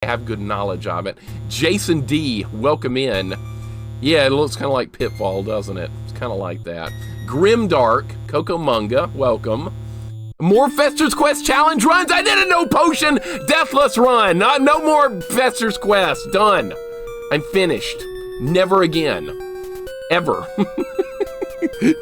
have good knowledge of it. Jason D, welcome in. Yeah, it looks kind of like Pitfall, doesn't it? It's kind of like that. Grimdark, Cocomunga, welcome. More Fester's Quest challenge runs. I did a no potion deathless run. No more Fester's Quest. Done. I'm finished. Never again. Ever.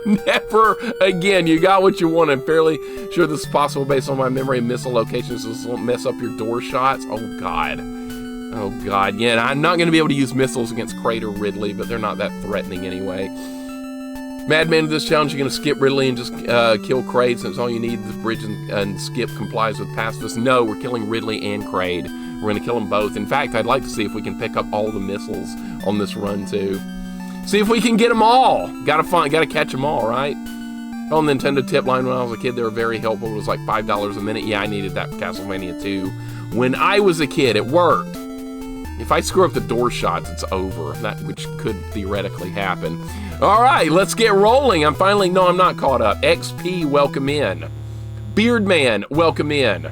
Never again. You got what you want. I'm fairly sure this is possible based on my memory of missile locations, so this won't mess up your door shots. Oh, God. Oh, God. Yeah, I'm not going to be able to use missiles against Crater Ridley, but they're not that threatening anyway. Madman, in this challenge, you're going to skip Ridley and just kill Kraid, since all you need is bridge and skip complies with pacifist. No, we're killing Ridley and Kraid. We're going to kill them both. In fact, I'd like to see if we can pick up all the missiles on this run, too. See if we can get them all. Gotta catch them all, right? On the Nintendo tip line when I was a kid, they were very helpful. It was like $5 a minute. Yeah, I needed that for Castlevania 2. When I was a kid, it worked. If I screw up the door shots, it's over. That which could theoretically happen. All right, let's get rolling. I'm not caught up. XP, welcome in. Beardman, welcome in.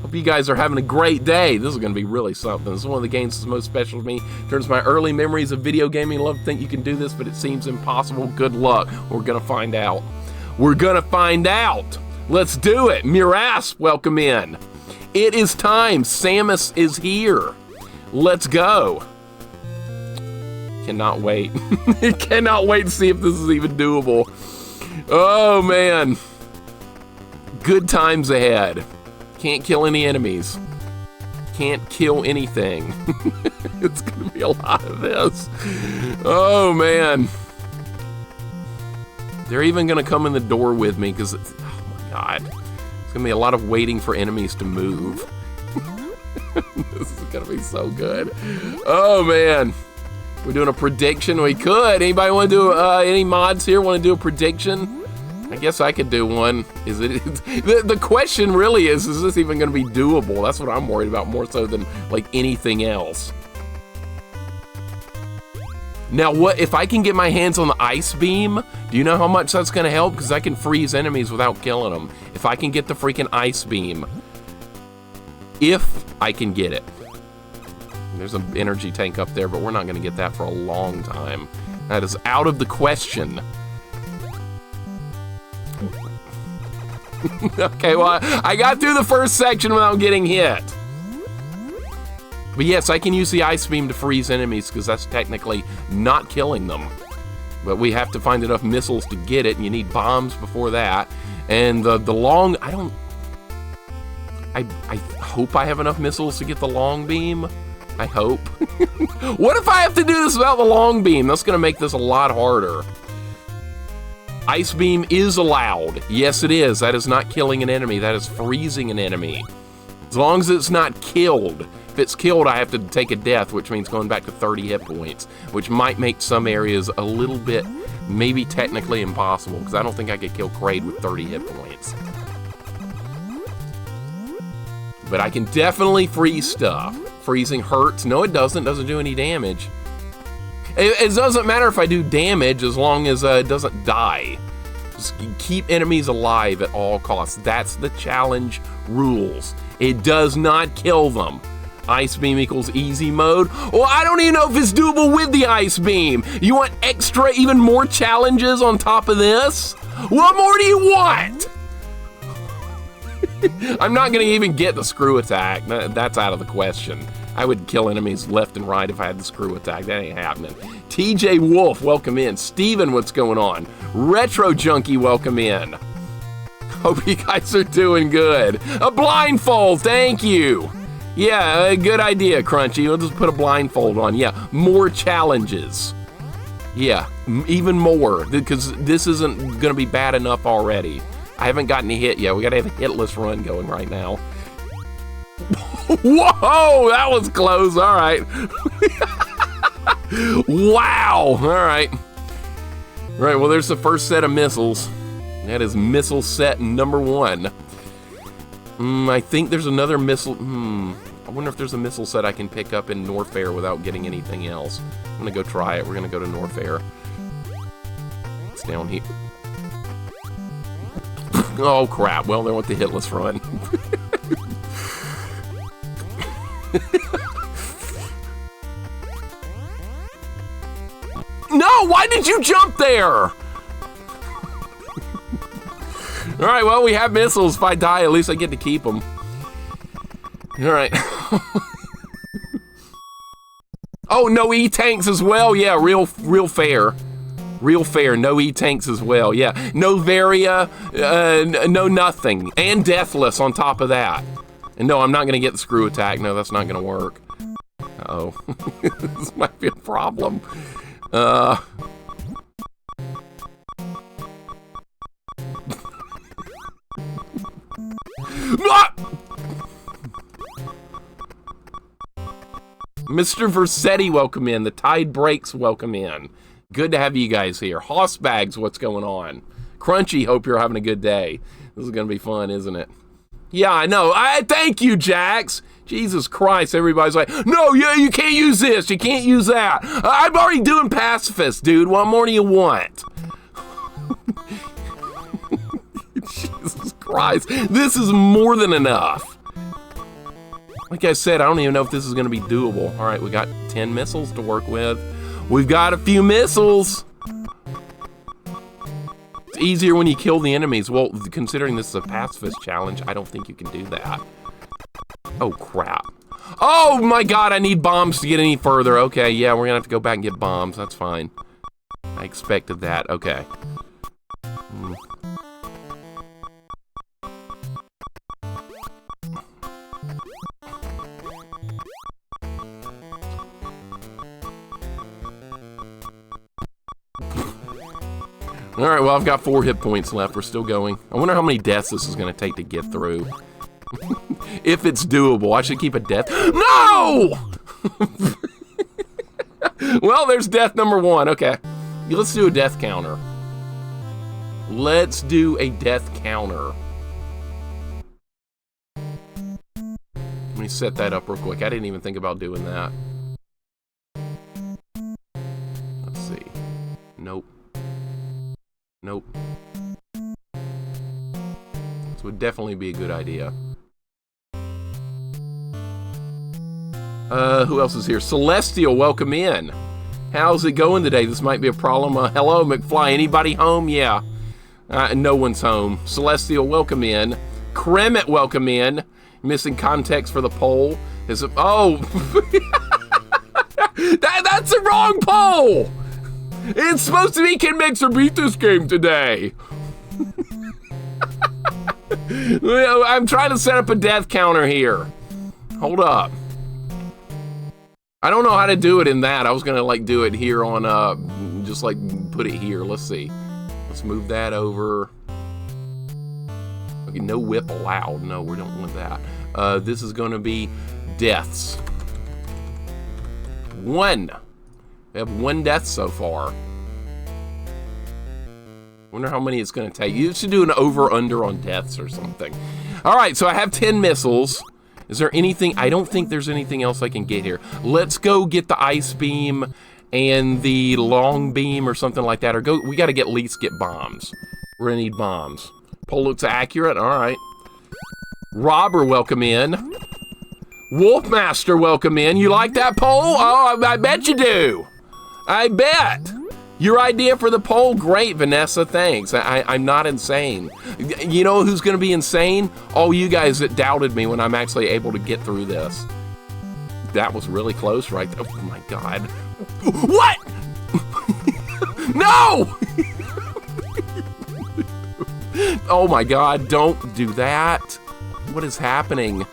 Hope you guys are having a great day. This is going to be really something. This is one of the games that's most special to me. Turns my early memories of video gaming. Love to think you can do this, but it seems impossible. Good luck. We're going to find out. We're going to find out. Let's do it. Miras, welcome in. It is time. Samus is here. Let's go. Cannot wait. Cannot wait to see if this is even doable. Oh, man. Good times ahead. Can't kill any enemies. Can't kill anything. It's going to be a lot of this. Oh, man. They're even going to come in the door with me because, oh, my God. It's going to be a lot of waiting for enemies to move. This is going to be so good. Oh, man. We're doing a prediction. We could. Anybody want to do, any mods here want to do a prediction? I guess I could do one. The question really is this even going to be doable? That's what I'm worried about more so than, like, anything else. Now, what if I can get my hands on the ice beam? Do you know how much that's going to help? Because I can freeze enemies without killing them. If I can get the freaking ice beam. If I can get it. There's an energy tank up there, but we're not going to get that for a long time. That is out of the question. Okay, well, I got through the first section without getting hit. But yes, I can use the ice beam to freeze enemies because that's technically not killing them. But we have to find enough missiles to get it, and you need bombs before that. And the long, I hope I have enough missiles to get the long beam. I hope. What if I have to do this without the long beam? That's going to make this a lot harder. Ice beam is allowed. Yes, it is. That is not killing an enemy. That is freezing an enemy. As long as it's not killed. If it's killed, I have to take a death, which means going back to 30 hit points, which might make some areas a little bit, maybe technically impossible, because I don't think I could kill Kraid with 30 hit points. But I can definitely freeze stuff. Freezing hurts. No, it doesn't. Doesn't do any damage. It doesn't matter if I do damage as long as it doesn't die. Just keep enemies alive at all costs. That's the challenge rules. It does not kill them. Ice beam equals easy mode. Well, I don't even know if it's doable with the ice beam. You want extra, even more challenges on top of this? What more do you want? I'm not going to even get the screw attack. That's out of the question. I would kill enemies left and right if I had the screw attack. That ain't happening. TJ Wolf, welcome in. Steven, what's going on? Retro Junkie, welcome in. Hope you guys are doing good. A blindfold, thank you. Yeah, good idea, Crunchy. We'll just put a blindfold on. Yeah, more challenges. Yeah, even more, because this isn't going to be bad enough already. I haven't gotten a hit yet. We got to have a hitless run going right now. Whoa, that was close. All right. Wow. All right. All right, well, there's the first set of missiles. That is missile set number 1. I think there's another missile. I wonder if there's a missile set I can pick up in Norfair without getting anything else. I'm going to go try it. We're going to go to Norfair. It's down here. Oh, crap. Well, they want the hitless run. No, why did you jump there? All right, well, we have missiles. If I die, at least I get to keep them. All right. Oh, no E-tanks as well. Yeah, real fair. Real fair, no E-tanks as well. Yeah, no Varia, no nothing. And Deathless on top of that. And no, I'm not gonna get the screw attack. No, that's not gonna work. Uh-oh, this might be a problem. Mr. Versetti, welcome in. The Tide Breaks, welcome in. Good to have you guys here. Hossbags, what's going on? Crunchy, hope you're having a good day. This is gonna be fun, isn't it? Yeah, I know. Thank you, Jax. Jesus Christ, everybody's like, no, yeah, you can't use this. You can't use that. I'm already doing pacifist, dude. What more do you want? Jesus Christ, this is more than enough. Like I said, I don't even know if this is gonna be doable. All right, we got 10 missiles to work with. We've got a few missiles. It's easier when you kill the enemies. Well, considering this is a pacifist challenge, I don't think you can do that. Oh, crap. Oh, my God, I need bombs to get any further. Okay, yeah, we're gonna have to go back and get bombs. That's fine. I expected that. Okay. All right, well, I've got 4 hit points left. We're still going. I wonder how many deaths this is going to take to get through. If it's doable, I should keep a death. No! Well, there's death number 1. Okay. Let's do a death counter. Let's do a death counter. Let me set that up real quick. I didn't even think about doing that. Let's see. Nope. Nope. This would definitely be a good idea. Who else is here? Celestial, welcome in. How's it going today? This might be a problem. Hello, McFly. Anybody home? Yeah. No one's home. Celestial, welcome in. Kremet, welcome in. Missing context for the poll. Is it? Oh, that's the wrong poll. It's supposed to be, can Mixer beat this game today? I'm trying to set up a death counter here. Hold up. I don't know how to do it in that. I was gonna like do it here on just like put it here. Let's see. Let's move that over. Okay, no whip allowed. No, we don't want that. This is gonna be deaths. 1. We have 1 death so far. Wonder how many it's gonna take. You should do an over-under on deaths or something. All right, so I have 10 missiles. Is there anything? I don't think there's anything else I can get here. Let's go get the ice beam and the long beam or something like that. Or go. We gotta at least get bombs. We're gonna need bombs. Pole looks accurate. All right. Robber, welcome in. Wolfmaster, welcome in. You like that pole? Oh, I bet you do. I bet. Your idea for the poll, great, Vanessa, thanks. I'm not insane. You know who's gonna be insane? All you guys that doubted me when I'm actually able to get through this. That was really close, right? Oh my God. What? No! Oh my God, don't do that. What is happening?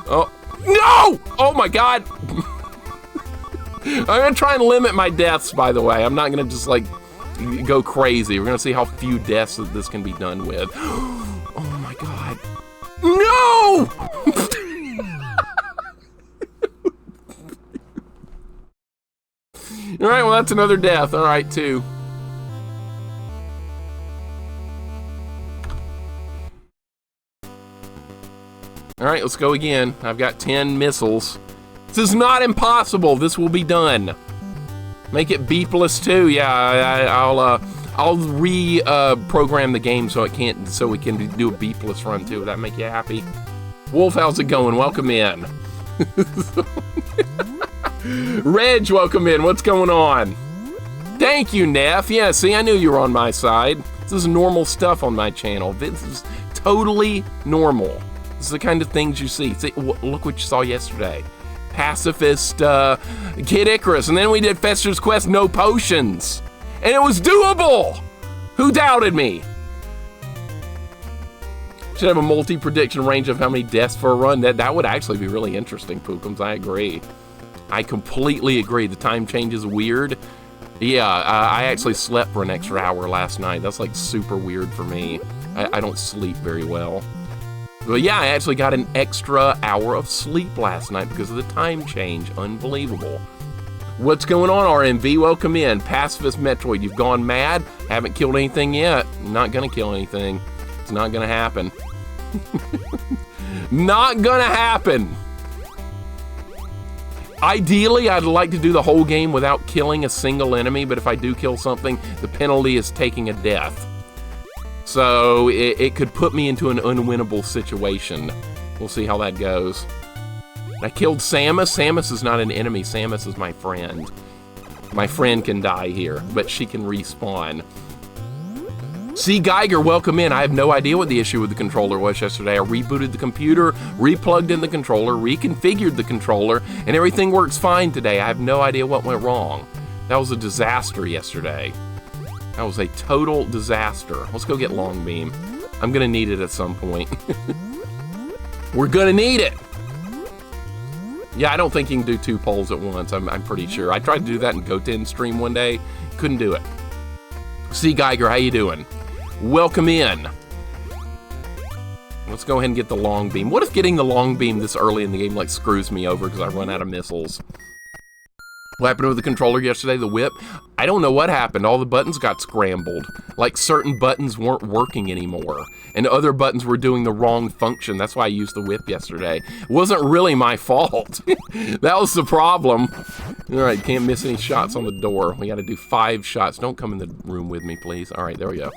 Oh. No! Oh my God! I'm gonna try and limit my deaths, by the way. I'm not gonna just like go crazy. We're gonna see how few deaths that this can be done with. Oh my God. No! All right, well, that's another death. All right, 2. All right, let's go again. I've got 10 missiles. This is not impossible. This will be done. Make it beepless too. Yeah, I'll reprogram the game so it can't, so we can do a beepless run too. Would that make you happy? Wolf, how's it going? Welcome in. Reg, welcome in. What's going on? Thank you, Neff. Yeah, see, I knew you were on my side. This is normal stuff on my channel. This is totally normal. This is the kind of things you see. See, look what you saw yesterday. Pacifist, Kid Icarus, and then we did Fester's Quest, no potions. And it was doable! Who doubted me? Should have a multi-prediction range of how many deaths for a run. That would actually be really interesting, Pookums. I agree. I completely agree. The time change is weird. Yeah, I actually slept for an extra hour last night. That's like super weird for me. I don't sleep very well. But yeah, I actually got an extra hour of sleep last night because of the time change. Unbelievable. What's going on, RMV? Welcome in. Pacifist Metroid, you've gone mad? Haven't killed anything yet. Not gonna kill anything. It's not gonna happen. Not gonna happen. Ideally, I'd like to do the whole game without killing a single enemy, but if I do kill something, the penalty is taking a death. So it could put me into an unwinnable situation. We'll see how that goes. I killed Samus. Samus is not an enemy. Samus is my friend. My friend can die here, but she can respawn. C. Geiger, welcome in. I have no idea what the issue with the controller was yesterday. I rebooted the computer, replugged in the controller, reconfigured the controller, and everything works fine today. I have no idea what went wrong. That was a disaster yesterday. That was a total disaster. Let's go get Long Beam. I'm gonna need it at some point. We're gonna need it! Yeah, I don't think you can do 2 polls at once, I'm pretty sure. I tried to do that in Goten stream one day, couldn't do it. C. Geiger, how you doing? Welcome in. Let's go ahead and get the Long Beam. What if getting the Long Beam this early in the game like screws me over because I run out of missiles? What happened with the controller yesterday, the whip? I don't know what happened. All the buttons got scrambled. Like certain buttons weren't working anymore. And other buttons were doing the wrong function. That's why I used the whip yesterday. It wasn't really my fault. That was the problem. All right, can't miss any shots on the door. We gotta do 5 shots. Don't come in the room with me, please. All right, there we go.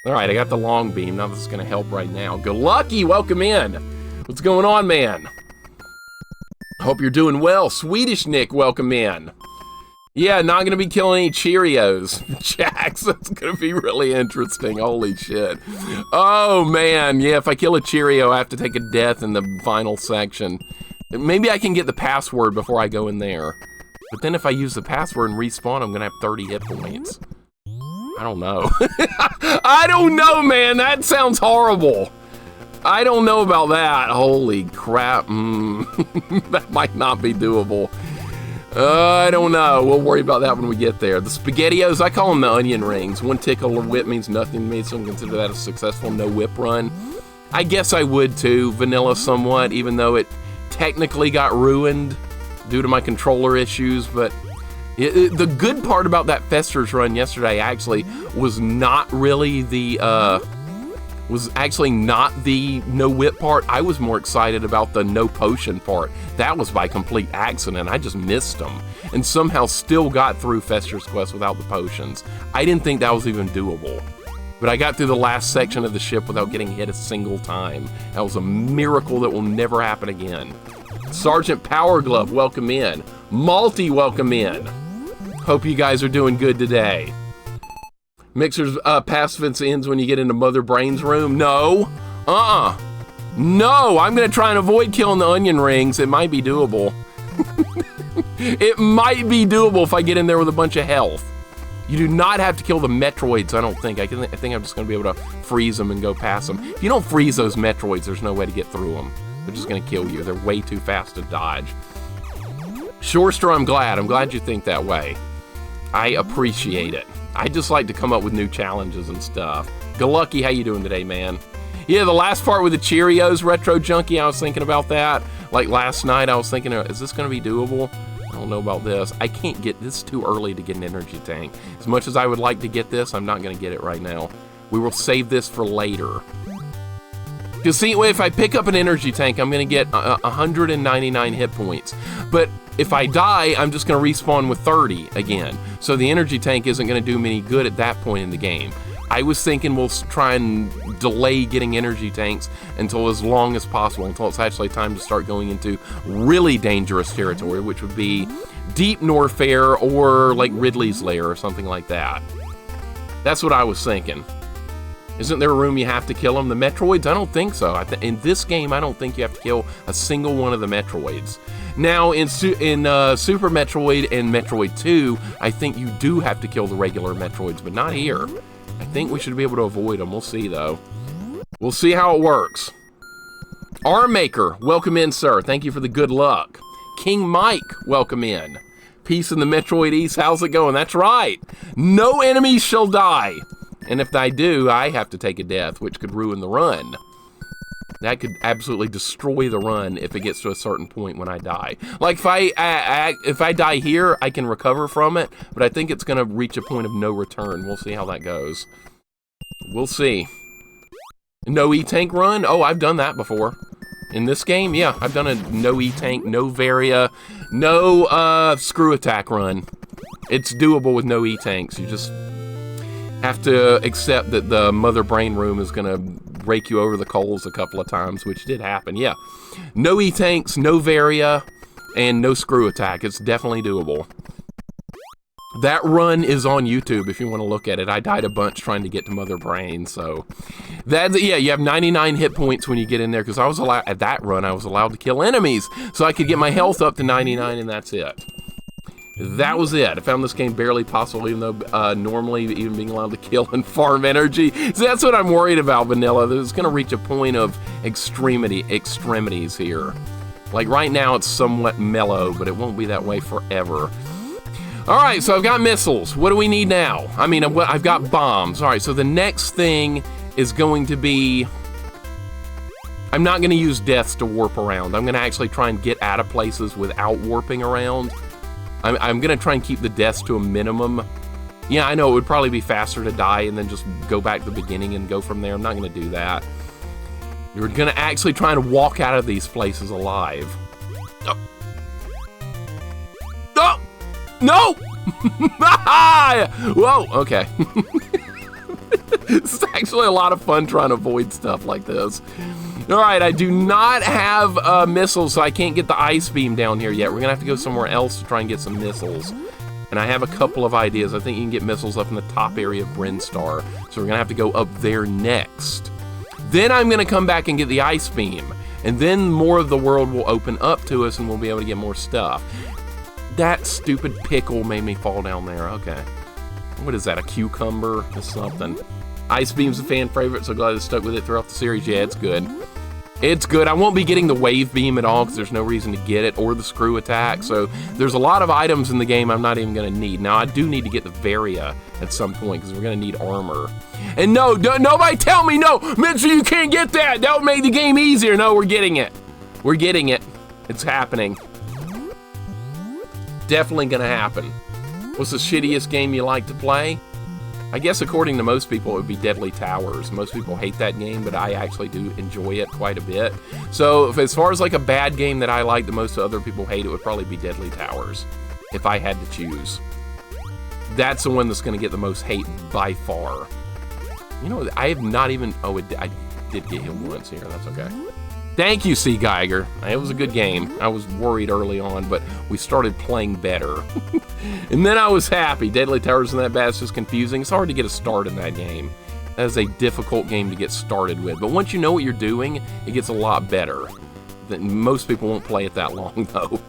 All right, I got the Long Beam. Now this is gonna help right now. Good lucky, welcome in. What's going on, man? Hope you're doing well. Swedish Nick, welcome in. Yeah, not gonna be killing any Cheerios. Jax, that's gonna be really interesting. Holy shit. Oh man, yeah, if I kill a Cheerio, I have to take a death in the final section. Maybe I can get the password before I go in there. But then if I use the password and respawn, I'm gonna have 30 hit points. I don't know. I don't know, man, that sounds horrible. I don't know about that. Holy crap. That might not be doable. I don't know. We'll worry about that when we get there. The SpaghettiOs, I call them the onion rings. 1 tickle of whip means nothing to me, so I'm consider that a successful no whip run. I guess I would too. Vanilla somewhat, even though it technically got ruined due to my controller issues, but the good part about that Fester's run yesterday actually was not really the no whip part. I was more excited about the no potion part. That was by complete accident. I just missed them and somehow still got through Fester's Quest without the potions. I didn't think that was even doable. But I got through the last section of the ship without getting hit a single time. That was a miracle that will never happen again. Sergeant Power Glove, welcome in. Malty, welcome in. Hope you guys are doing good today. Mixer's pacifist ends when you get into Mother Brain's room. No. No, I'm gonna try and avoid killing the onion rings. It might be doable. It might be doable if I get in there with a bunch of health. You do not have to kill the Metroids, I don't think. I think I'm just gonna be able to freeze them and go past them. If you don't freeze those Metroids, there's no way to get through them. They're just gonna kill you. They're way too fast to dodge. Shorester, I'm glad you think that way. I appreciate it. I just like to come up with new challenges and stuff. Galucky, how you doing today, man? Yeah, the last part with the Cheerios, Retro Junkie, I was thinking about that. Like last night, I was thinking, is this gonna be doable? I don't know about this. I can't get this, too early to get an energy tank. As much as I would like to get this, I'm not gonna get it right now. We will save this for later. Because see, if I pick up an energy tank, I'm gonna get 199 hit points. But if I die, I'm just gonna respawn with 30 again. So the energy tank isn't gonna do me any good at that point in the game. I was thinking we'll try and delay getting energy tanks until as long as possible, until it's actually time to start going into really dangerous territory, which would be Deep Norfair or like Ridley's Lair or something like that. That's what I was thinking. Isn't there a room you have to kill them? The Metroids? I don't think so. In this game, I don't think you have to kill a single one of the Metroids. Now, in Super Metroid and Metroid 2, I think you do have to kill the regular Metroids, but not here. I think we should be able to avoid them. We'll see, though. We'll see how it works. Armmaker, welcome in, sir. Thank you for the good luck. King Mike, welcome in. Peace in the Metroid East. How's it going? That's right. No enemies shall die. And if I do, I have to take a death, which could ruin the run. That could absolutely destroy the run if it gets to a certain point when I die. Like, if I die here, I can recover from it, but I think it's going to reach a point of no return. We'll see how that goes. We'll see. No E-Tank run? Oh, I've done that before. In this game, yeah, I've done a no E-Tank, no Varia, no screw attack run. It's doable with no E-Tanks. You just have to accept that the mother brain room is going to rake you over the coals a couple of times, which did happen, yeah. No E-Tanks, no Varia, and no screw attack. It's definitely doable. That run is on YouTube if you want to look at it. I died a bunch trying to get to Mother Brain, so that, yeah, you have 99 hit points when you get in there, because I was allowed, at that run, I was allowed to kill enemies, so I could get my health up to 99, and that's it. That was it. I found this game barely possible, even though normally even being allowed to kill and farm energy. So that's what I'm worried about, Vanilla. It's going to reach a point of extremities here. Like right now, it's somewhat mellow, but it won't be that way forever. All right, so I've got missiles. What do we need now? I mean, I've got bombs. All right, so the next thing is going to be... I'm not going to use deaths to warp around. I'm going to actually try and get out of places without warping around. I'm going to try and keep the deaths to a minimum. Yeah, I know it would probably be faster to die and then just go back to the beginning and go from there. I'm not going to do that. You're going to actually try and walk out of these places alive. Oh! Oh! No! Whoa, okay. It's actually a lot of fun trying to avoid stuff like this. All right, I do not have missiles, so I can't get the ice beam down here yet. We're gonna have to go somewhere else to try and get some missiles. And I have a couple of ideas. I think you can get missiles up in the top area of Brinstar. So we're gonna have to go up there next. Then I'm gonna come back and get the ice beam. And then more of the world will open up to us and we'll be able to get more stuff. That stupid pickle made me fall down there, okay. What is that, a cucumber or something? Ice Beam's a fan favorite, so glad it's stuck with it throughout the series. Yeah, it's good. It's good. I won't be getting the Wave Beam at all because there's no reason to get it, or the Screw Attack, so there's a lot of items in the game I'm not even going to need. Now, I do need to get the Varia at some point because we're going to need armor. And no, nobody tell me no! Mitchell, you can't get that! That would make the game easier! No, we're getting it. We're getting it. It's happening. Definitely going to happen. What's the shittiest game you like to play? I guess according to most people, it would be Deadly Towers. Most people hate that game, but I actually do enjoy it quite a bit. So as far as like a bad game that I like that most other people hate, it would probably be Deadly Towers, if I had to choose. That's the one that's going to get the most hate by far. You know, I have not even... Oh, I did get hit once here. That's okay. Thank you, C. Geiger. It was a good game. I was worried early on, but we started playing better. And then I was happy. Deadly Towers isn't that bad. It's just confusing. It's hard to get a start in that game. That is a difficult game to get started with. But once you know what you're doing, it gets a lot better. Most people won't play it that long, though.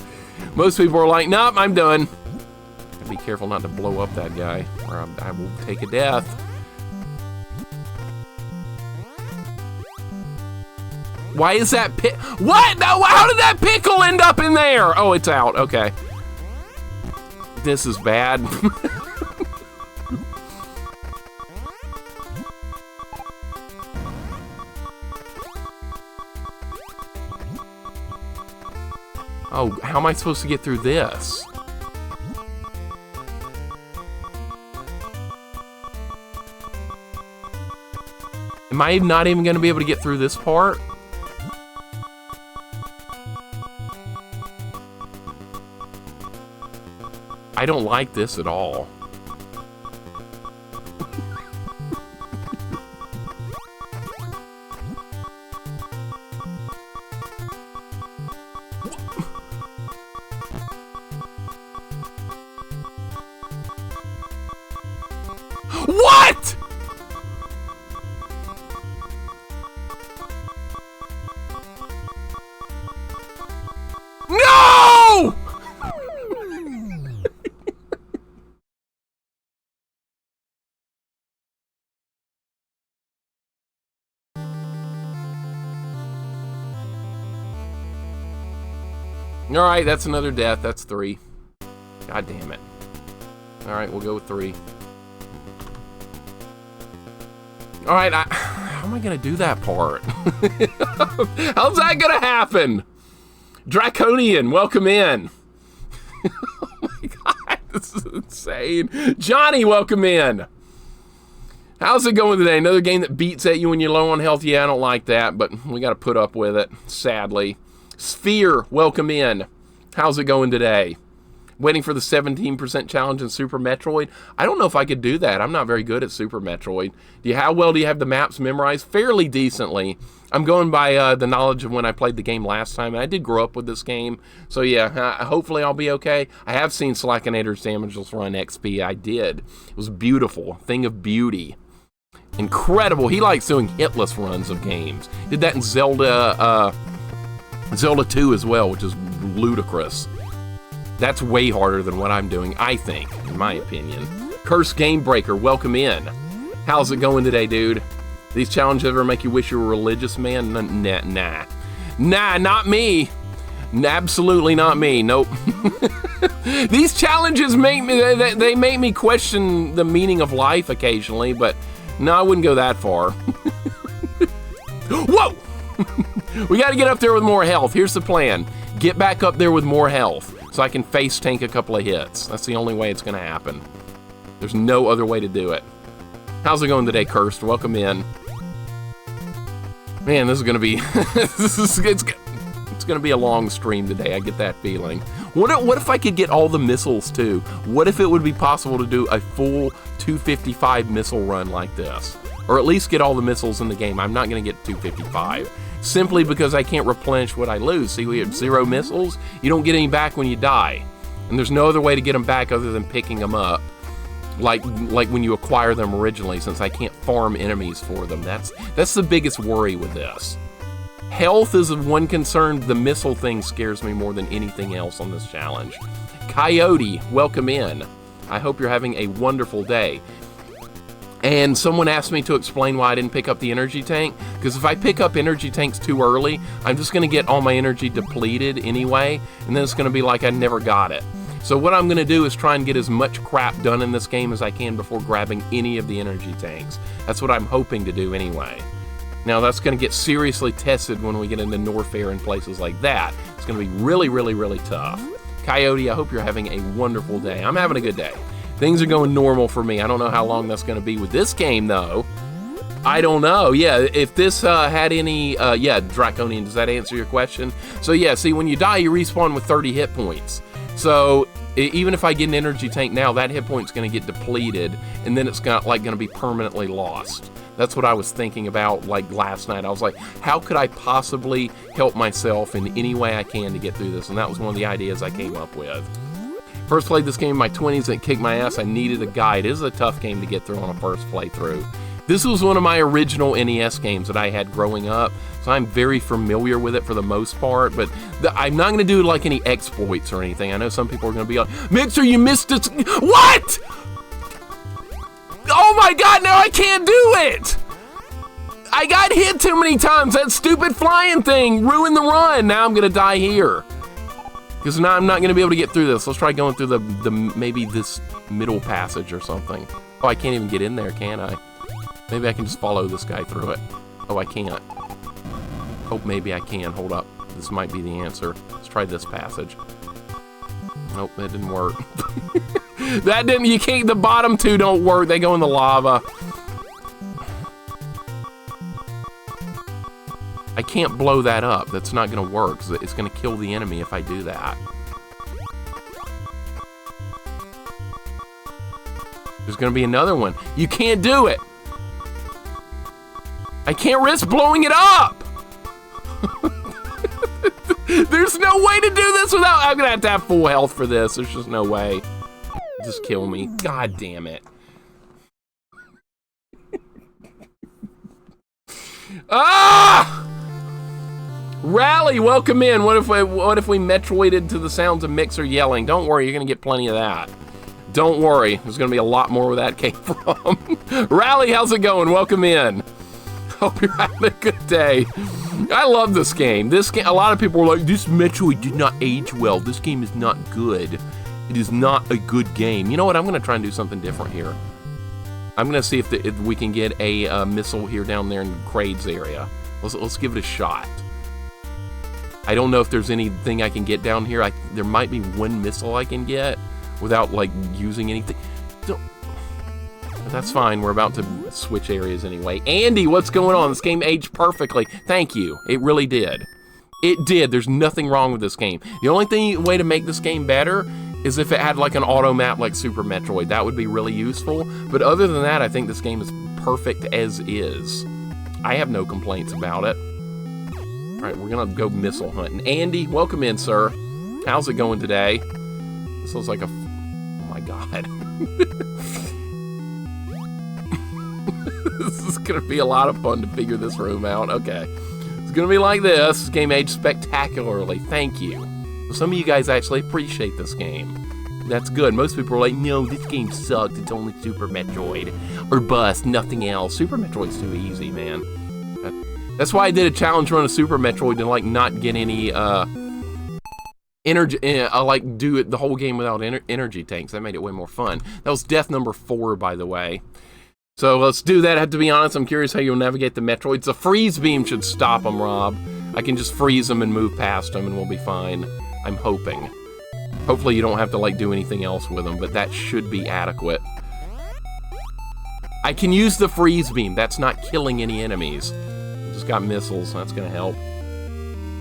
Most people are like, nope, I'm done. Be careful not to blow up that guy, or I will take a death. Why is that what? No, how did that pickle end up in there? Oh, it's out. Okay. This is bad. Oh, how am I supposed to get through this? Am I not even going to be able to get through this part? I don't like this at all. All right, that's another death. That's 3. God damn it. All right, we'll go with 3. All right, how am I going to do that part? How's that going to happen? Draconian, welcome in. Oh my God, this is insane. Johnny, welcome in. How's it going today? Another game that beats at you when you're low on health? Yeah, I don't like that, but we got to put up with it, sadly. Sphere, welcome in. How's it going today? Waiting for the 17% challenge in Super Metroid. I don't know if I could do that. I'm not very good at Super Metroid. How well do you have the maps memorized? Fairly decently. I'm going by the knowledge of when I played the game last time, and I did grow up with this game. So yeah, hopefully I'll be okay. I have seen Slackinator's Damageless Run XP. I did. It was beautiful. Thing of beauty. Incredible. He likes doing hitless runs of games. Did that in Zelda 2 as well, which is ludicrous. That's way harder than what I'm doing, I think, in my opinion. Cursed Game Breaker, welcome in. How's it going today, dude? These challenges ever make you wish you were a religious man? Nah. Nah, not me. Absolutely not me, nope. These challenges make me question the meaning of life occasionally, but no, I wouldn't go that far. Whoa! We gotta get up there with more health. Here's the plan. Get back up there with more health so I can face tank a couple of hits. That's the only way it's gonna happen. There's no other way to do it. How's it going today, Cursed? Welcome in. Man, this is gonna be it's gonna be a long stream today. I get that feeling. What if I could get all the missiles too? What if it would be possible to do a full 255 missile run like this? Or at least get all the missiles in the game. I'm not gonna get 255. Simply because I can't replenish what I lose. See, we have 0 missiles. You don't get any back when you die. And there's no other way to get them back other than picking them up. Like when you acquire them originally, since I can't farm enemies for them. That's the biggest worry with this. Health is of one concern. The missile thing scares me more than anything else on this challenge. Coyote, welcome in. I hope you're having a wonderful day. And someone asked me to explain why I didn't pick up the energy tank, because if I pick up energy tanks too early, I'm just going to get all my energy depleted anyway, and then it's going to be like I never got it. So what I'm going to do is try and get as much crap done in this game as I can before grabbing any of the energy tanks. That's what I'm hoping to do anyway. Now that's going to get seriously tested when we get into Norfair and places like that. It's going to be really, really, really tough. Coyote, I hope you're having a wonderful day. I'm having a good day. Things are going normal for me. I don't know how long that's going to be with this game, though. I don't know. Yeah, if this had any... yeah, Draconian, does that answer your question? So, yeah, see, when you die, you respawn with 30 hit points. So, even if I get an energy tank now, that hit point's going to get depleted, and then it's going to be permanently lost. That's what I was thinking about, like, last night. I was like, how could I possibly help myself in any way I can to get through this? And that was one of the ideas I came up with. First played this game in my 20s and it kicked my ass. I needed a guide. It is a tough game to get through on a first playthrough. This was one of my original NES games that I had growing up, so I'm very familiar with it for the most part, but I'm not going to do like any exploits or anything. I know some people are going to be like, Mixer, you missed it. What? Oh my God, now I can't do it. I got hit too many times. That stupid flying thing ruined the run. Now I'm going to die here. Because now I'm not going to be able to get through this. Let's try going through the maybe this middle passage or something. Oh, I can't even get in there, can I? Maybe I can just follow this guy through it. Oh, I can't. Oh, maybe I can. Hold up. This might be the answer. Let's try this passage. Nope, that didn't work. That didn't, you can't, the bottom two don't work. They go in the lava. I can't blow that up. That's not going to work. It's going to kill the enemy if I do that. There's going to be another one. You can't do it. I can't risk blowing it up. There's no way to do this without... I'm going to have full health for this. There's just no way. Just kill me. God damn it. Ah! Rally, welcome in. What if we Metroided to the sounds of Mixer yelling? Don't worry, you're gonna get plenty of that. Don't worry, there's gonna be a lot more where that came from. Rally, how's it going? Welcome in. Hope you're having a good day. I love this game. This game, a lot of people are like, this Metroid did not age well. This game is not good. It is not a good game. You know what? I'm going to try and do something different here. I'm going to see if we can get a missile here down there in Kraid's area. Let's give it a shot. I don't know if there's anything I can get down here. There might be one missile I can get without, like, using anything. But that's fine. We're about to switch areas anyway. Andy, what's going on? This game aged perfectly. Thank you. It really did. It did. There's nothing wrong with this game. The only way to make this game better is if it had, like, an auto map like Super Metroid. That would be really useful. But other than that, I think this game is perfect as is. I have no complaints about it. All right, we're gonna go missile hunting. Andy, welcome in, sir. How's it going today? This looks like a... Oh my god. This is gonna be a lot of fun to figure this room out. Okay. It's gonna be like this. This game aged spectacularly. Thank you. Some of you guys actually appreciate this game. That's good. Most people are like, no, this game sucked. It's only Super Metroid. Or bust, nothing else. Super Metroid's too easy, man. That's why I did a challenge run of Super Metroid to, like, not get any, energy, like, do it the whole game without energy tanks. That made it way more fun. That was death number 4, by the way. So let's do that. I have to be honest, I'm curious how you'll navigate the Metroids. The freeze beam should stop them, Rob. I can just freeze them and move past them and we'll be fine. I'm hoping. Hopefully you don't have to, like, do anything else with them, but that should be adequate. I can use the freeze beam. That's not killing any enemies. Just got missiles. That's gonna help.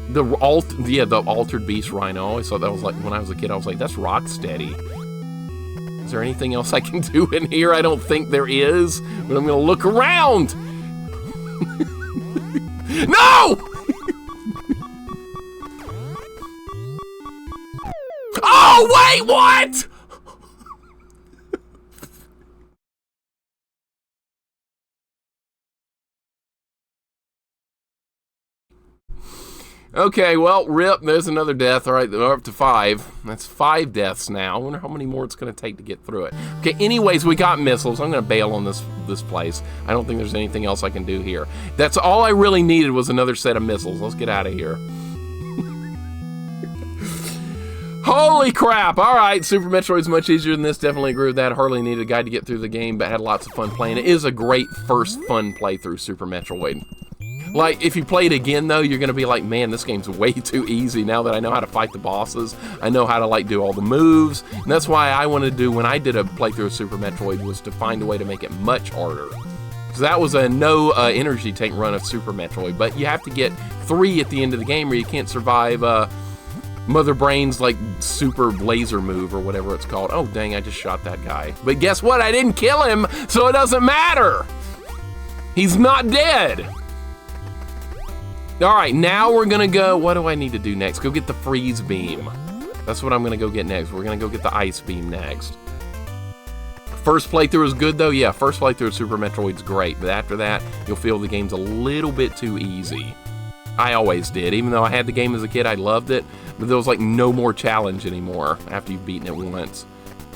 The altered beast rhino. I always thought that was, like, when I was a kid, I was like, that's rock steady. Is there anything else I can do in here? I don't think there is, but I'm gonna look around. No! Oh, wait, what? Okay, well, rip, there's another death. All right, we're up to 5. That's 5 deaths now. I wonder how many more it's going to take to get through it. Okay, anyways, we got missiles. I'm going to bail on this place. I don't think there's anything else I can do here. That's all I really needed was another set of missiles. Let's get out of here. Holy crap! All right, Super Metroid's much easier than this. Definitely agree with that. Hardly needed a guide to get through the game, but had lots of fun playing. It is a great first fun playthrough, Super Metroid. Like, if you play it again, though, you're going to be like, man, this game's way too easy now that I know how to fight the bosses. I know how to, like, do all the moves. And that's why I wanted to do, when I did a playthrough of Super Metroid, was to find a way to make it much harder. So that was a no energy tank run of Super Metroid. But you have to get 3 at the end of the game or you can't survive Mother Brain's, like, super laser move or whatever it's called. Oh, dang, I just shot that guy. But guess what? I didn't kill him, so it doesn't matter. He's not dead. All right, now we're gonna go, what do I need to do next? Go get the freeze beam. That's what I'm gonna go get next. We're gonna go get the ice beam next. First playthrough is good though. Yeah, first playthrough of Super Metroid's great, but after that, you'll feel the game's a little bit too easy. I always did. Even though I had the game as a kid, I loved it, but there was like no more challenge anymore after you've beaten it once.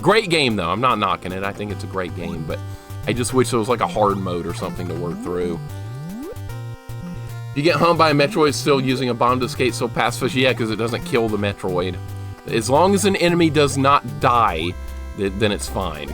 Great game though, I'm not knocking it. I think it's a great game, but I just wish there was like a hard mode or something to work through. You get hung by a Metroid still using a bomb to escape, so pacifist, yeah, because it doesn't kill the Metroid. As long as an enemy does not die, then it's fine.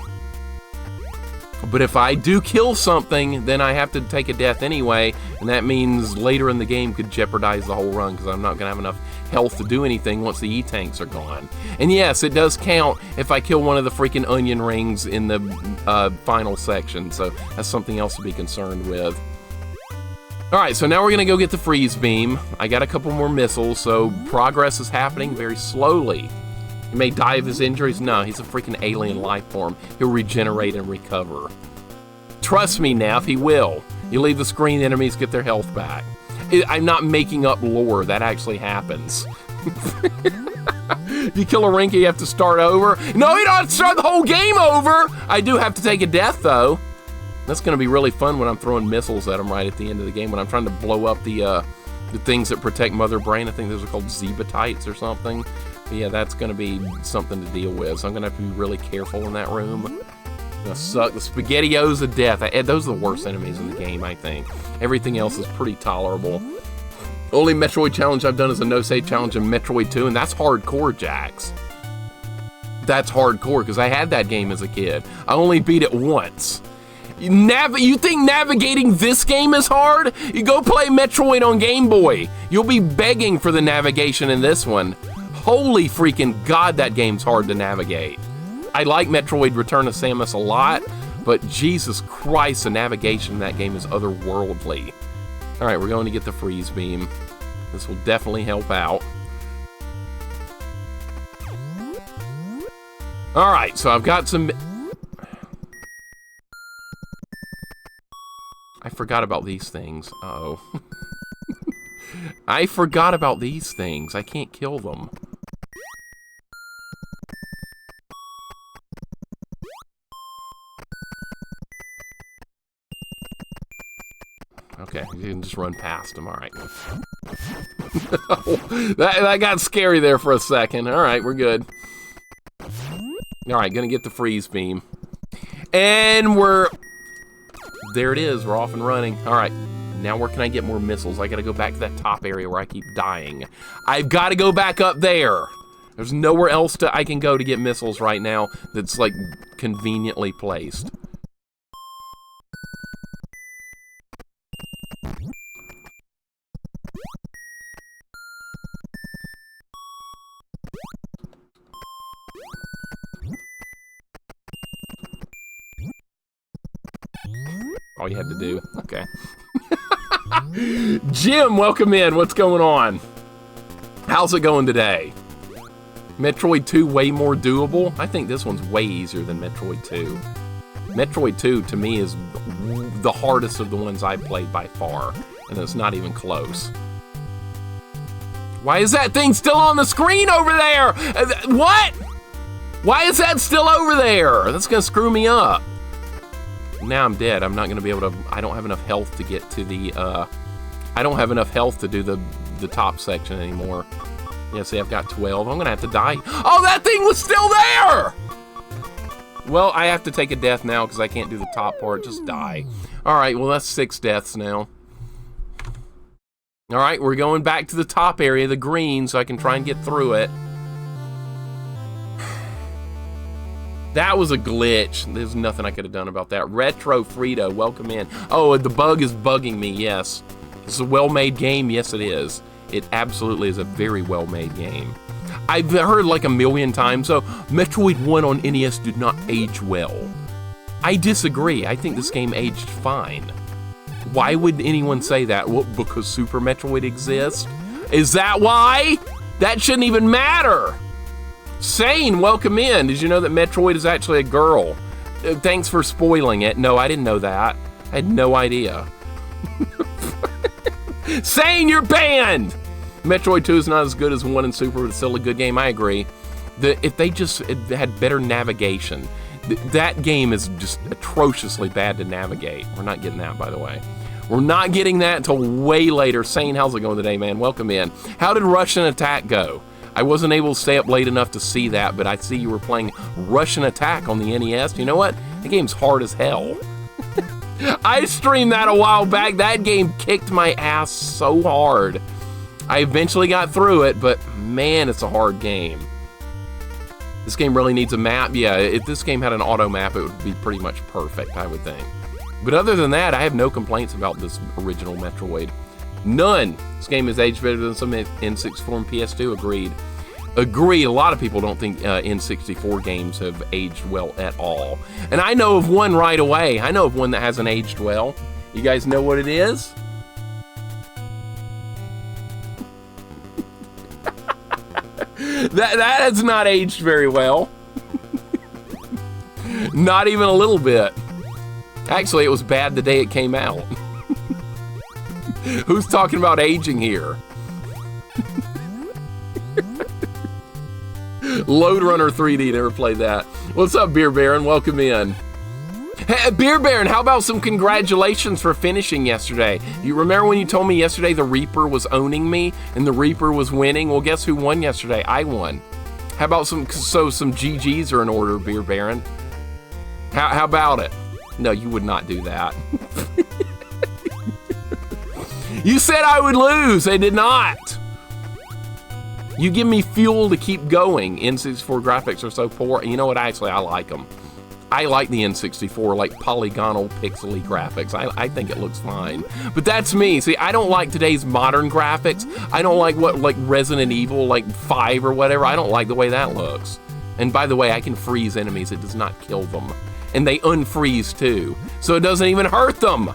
But if I do kill something, then I have to take a death anyway, and that means later in the game could jeopardize the whole run, because I'm not going to have enough health to do anything once the E-tanks are gone. And yes, it does count if I kill one of the freaking onion rings in the final section, so that's something else to be concerned with. Alright, so now we're gonna go get the freeze beam. I got a couple more missiles, so progress is happening very slowly. He may die of his injuries. No, he's a freaking alien life form. He'll regenerate and recover. Trust me, Neff, he will. You leave the screen, enemies get their health back. I'm not making up lore, that actually happens. You kill a Rinky, you have to start over. No, you don't have to start the whole game over! I do have to take a death, though. That's going to be really fun when I'm throwing missiles at them right at the end of the game, when I'm trying to blow up the things that protect Mother Brain. I think those are called Zebatites or something. But yeah, that's going to be something to deal with, so I'm going to have to be really careful in that room. Gonna suck. The SpaghettiOs of death. Those are the worst enemies in the game, I think. Everything else is pretty tolerable. Only Metroid challenge I've done is a no-save challenge in Metroid 2, and that's hardcore, Jax. That's hardcore, because I had that game as a kid. I only beat it once. You think navigating this game is hard? You go play Metroid on Game Boy. You'll be begging for the navigation in this one. Holy freaking God, that game's hard to navigate. I like Metroid Return of Samus a lot, but Jesus Christ, the navigation in that game is otherworldly. All right, we're going to get the freeze beam. This will definitely help out. All right, so I've got some... I forgot about these things. Uh-oh. I forgot about these things. I can't kill them. Okay, you can just run past them. All right. that got scary there for a second. All right, we're good. All right, gonna get the freeze beam. And we're... There it is. We're off and running. All right. Now where can I get more missiles? I gotta go back to that top area where I keep dying. I've got to go back up there. There's nowhere else I can go to get missiles right now that's, like, conveniently placed. All you had to do. Okay. Jim, welcome in. What's going on? How's it going today? Metroid 2 way more doable? I think this one's way easier than Metroid 2. Metroid 2, to me, is the hardest of the ones I've played by far, and it's not even close. Why is that thing still on the screen over there? What? Why is that still over there? That's gonna screw me up. Now I'm dead. I'm not gonna be able to, I don't have enough health to get to the, I don't have enough health to do the top section anymore. Yeah, see, I've got 12. I'm gonna have to die. Oh, that thing was still there! Well, I have to take a death now because I can't do the top part. Just die. All right, well, that's 6 deaths now. All right, we're going back to the top area, the green, so I can try and get through it. That was a glitch. There's nothing I could have done about that. Retro Frito, welcome in. Oh, the bug is bugging me, yes. It's a well-made game, yes it is. It absolutely is a very well-made game. I've heard like a million times, so Metroid 1 on NES did not age well. I disagree. I think this game aged fine. Why would anyone say that? Well, because Super Metroid exists? Is that why? That shouldn't even matter. Sane, welcome in. Did you know that Metroid is actually a girl? Thanks for spoiling it. No, I didn't know that. I had no idea. Sane, you're banned! Metroid 2 is not as good as 1 and Super, but it's still a good game. I agree. If they just had better navigation, that game is just atrociously bad to navigate. We're not getting that, by the way. We're not getting that until way later. Sane, how's it going today, man? Welcome in. How did Russian Attack go? I wasn't able to stay up late enough to see that, but I see you were playing Russian Attack on the NES. You know what? The game's hard as hell. I streamed that a while back. That game kicked my ass so hard. I eventually got through it, but man, it's a hard game. This game really needs a map. Yeah, if this game had an auto map, it would be pretty much perfect, I would think. But other than that, I have no complaints about this original Metroid. None. This game is aged better than some N64 and PS2. Agreed. Agreed. A lot of people don't think N64 games have aged well at all. And I know of one right away. I know of one that hasn't aged well. You guys know what it is? That has not aged very well. Not even a little bit. Actually, it was bad the day it came out. Who's talking about aging here? Load Runner 3D, never played that. What's up, Beer Baron? Welcome in. Hey, Beer Baron, how about some congratulations for finishing yesterday? You remember when you told me yesterday the Reaper was owning me and the Reaper was winning? Well, guess who won yesterday? I won. How about some GGs are in order, Beer Baron? How about it? No, you would not do that. You said I would lose. I did not. You give me fuel to keep going. N64 graphics are so poor. You know what? Actually, I like them. I like the N64, like polygonal pixely graphics. I think it looks fine. But that's me. See, I don't like today's modern graphics. I don't like like Resident Evil, like 5 or whatever. I don't like the way that looks. And by the way, I can freeze enemies. It does not kill them. And they unfreeze too. So it doesn't even hurt them.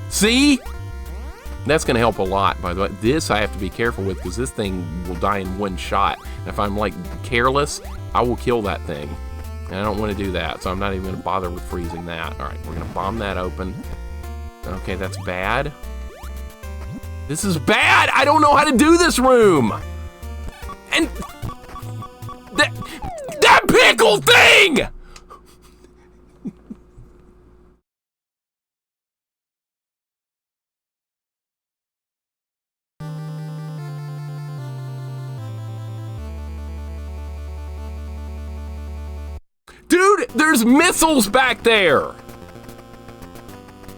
See? That's gonna help a lot, by the way. This I have to be careful with because this thing will die in one shot. And if I'm like careless, I will kill that thing. And I don't want to do that, so I'm not even going to bother with freezing that. All right, we're going to bomb that open. Okay, that's bad. This is bad! I don't know how to do this room! And... That pickle thing! Dude, there's missiles back there.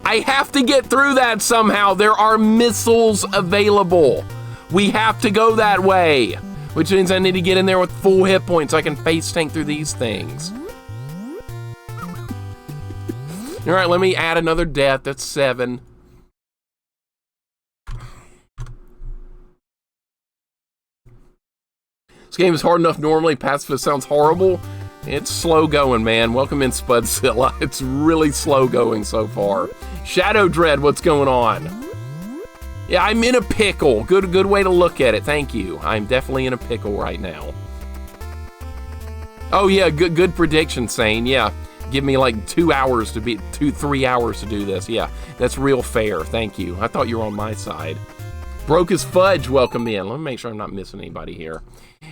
I have to get through that somehow. There are missiles available. We have to go that way, which means I need to get in there with full hit points so I can face tank through these things. All right, let me add another death. That's 7. This game is hard enough normally. Pacifist sounds horrible. It's slow going, man. Welcome in, Spudzilla. It's really slow going so far. Shadow Dread, what's going on? Yeah, I'm in a pickle. Good way to look at it. Thank you. I'm definitely in a pickle right now. Oh yeah, good prediction, Sane. Yeah, give me like 2 hours to be 3 hours to do this. Yeah, that's real fair. Thank you. I thought you were on my side. Broke as Fudge, welcome in. Let me make sure I'm not missing anybody here.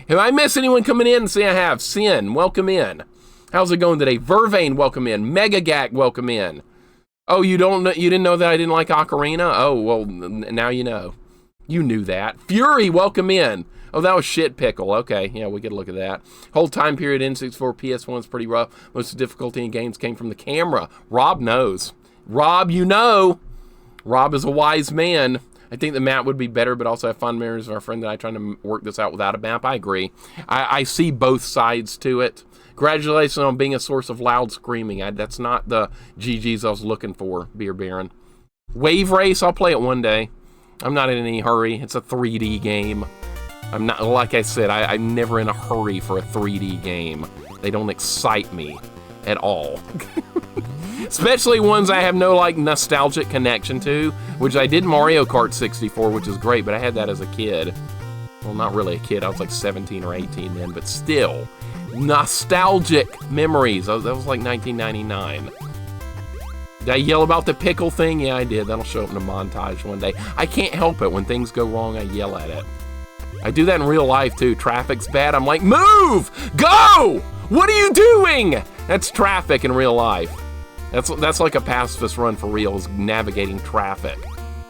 Have I missed anyone coming in? See, I have. Sin, welcome in. How's it going today? Vervain, welcome in. Megagak, welcome in. Oh, you didn't know that I didn't like Ocarina? Oh, well, now you know. You knew that. Fury, welcome in. Oh, that was Shit Pickle. Okay, yeah, we could look at that. Whole time period N64 PS1 is pretty rough. Most of the difficulty in games came from the camera. Rob knows. Rob, you know. Rob is a wise man. I think the map would be better, but also I have fond memories of our friend that I trying to work this out without a map. I agree. I see both sides to it. Congratulations on being a source of loud screaming. That's not the GGs I was looking for, Beer Baron. Wave Race, I'll play it one day. I'm not in any hurry. It's a 3D game. I'm not, like I said, I'm never in a hurry for a 3D game. They don't excite me at all. Especially ones I have no like nostalgic connection to, which I did Mario Kart 64, which is great, but I had that as a kid. Well, not really a kid, I was like 17 or 18 then, but still. Nostalgic memories. That was like 1999. Did I yell about the pickle thing? Yeah, I did. That'll show up in a montage one day. I can't help it. When things go wrong, I yell at it. I do that in real life too. Traffic's bad. I'm like, move! Go! What are you doing? That's traffic in real life. That's like a pacifist run for real, is navigating traffic.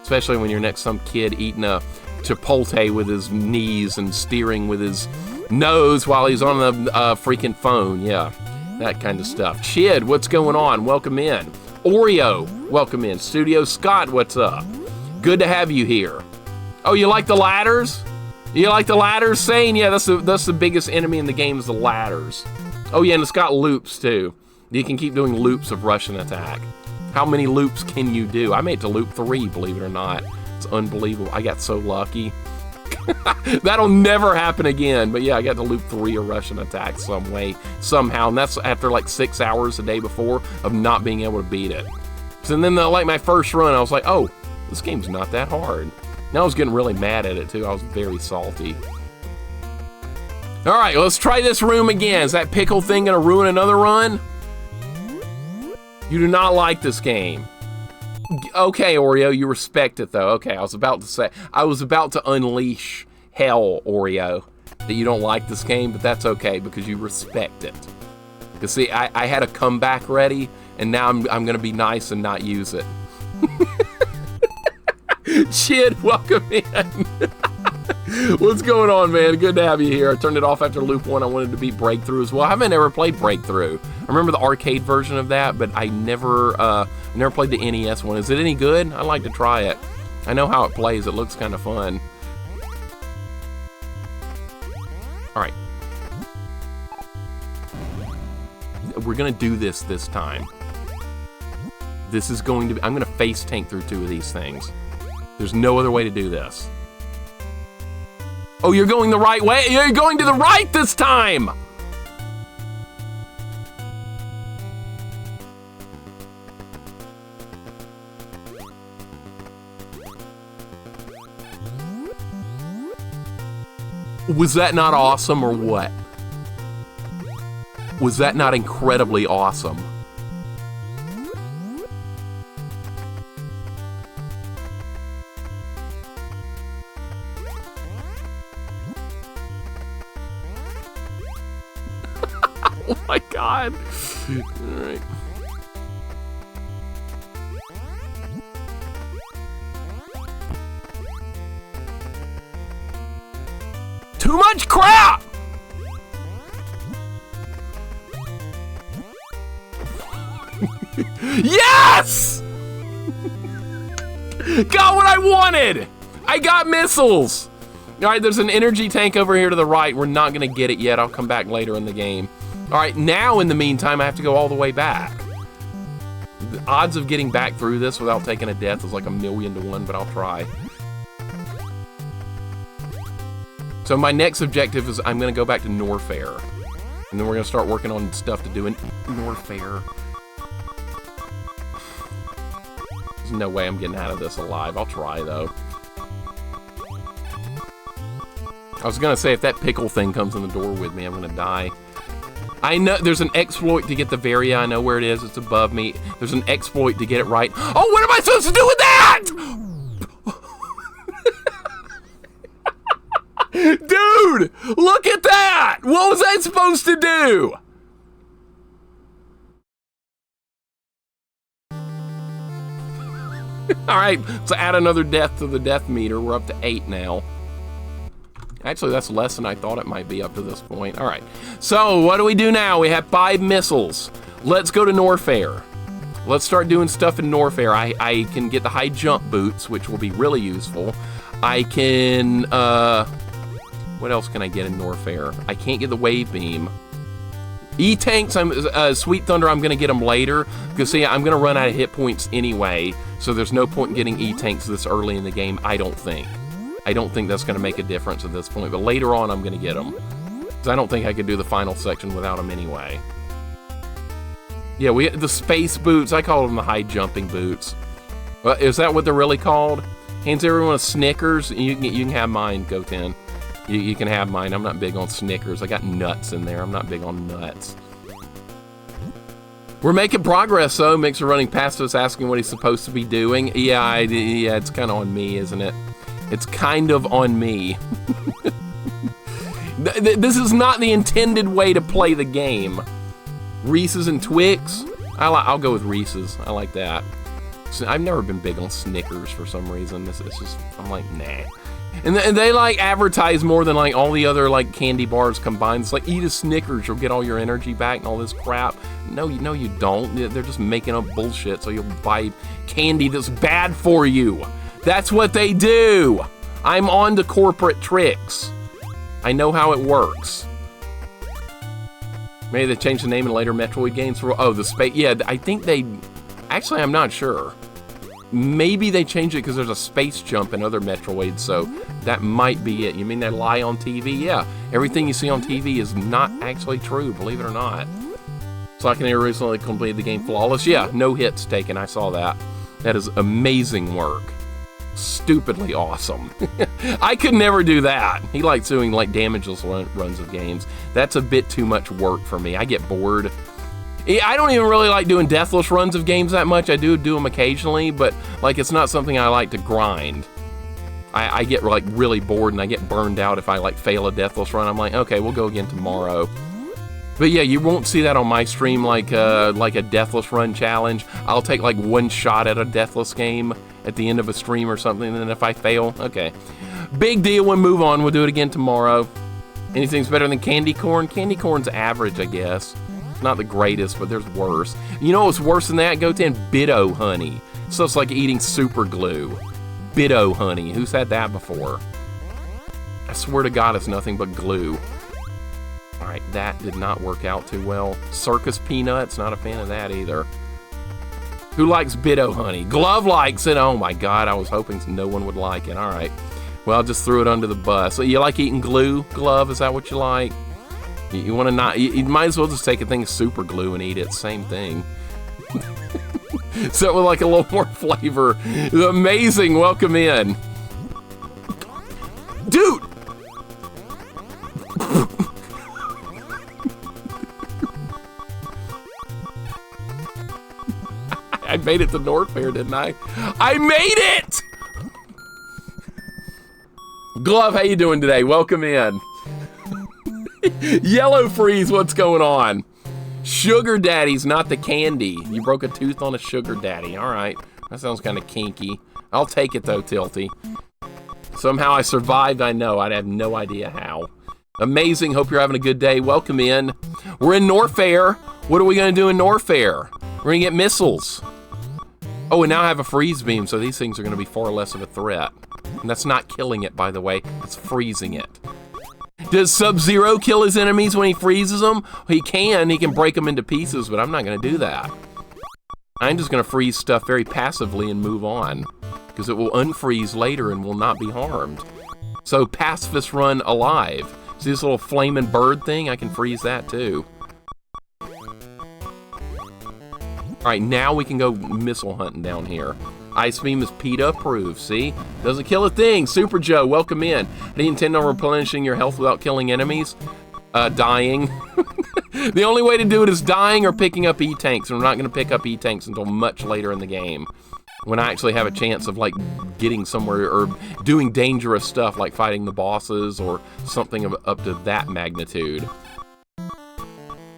Especially when you're next to some kid eating a Chipotle with his knees and steering with his nose while he's on the freaking phone. Yeah, that kind of stuff. Chid, what's going on? Welcome in. Oreo, welcome in. Studio Scott, what's up? Good to have you here. Oh, you like the ladders? You like the ladders, Sane? Yeah, that's the biggest enemy in the game is the ladders. Oh yeah, and it's got loops too. You can keep doing loops of Russian attack. How many loops can you do? I made it to loop 3, believe it or not. It's unbelievable. I got so lucky. That'll never happen again. But yeah, I got to loop 3 of Russian attack some way, somehow. And that's after like 6 hours the day before of not being able to beat it. So then like my first run, I was like, oh, this game's not that hard. Now I was getting really mad at it too. I was very salty. All right, let's try this room again. Is that pickle thing gonna ruin another run? You do not like this game. Okay, Oreo, you respect it though. Okay, I was about to unleash hell, Oreo, that you don't like this game, but that's okay because you respect it. Because see, I had a comeback ready, and now I'm gonna be nice and not use it. Chid, welcome in. What's going on, man? Good to have you here. I turned it off after Loop 1. I wanted to beat Breakthrough as well. I haven't ever played Breakthrough. I remember the arcade version of that, but I never played the NES one. Is it any good? I'd like to try it. I know how it plays. It looks kind of fun. All right. We're going to do this time. This is going to be... I'm going to face tank through 2 of these things. There's no other way to do this. Oh, you're going the right way? You're going to the right this time! Was that not awesome or what? Was that not incredibly awesome? Oh my god. All right. Too much crap! Yes! Got what I wanted! I got missiles! Alright, there's an energy tank over here to the right. We're not gonna get it yet. I'll come back later in the game. Alright, now in the meantime, I have to go all the way back. The odds of getting back through this without taking a death is like 1,000,000 to 1, but I'll try. So my next objective is I'm gonna go back to Norfair. And then we're gonna start working on stuff to do in Norfair. There's no way I'm getting out of this alive. I'll try though. I was gonna say if that pickle thing comes in the door with me, I'm gonna die. I know there's an exploit to get the Varia. I know where it is. It's above me. There's an exploit to get it right. Oh, what am I supposed to do with that? Dude, look at that! What was I supposed to do? Alright, let's add another death to the death meter. We're up to 8 now. Actually, that's less than I thought it might be up to this point. Alright, so what do we do now? We have 5 missiles. Let's go to Norfair. Let's start doing stuff in Norfair. I can get the high jump boots, which will be really useful. I can, what else can I get in Norfair? I can't get the wave beam. E-tanks, Sweet Thunder, I'm gonna get them later. Because see, I'm gonna run out of hit points anyway, so there's no point in getting E-tanks this early in the game, I don't think. I don't think that's gonna make a difference at this point, but later on I'm gonna get them. Because I don't think I could do the final section without them anyway. Yeah, the space boots, I call them the high jumping boots. Is that what they're really called? Hands everyone a Snickers, you can have mine, Goten. You can have mine. I'm not big on Snickers. I got nuts in there. I'm not big on nuts. We're making progress, though. Mixer running past us, asking what he's supposed to be doing. Yeah, it's kind of on me, isn't it? It's kind of on me. This is not the intended way to play the game. Reese's and Twix? I'll go with Reese's. I like that. So I've never been big on Snickers for some reason. It's just, I'm like, nah. And they like advertise more than like all the other like candy bars combined. It's like, eat a Snickers, you'll get all your energy back and all this crap. No, you don't. They're just making up bullshit so you'll buy candy that's bad for you. That's what they do. I'm on to corporate tricks. I know how it works. Maybe they changed the name in later Metroid games for, oh, the space. Yeah, I think they, actually, I'm not sure. Maybe they changed it because there's a space jump in other Metroids, so that might be it. You mean they lie on TV? Yeah, everything you see on TV is not actually true, believe it or not. So I can recently complete the game flawless. Yeah, no hits taken, I saw that. That is amazing work. Stupidly awesome. I could never do that. He likes doing like damageless runs of games. That's a bit too much work for me. I get bored. I don't even really like doing deathless runs of games that much. I do them occasionally, but like it's not something I like to grind. I get like really bored and I get burned out if I like fail a deathless run. I'm like, okay, we'll go again tomorrow. But yeah, you won't see that on my stream like a deathless run challenge. I'll take like one shot at a deathless game at the end of a stream or something, and then if I fail, okay. Big deal, we'll move on. We'll do it again tomorrow. Anything's better than candy corn? Candy corn's average, I guess. It's not the greatest, but there's worse. You know what's worse than that? Go to Bitto honey. Stuff's like eating super glue. Bitto honey. Who's had that before? I swear to God, it's nothing but glue. All right, that did not work out too well. Circus peanuts, not a fan of that either. Who likes Bitto honey? Glove likes it. Oh my God, I was hoping no one would like it. All right. Well, I just threw it under the bus. So you like eating glue, Glove? Is that what you like? You want to not? You might as well just take a thing of super glue and eat it. Same thing. So with like a little more flavor. Amazing. Welcome in, dude. I made it to North Fair, didn't I? I made it! Glove, how you doing today? Welcome in. Yellow Freeze, what's going on? Sugar daddies, not the candy. You broke a tooth on a sugar daddy. All right, that sounds kind of kinky. I'll take it though, Tilty. Somehow I survived, I know. I have no idea how. Amazing, hope you're having a good day. Welcome in. We're in North Fair. What are we gonna do in North Fair? We're gonna get missiles. Oh, and now I have a freeze beam, so these things are gonna be far less of a threat. And that's not killing it, by the way, it's freezing it. Does Sub-Zero kill his enemies when he freezes them? He can break them into pieces, but I'm not gonna do that. I'm just gonna freeze stuff very passively and move on, because it will unfreeze later and will not be harmed. So Pacifist run alive. See this little flaming bird thing? I can freeze that too. All right, now we can go missile hunting down here. Ice Beam is PETA approved, see? Doesn't kill a thing. Super Joe, welcome in. How do you intend on replenishing your health without killing enemies? Dying. The only way to do it is dying or picking up E-Tanks, and we're not gonna pick up E-Tanks until much later in the game, when I actually have a chance of like getting somewhere or doing dangerous stuff like fighting the bosses or something up to that magnitude.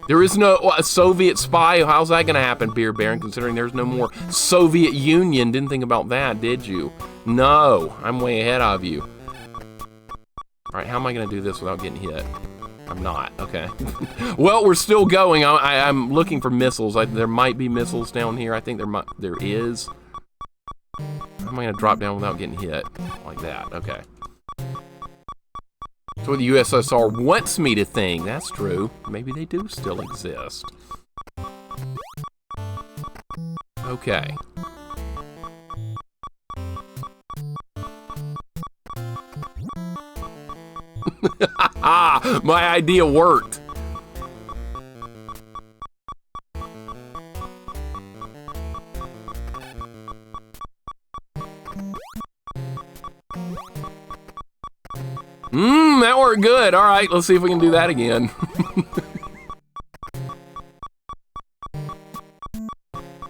There is no Soviet spy. How's that going to happen, Beer Baron, considering there's no more Soviet Union? Didn't think about that, did you? No, I'm way ahead of you. All right, how am I going to do this without getting hit? I'm not, okay. Well, we're still going. I'm looking for missiles. There might be missiles down here. I think there is. How am I going to drop down without getting hit? Like that, okay. That's what the USSR wants me to think. That's true. Maybe they do still exist. Okay. My idea worked. That worked good. All right, let's see if we can do that again.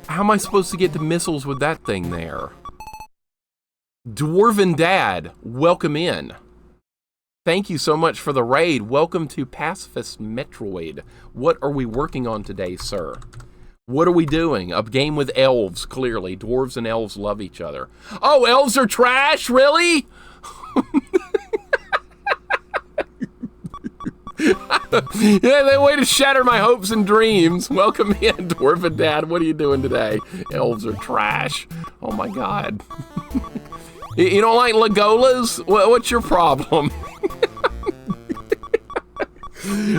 How am I supposed to get the missiles with that thing there? Dwarven Dad, welcome in. Thank you so much for the raid. Welcome to PACIFIST Metroid. What are we working on today, sir? What are we doing? A game with elves, clearly. Dwarves and elves love each other. Oh, elves are trash? Really? Yeah, they way to shatter my hopes and dreams. Welcome in, Dwarven Dad. What are you doing today? Elves are trash. Oh my God. You don't like Legolas? What's your problem?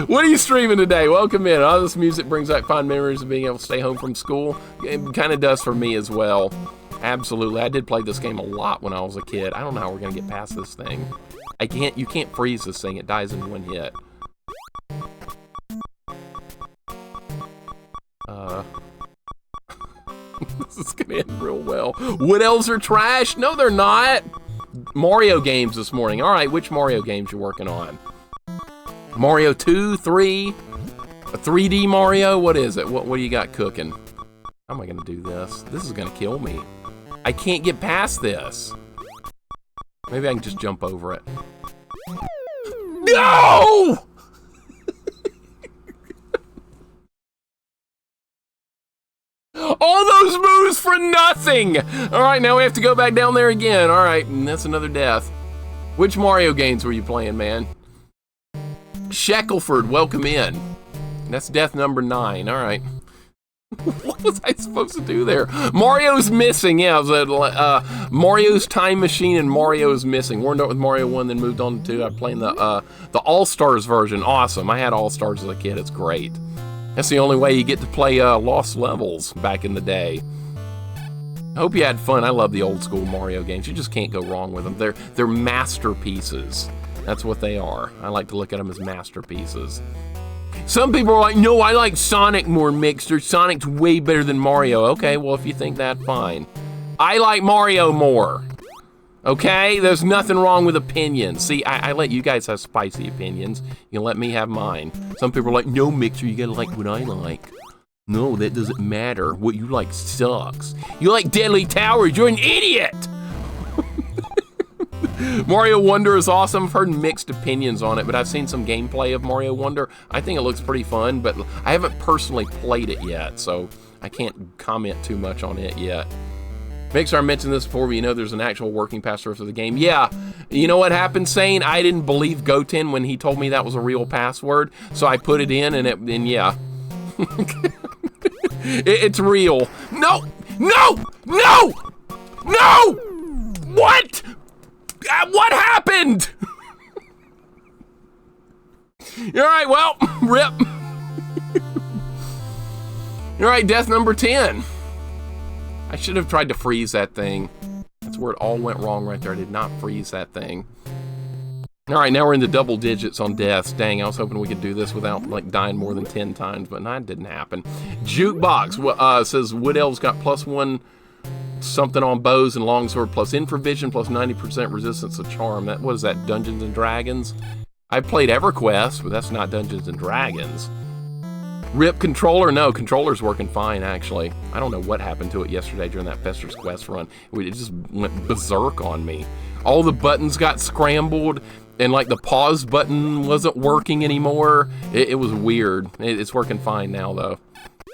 What are you streaming today? Welcome in. All this music brings back fond memories of being able to stay home from school. It kind of does for me as well. Absolutely. I did play this game a lot when I was a kid. I don't know how we're gonna get past this thing. You can't freeze this thing. It dies in one hit. This is gonna end real well. Wood elves are trash? No, they're not. Mario games this morning. All right, which Mario games you working on? Mario 2, 3, a 3D Mario? What is it? What do you got cooking? How am I gonna do this? This is gonna kill me. I can't get past this. Maybe I can just jump over it. No! All those moves for nothing! All right, now we have to go back down there again. All right, and that's another death. Which Mario games were you playing, man? Shackleford, welcome in. That's death number 9. All right. What was I supposed to do there? Mario's missing. Yeah, it was Mario's Time Machine and Mario's Missing. Warmed up with Mario 1, then moved on to 2. I'm playing the All-Stars version. Awesome. I had All-Stars as a kid. It's great. That's the only way you get to play Lost Levels back in the day. I hope you had fun. I love the old school Mario games. You just can't go wrong with them. They're masterpieces. That's what they are. I like to look at them as masterpieces. Some people are like, no, I like Sonic more, Mixer. Sonic's way better than Mario. Okay, well, if you think that, fine. I like Mario more. Okay? There's nothing wrong with opinions. See, I let you guys have spicy opinions. You let me have mine. Some people are like, no, Mixer, you gotta like what I like. No, that doesn't matter. What you like sucks. You like Deadly Towers, you're an idiot! Mario Wonder is awesome. I've heard mixed opinions on it, but I've seen some gameplay of Mario Wonder. I think it looks pretty fun, but I haven't personally played it yet, so I can't comment too much on it yet. Mixer, I mentioned this before, but you know there's an actual working password for the game. Yeah, you know what happened, Sane? I didn't believe Goten when he told me that was a real password, so I put it in, and yeah. It's real. No! No! No! No! What? What happened? All right, well, rip. All right, death number 10. I should have tried to freeze that thing. That's where it all went wrong right there. I did not freeze that thing. All right, now we're in the double digits on deaths. Dang, I was hoping we could do this without like dying more than 10 times, but that didn't happen. Jukebox says Wood Elves got +1 something on bows and longsword, plus infravision, plus 90% resistance to charm. That, what is that, Dungeons and Dragons? I played EverQuest, but that's not Dungeons and Dragons. Rip controller, no, controller's working fine, actually. I don't know what happened to it yesterday during that Fester's Quest run. It just went berserk on me. All the buttons got scrambled, and like the pause button wasn't working anymore. It was weird. It's working fine now, though.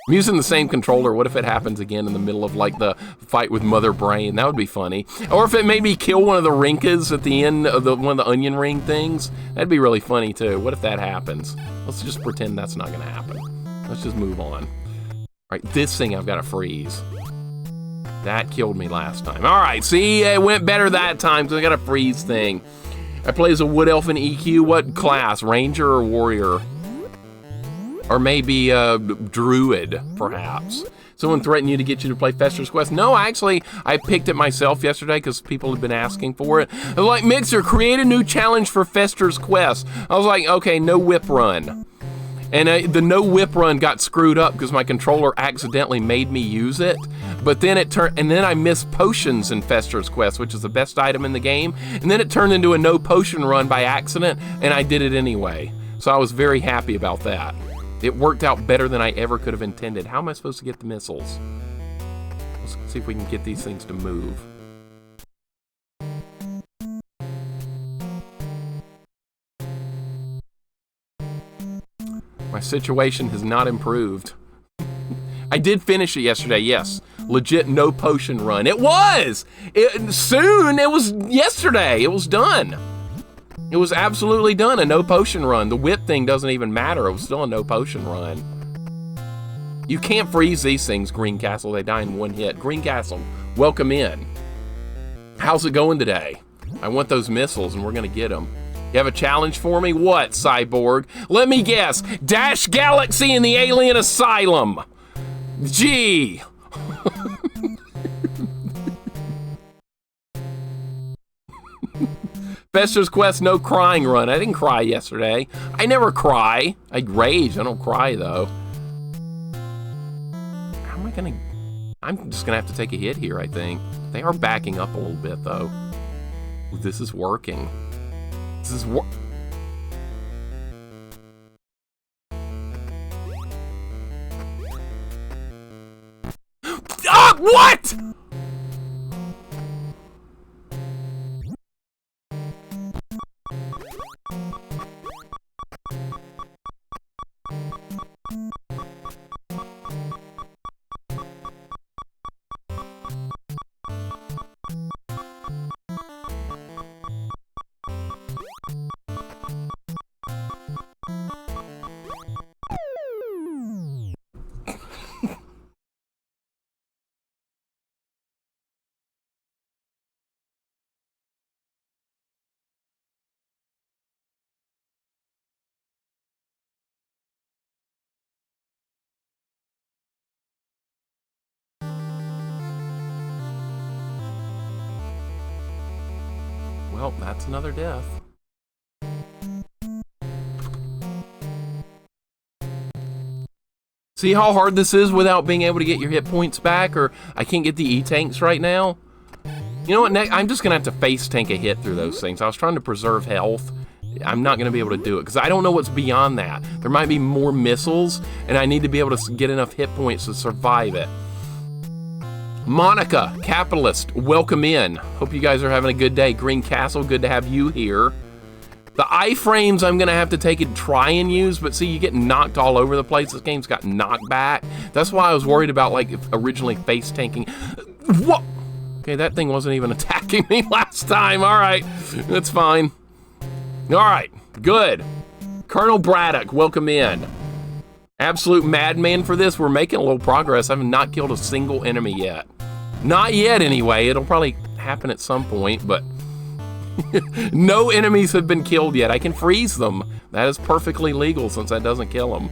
I'm using the same controller. What if it happens again in the middle of like the fight with Mother Brain? That would be funny. Or if it made me kill one of the Rinkas at the end of one of the onion ring things. That'd be really funny too. What if that happens? Let's just pretend that's not gonna happen. Let's just move on. All right, this thing I've got to freeze. That killed me last time. All right, see, it went better that time because I got a freeze thing. I play as a Wood Elf in EQ. What class? Ranger or Warrior? Or maybe Druid, perhaps. Someone threatened you to get you to play Fester's Quest. No, actually, I picked it myself yesterday because people had been asking for it. I was like, Mixer, create a new challenge for Fester's Quest. I was like, okay, no whip run. And the no whip run got screwed up because my controller accidentally made me use it. But then it turned, and then I missed potions in Fester's Quest, which is the best item in the game. And then it turned into a no potion run by accident, and I did it anyway. So I was very happy about that. It worked out better than I ever could have intended. How am I supposed to get the missiles? Let's see if we can get these things to move. My situation has not improved. I did finish it yesterday, yes. Legit no potion run. It was! Soon, it was yesterday. It was done. It was absolutely done, a no potion run. The whip thing doesn't even matter. It was still a no potion run. You can't freeze these things, Green Castle. They die in one hit. Green Castle, welcome in. How's it going today? I want those missiles and we're gonna get them. You have a challenge for me? What, Cyborg? Let me guess. Dash Galaxy in the Alien Asylum. Gee. Fester's Quest, no crying run. I didn't cry yesterday. I never cry. I rage. I don't cry, though. How am I gonna... I'm just gonna have to take a hit here, I think. They are backing up a little bit, though. This is working. This is Ah, what? Well, that's another death. See how hard this is without being able to get your hit points back, or I can't get the E-tanks right now? You know what, I'm just gonna have to face tank a hit through those things. I was trying to preserve health. I'm not gonna be able to do it, because I don't know what's beyond that. There might be more missiles, and I need to be able to get enough hit points to survive it. Monica, Capitalist, welcome in. Hope you guys are having a good day. Green Castle, good to have you here. The iframes I'm gonna have to take and try and use, but see, you get knocked all over the place. This game's got knocked back. That's why I was worried about, like, originally face tanking. What? Okay, that thing wasn't even attacking me last time. All right, that's fine. All right, good. Colonel Braddock, welcome in. Absolute madman for this. We're making a little progress. I have not killed a single enemy yet. Not yet, anyway. It'll probably happen at some point, but no enemies have been killed yet. I can freeze them. That is perfectly legal since that doesn't kill them.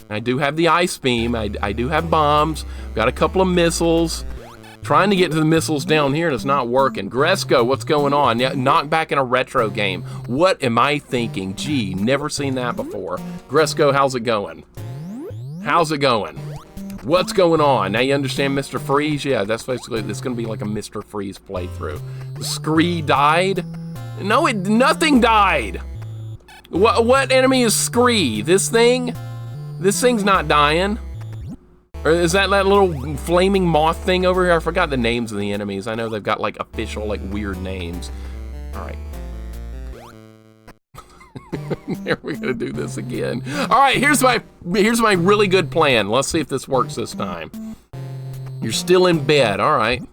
I do have the ice beam. I do have bombs. Got a couple of missiles. Trying to get to the missiles down here and it's not working. Gresco, what's going on? Yeah, knocked back in a retro game. What am I thinking? Gee, never seen that before. Gresco, how's it going? How's it going? What's going on? Now you understand Mr. Freeze? Yeah, that's basically, it's gonna be like a Mr. Freeze playthrough. The Scree died? No, nothing died. What enemy is Scree? This thing? This thing's not dying. Or is that little flaming moth thing over here? I forgot the names of the enemies. I know they've got like official, like weird names. All right. Here, we're gonna do this again. All right, here's my really good plan. Let's see if this works this time. You're still in bed, all right.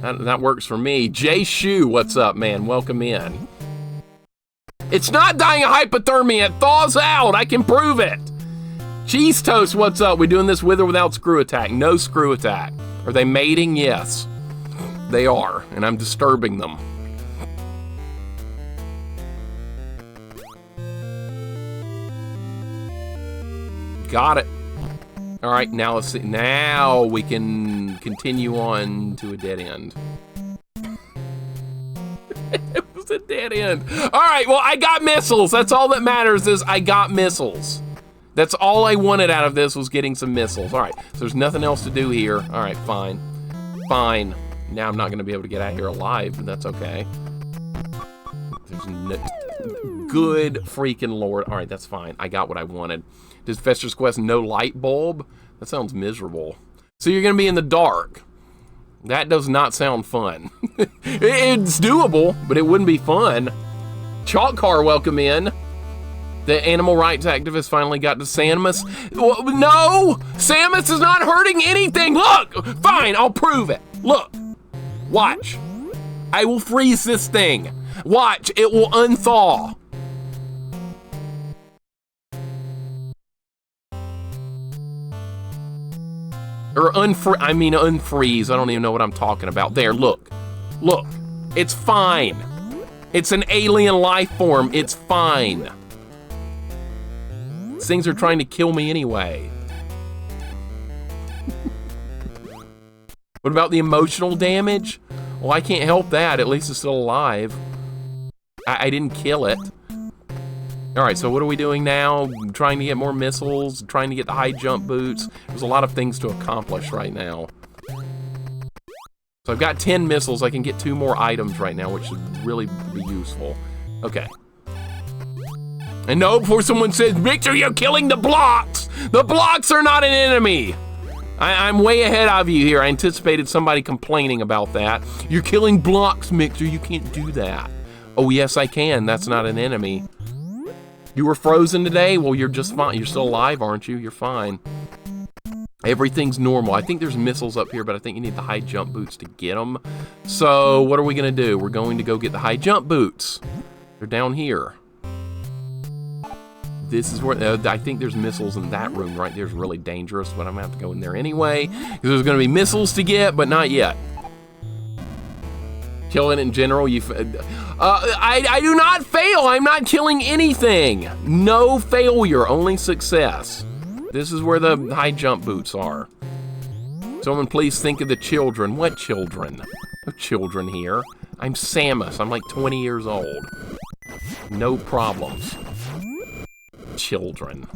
That works for me. Jay Shu, what's up, man? Welcome in. It's not dying of hypothermia, it thaws out, I can prove it. Cheese Toast, what's up? We doing this with or without screw attack? No screw attack. Are they mating? Yes, they are, and I'm disturbing them. Got it. All right, now let's see. Now we can continue on to a dead end. It was a dead end. All right, well, I got missiles. That's all that matters is I got missiles. That's all I wanted out of this was getting some missiles. All right, so there's nothing else to do here. All right, fine. Fine. Now I'm not gonna be able to get out of here alive, but that's okay. There's no... Good freaking Lord. All right, that's fine. I got what I wanted. Does Fester's Quest no light bulb? That sounds miserable. So you're gonna be in the dark. That does not sound fun. It's doable, but it wouldn't be fun. Chalk Car, welcome in. The animal rights activist finally got to Samus. No! Samus is not hurting anything! Look! Fine, I'll prove it. Look. Watch. I will freeze this thing. Watch, it will unthaw. Or unfreeze. I don't even know what I'm talking about. There, look. Look. It's fine. It's an alien life form. It's fine. These things are trying to kill me anyway. What about the emotional damage? Well, I can't help that. At least it's still alive. I didn't kill it. All right, so what are we doing now? Trying to get more missiles, trying to get the high jump boots. There's a lot of things to accomplish right now. So I've got 10 missiles. I can get 2 more items right now, which should really be useful. Okay. And no, before someone says, Victor, you're killing the blocks! The blocks are not an enemy! I'm way ahead of you here. I anticipated somebody complaining about that. You're killing blocks, Mixer. You can't do that. Oh, yes, I can. That's not an enemy. You were frozen today? Well, you're just fine. You're still alive, aren't you? You're fine. Everything's normal. I think there's missiles up here, but I think you need the high jump boots to get them. So what are we going to do? We're going to go get the high jump boots. They're down here. This is where, I think there's missiles in that room right there. Is really dangerous, but I'm going to have to go in there anyway. Because there's going to be missiles to get, but not yet. Killing in general, I do not fail. I'm not killing anything. No failure, only success. This is where the high jump boots are. Someone please think of the children. What children? No children here. I'm Samus. I'm like 20 years old. No problems. Children.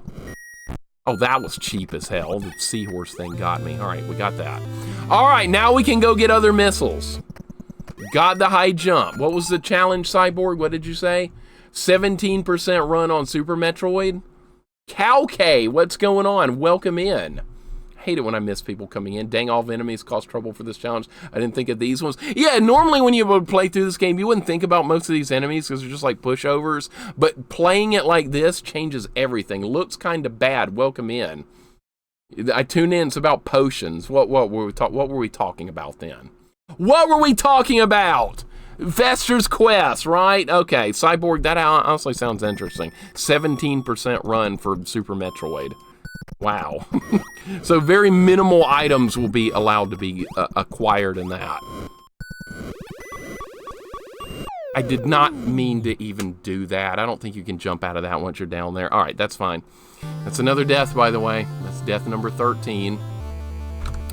Oh, that was cheap as hell. The seahorse thing got me. All right, we got that. All right, now we can go get other missiles. Got the high jump. What was the challenge, Cyborg? What did you say? 17% run on Super Metroid? Cowkay, what's going on? Welcome in. Hate it when I miss people coming in. Dang, all enemies cause trouble for this challenge. I didn't think of these ones. Yeah, normally when you would play through this game, you wouldn't think about most of these enemies because they're just like pushovers. But playing it like this changes everything. Looks kind of bad. Welcome in. I tune in. It's about potions. What were we talking about then? What were we talking about? Fester's Quest, right? Okay, Cyborg, that honestly sounds interesting. 17% run for Super Metroid. Wow. So very minimal items will be allowed to be acquired in that. I did not mean to even do that. I don't think you can jump out of that once you're down there. All right, that's fine. That's another death, by the way. That's death number 13.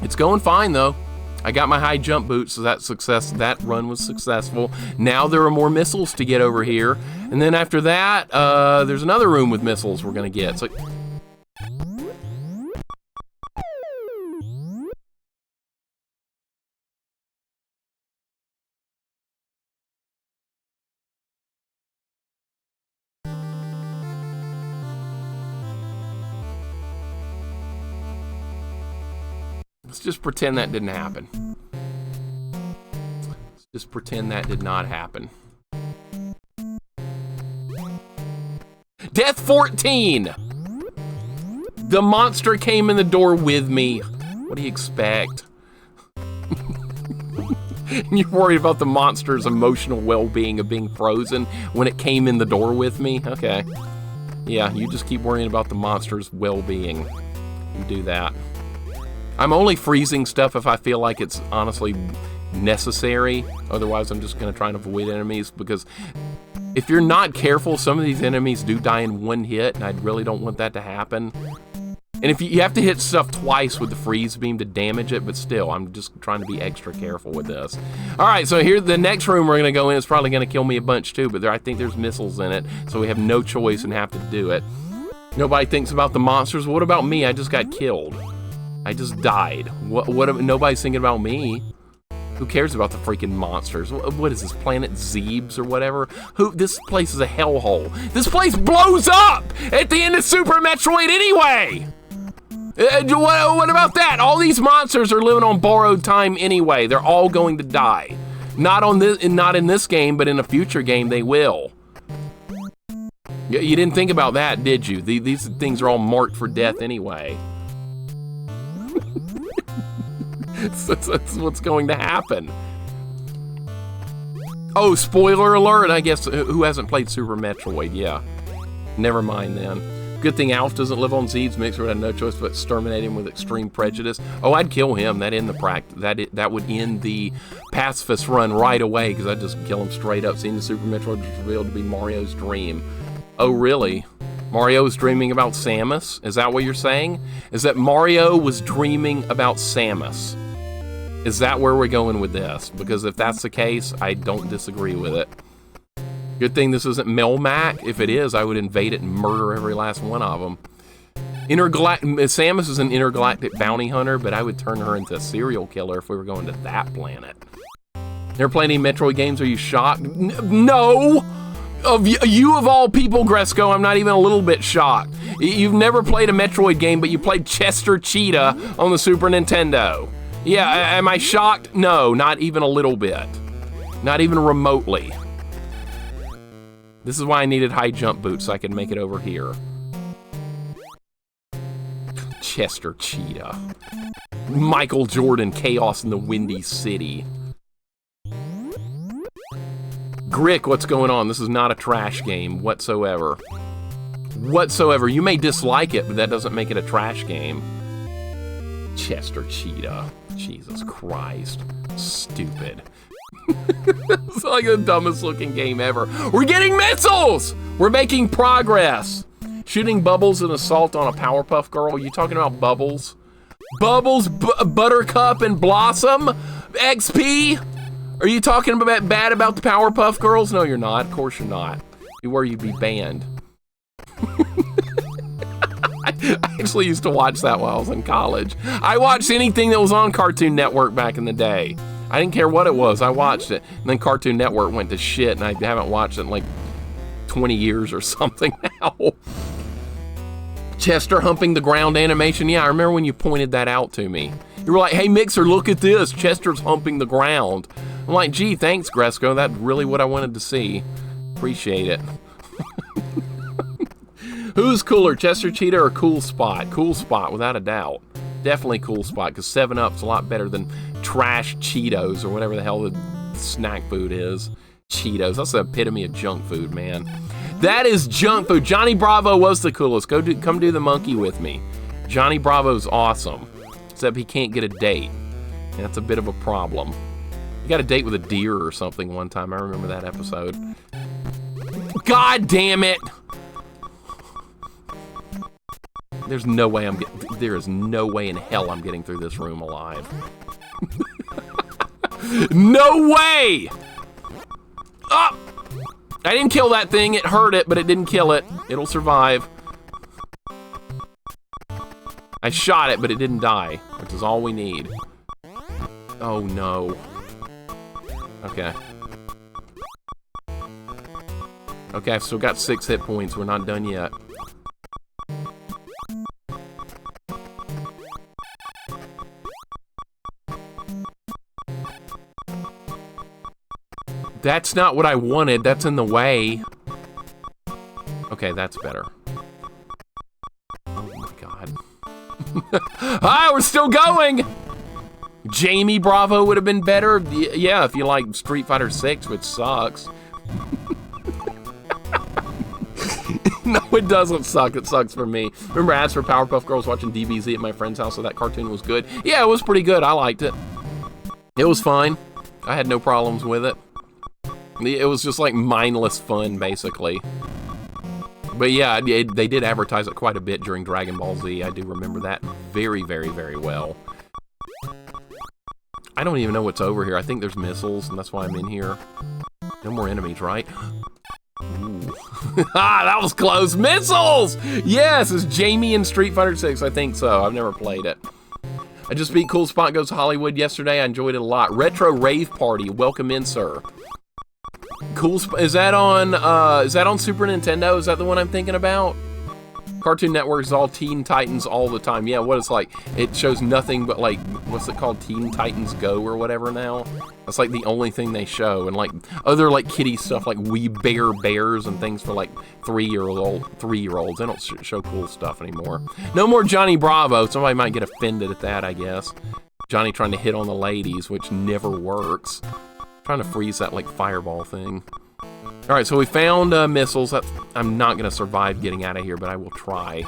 It's going fine, though. I got my high jump boots, so that run was successful. Now there are more missiles to get over here. And then after that, there's another room with missiles we're gonna get. So let's just pretend that didn't happen. Let's just pretend that did not happen. Death 14! The monster came in the door with me. What do you expect? You're worried about the monster's emotional well-being of being frozen when it came in the door with me? Okay. Yeah, you just keep worrying about the monster's well-being. You do that. I'm only freezing stuff if I feel like it's honestly necessary. Otherwise, I'm just gonna try and avoid enemies, because if you're not careful, some of these enemies do die in one hit, and I really don't want that to happen. And if you have to hit stuff twice with the freeze beam to damage it, but still, I'm just trying to be extra careful with this. All right, so here, the next room we're gonna go in is probably gonna kill me a bunch too, but I think there's missiles in it, so we have no choice and have to do it. Nobody thinks about the monsters. What about me? I just got killed. I just died. What? Nobody's thinking about me. Who cares about the freaking monsters? What is this, Planet Zebes or whatever? This place is a hellhole. This place blows up at the end of Super Metroid anyway! What about that? All these monsters are living on borrowed time anyway. They're all going to die. Not in this game, but in a future game they will. You didn't think about that, did you? These things are all marked for death anyway. That's what's going to happen. Oh, spoiler alert, I guess. Who hasn't played Super Metroid? Yeah. Never mind then. Good thing Alf doesn't live on Zed's Mixer. Would have no choice but exterminate him with extreme prejudice. Oh, I'd kill him. That would end the pacifist run right away, because I'd just kill him straight up. Seeing the Super Metroid was revealed to be Mario's dream. Oh, really? Mario was dreaming about Samus? Is that what you're saying? Is that Mario was dreaming about Samus? Is that where we're going with this? Because if that's the case, I don't disagree with it. Good thing this isn't Melmac. If it is, I would invade it and murder every last one of them. Samus is an intergalactic bounty hunter, but I would turn her into a serial killer if we were going to that planet. Never played any Metroid games? Are you shocked? No! You of all people, Gresco, I'm not even a little bit shocked. You've never played a Metroid game, but you played Chester Cheetah on the Super Nintendo. Yeah, am I shocked? No, not even a little bit. Not even remotely. This is why I needed high jump boots, so I could make it over here. Chester Cheetah. Michael Jordan, Chaos in the Windy City. Grick, what's going on? This is not a trash game whatsoever. Whatsoever. You may dislike it, but that doesn't make it a trash game. Chester Cheetah. Jesus Christ. Stupid. It's like the dumbest looking game ever. We're getting missiles! We're making progress. Shooting Bubbles and assault on a Powerpuff Girl. You talking about Bubbles? Bubbles, Buttercup, and Blossom? XP? Are you talking about bad about the Powerpuff Girls? No, you're not. Of course you're not. If you were, you'd be banned. I actually used to watch that while I was in college. I watched anything that was on Cartoon Network back in the day. I didn't care what it was. I watched it. And then Cartoon Network went to shit, and I haven't watched it in like 20 years or something now. Chester humping the ground animation. Yeah, I remember when you pointed that out to me. You were like, hey, Mixer, look at this. Chester's humping the ground. I'm like, gee, thanks, Gresco. That's really what I wanted to see. Appreciate it. Who's cooler, Chester Cheetah or Cool Spot? Cool Spot, without a doubt. Definitely Cool Spot, because 7-Up's a lot better than trash Cheetos or whatever the hell the snack food is. Cheetos, that's the epitome of junk food, man. That is junk food. Johnny Bravo was the coolest. Come do the monkey with me. Johnny Bravo's awesome, except he can't get a date. And that's a bit of a problem. He got a date with a deer or something one time. I remember that episode. God damn it! There's no way there is no way in hell I'm getting through this room alive. No way! Oh! I didn't kill that thing. It hurt it, but it didn't kill it. It'll survive. I shot it, but it didn't die, which is all we need. Oh no. Okay. Okay, I've still got 6 hit points. We're not done yet. That's not what I wanted. That's in the way. Okay, that's better. Oh my god. Ah, we're still going! Jamie Bravo would have been better. Yeah, if you like Street Fighter 6, which sucks. No, it doesn't suck. It sucks for me. Remember ads for Powerpuff Girls watching DBZ at my friend's house, so that cartoon was good. Yeah, it was pretty good. I liked it. It was fine. I had no problems with it. It was just like mindless fun, basically. But yeah, they did advertise it quite a bit during Dragon Ball Z. I do remember that very, very, very well. I don't even know what's over here. I think there's missiles, and that's why I'm in here. No more enemies, right? Ooh. Ah, that was close. Missiles! Yes, it's Jamie in Street Fighter 6. I think so. I've never played it. I just beat Cool Spot Goes Hollywood yesterday. I enjoyed it a lot. Retro Rave Party. Welcome in, sir. Cool. Is that on Super Nintendo? Is that the one I'm thinking about? Cartoon Network is all Teen Titans all the time. Yeah, what it's like, it shows nothing but like, what's it called? Teen Titans Go or whatever now? That's like the only thing they show. And like other like kiddie stuff like We Bear Bears and things for like 3-year-olds. They don't show cool stuff anymore. No more Johnny Bravo. Somebody might get offended at that, I guess. Johnny trying to hit on the ladies, which never works. Trying to freeze that like fireball thing. All right, so we found missiles. I'm not gonna survive getting out of here, but I will try.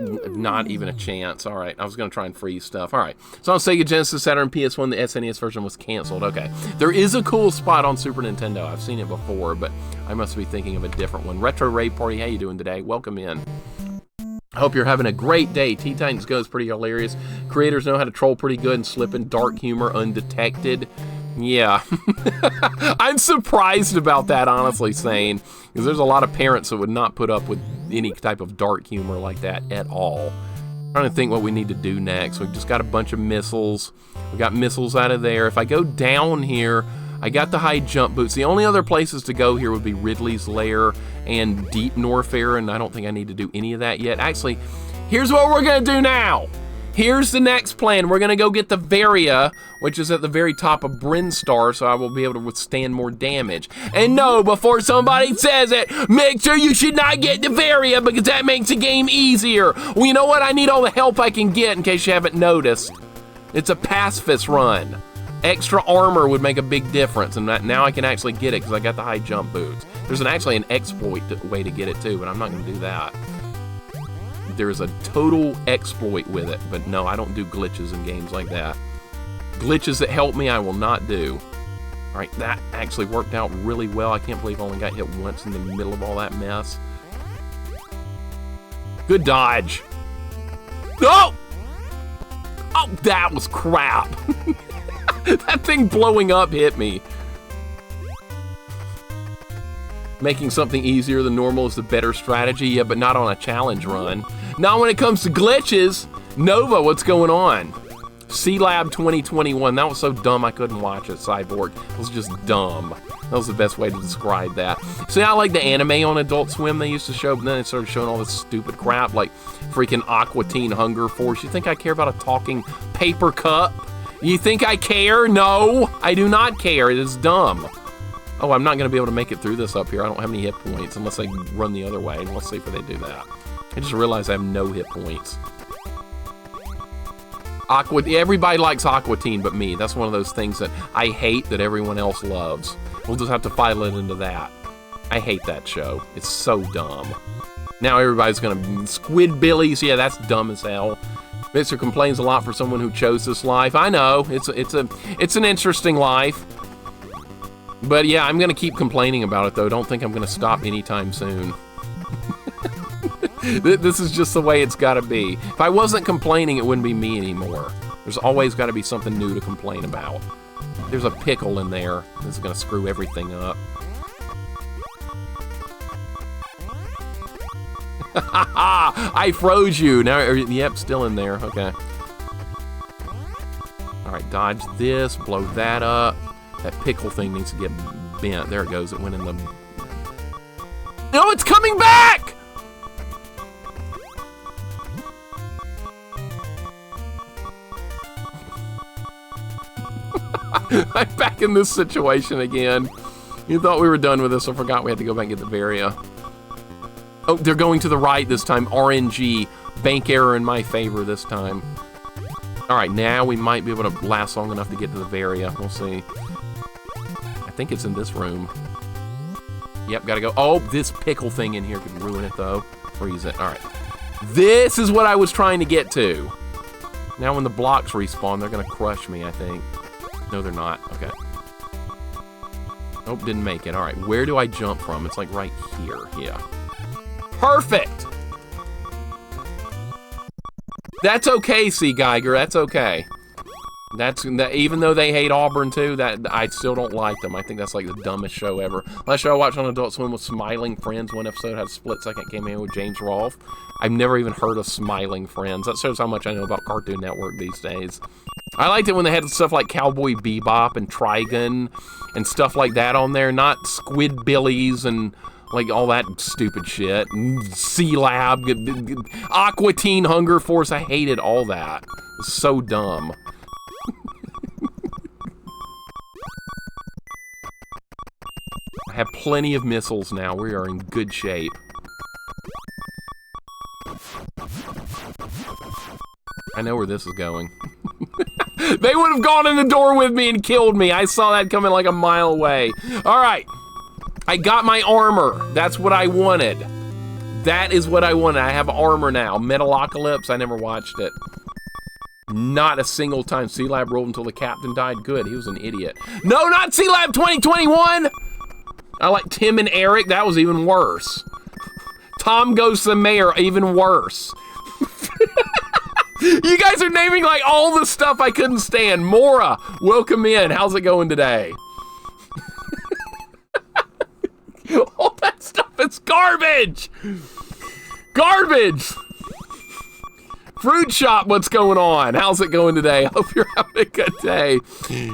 Not even a chance. All right, I was gonna try and freeze stuff. All right, so on Sega Genesis, Saturn, PS1, the SNES version was canceled. Okay, there is a cool spot on Super Nintendo. I've seen it before, but I must be thinking of a different one. Retro Rave Party, how you doing today? Welcome in. I hope you're having a great day. Teen Titans Go is pretty hilarious. Creators know how to troll pretty good and slip in dark humor undetected. Yeah. I'm surprised about that, honestly, saying, because there's a lot of parents that would not put up with any type of dark humor like that at all. I'm trying to think what we need to do next. We've just got a bunch of missiles. We got missiles out of there. If I go down here, I got the high jump boots. The only other places to go here would be Ridley's Lair and Deep Norfair, and I don't think I need to do any of that yet. Actually, here's what we're going to do now. Here's the next plan. We're going to go get the Varia, which is at the very top of Brinstar, so I will be able to withstand more damage. And no, before somebody says it, make sure you should not get the Varia, because that makes the game easier. Well, you know what? I need all the help I can get, in case you haven't noticed. It's a PACIFIST run. Extra armor would make a big difference, and now I can actually get it, because I got the high jump boots. There's actually an exploit way to get it, too, but I'm not going to do that. There's a total exploit with it, but no, I don't do glitches in games like that. Glitches that help me, I will not do. All right, that actually worked out really well. I can't believe I only got hit once in the middle of all that mess. Good dodge. Oh! Oh, that was crap. That thing blowing up hit me. Making something easier than normal is the better strategy, yeah, but not on a challenge run. Not when it comes to glitches. Nova, what's going on? C-Lab 2021, that was so dumb I couldn't watch it, Cyborg. It was just dumb. That was the best way to describe that. See, I like the anime on Adult Swim they used to show, but then they started showing all this stupid crap, like freaking Aqua Teen Hunger Force. You think I care about a talking paper cup? You think I care? No, I do not care. It is dumb. Oh, I'm not going to be able to make it through this up here. I don't have any hit points unless I run the other way. Let's see if they do that. I just realized I have no hit points. Everybody likes Aqua Teen but me. That's one of those things that I hate that everyone else loves. We'll just have to file it into that. I hate that show. It's so dumb. Now everybody's gonna Squidbillies. Yeah, that's dumb as hell. Mixer complains a lot for someone who chose this life. I know it's an interesting life. But yeah, I'm gonna keep complaining about it though. Don't think I'm gonna stop anytime soon. This is just the way it's gotta be. If I wasn't complaining, it wouldn't be me anymore. There's always gotta be something new to complain about. There's a pickle in there. This is gonna screw everything up. I froze you. Now, yep, still in there. Okay. All right, dodge this, blow that up. That pickle thing needs to get bent. There it goes. It went in the... No, it's coming back! I'm back in this situation again. You thought we were done with this. I forgot we had to go back and get the Varia. Oh, they're going to the right this time. RNG. Bank error in my favor this time. All right, now we might be able to last long enough to get to the Varia. We'll see. I think it's in this room. Yep, gotta go. Oh, this pickle thing in here could ruin it, though. Freeze it. All right. This is what I was trying to get to. Now when the blocks respawn, they're gonna crush me, I think. No, they're not. Okay. Nope, didn't make it. All right, where do I jump from? It's like right here. Yeah. Perfect! That's okay, C. Geiger. That's okay. Even though they hate Auburn too, that I still don't like them. I think that's like the dumbest show ever. Last show I watched on Adult Swim was Smiling Friends. One episode had a split-second cameo with James Rolfe. I've never even heard of Smiling Friends. That shows how much I know about Cartoon Network these days. I liked it when they had stuff like Cowboy Bebop and Trigun and stuff like that on there, not Squidbillies and like all that stupid shit. C-Lab, Aqua Teen Hunger Force. I hated all that. It's so dumb. I have plenty of missiles now. We are in good shape. I know where this is going. They would have gone in the door with me and killed me. I saw that coming like a mile away. All right. I got my armor. That's what I wanted. That is what I wanted. I have armor now. Metalocalypse. I never watched it. Not a single time. C-Lab rolled until the captain died. Good. He was an idiot. No, not C-Lab 2021. I like Tim and Eric. That was even worse. Tom Goes to the Mayor. Even worse. You guys are naming like all the stuff I couldn't stand. Mora, welcome in. How's it going today? All that stuff is garbage. Garbage. Fruit Shop, what's going on? How's it going today? I hope you're having a good day.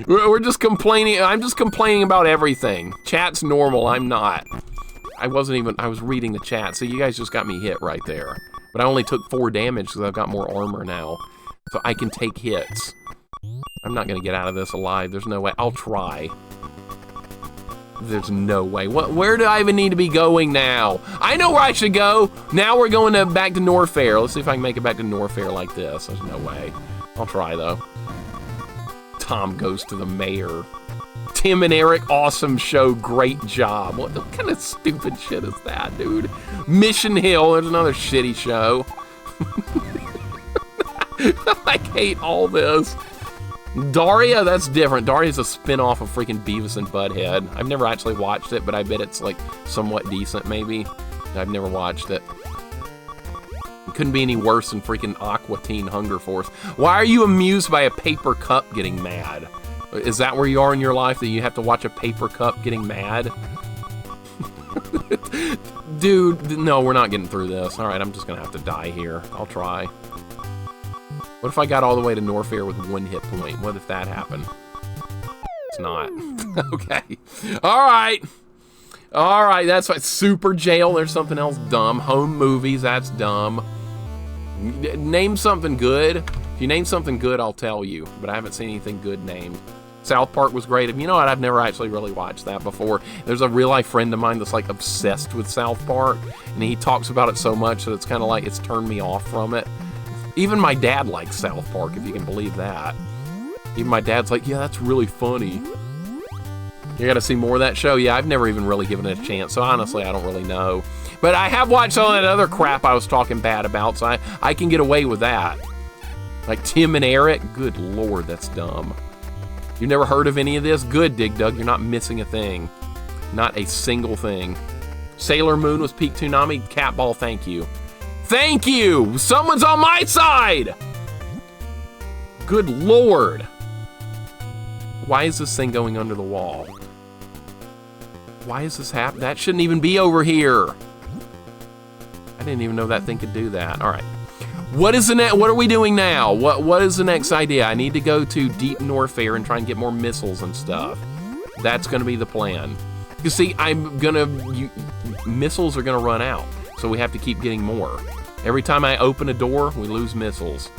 We're just complaining. I'm just complaining about everything. Chat's normal. I'm not. I was reading the chat. So you guys just got me hit right there. But I only took 4 damage because I've got more armor now. So I can take hits. I'm not going to get out of this alive. There's no way. I'll try. There's no way. Where do I even need to be going now? I know where I should go. Now we're going back to Norfair. Let's see if I can make it back to Norfair like this. There's no way. I'll try, though. Tom Goes to the Mayor. Tim and Eric, awesome show. Great job. What kind of stupid shit is that, dude? Mission Hill, there's another shitty show. I hate all this. Daria, that's different. Daria's a spin-off of freaking Beavis and Butthead. I've never actually watched it, but I bet it's like somewhat decent, maybe. I've never watched it. It couldn't be any worse than freaking Aqua Teen Hunger Force. Why are you amused by a paper cup getting mad? Is that where you are in your life, that you have to watch a paper cup getting mad? Dude, no, we're not getting through this. All right, I'm just gonna have to die here. I'll try. What if I got all the way to Norfair with 1 hit point? What if that happened? It's not. Okay. All right. All right, that's right. Super Jail, there's something else dumb. Home Movies, that's dumb. Name something good. If you name something good, I'll tell you. But I haven't seen anything good named. South Park was great. You know what? I've never actually really watched that before. There's a real life friend of mine that's like obsessed with South Park, and he talks about it so much that it's kind of like it's turned me off from it. Even my dad likes South Park, if you can believe that. Even my dad's like, yeah, that's really funny. You gotta see more of that show? Yeah, I've never even really given it a chance, so honestly, I don't really know. But I have watched all that other crap I was talking bad about, so I can get away with that. Like Tim and Eric? Good lord, that's dumb. You've never heard of any of this? Good, Dig Dug, you're not missing a thing. Not a single thing. Sailor Moon was peak Toonami. Catball, thank you. Thank you! Someone's on my side! Good lord. Why is this thing going under the wall? Why is this happening? That shouldn't even be over here. I didn't even know that thing could do that. All right. What are we doing now? What is the next idea? I need to go to Deep Norfair and try and get more missiles and stuff. That's going to be the plan. You see, missiles are going to run out, so we have to keep getting more. Every time I open a door, we lose missiles.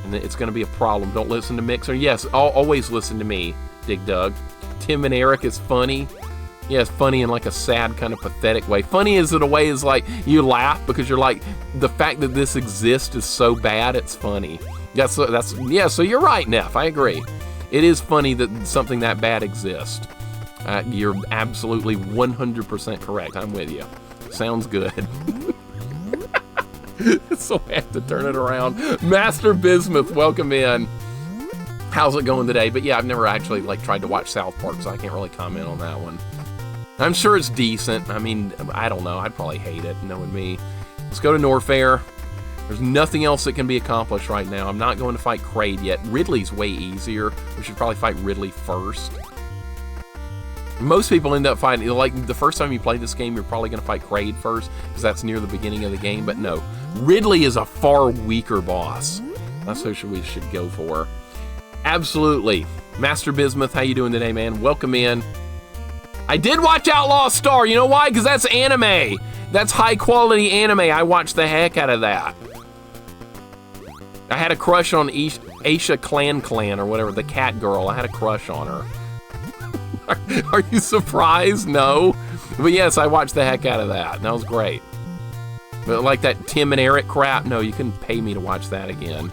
And it's going to be a problem. Don't listen to Mixer. Yes, always listen to me, Dig Dug. Tim and Eric is funny. Yeah, it's funny in like a sad kind of pathetic way. Funny is in a way is like you laugh because you're like, the fact that this exists is so bad, it's funny. Yeah, so you're right, Neff. I agree. It is funny that something that bad exists. You're absolutely 100% correct. I'm with you. Sounds good. So I have to turn it around. Master Bismuth, welcome in. How's it going today? But yeah, I've never actually like tried to watch South Park, so I can't really comment on that one. I'm sure it's decent. I mean, I don't know. I'd probably hate it, knowing me. Let's go to Norfair. There's nothing else that can be accomplished right now. I'm not going to fight Kraid yet. Ridley's way easier. We should probably fight Ridley first. Most people end up fighting, like the first time you play this game, you're probably going to fight Kraid first, because that's near the beginning of the game, but no. Ridley is a far weaker boss. That's who we should go for. Absolutely. Master Bismuth, how you doing today, man? Welcome in. I did watch Outlaw Star. You know why? Because that's anime. That's high quality anime. I watched the heck out of that. I had a crush on Aisha Clan or whatever, the cat girl. I had a crush on her. Are you surprised? No. But yes, I watched the heck out of that. That was great. But like that Tim and Eric crap, no, you couldn't pay me to watch that again.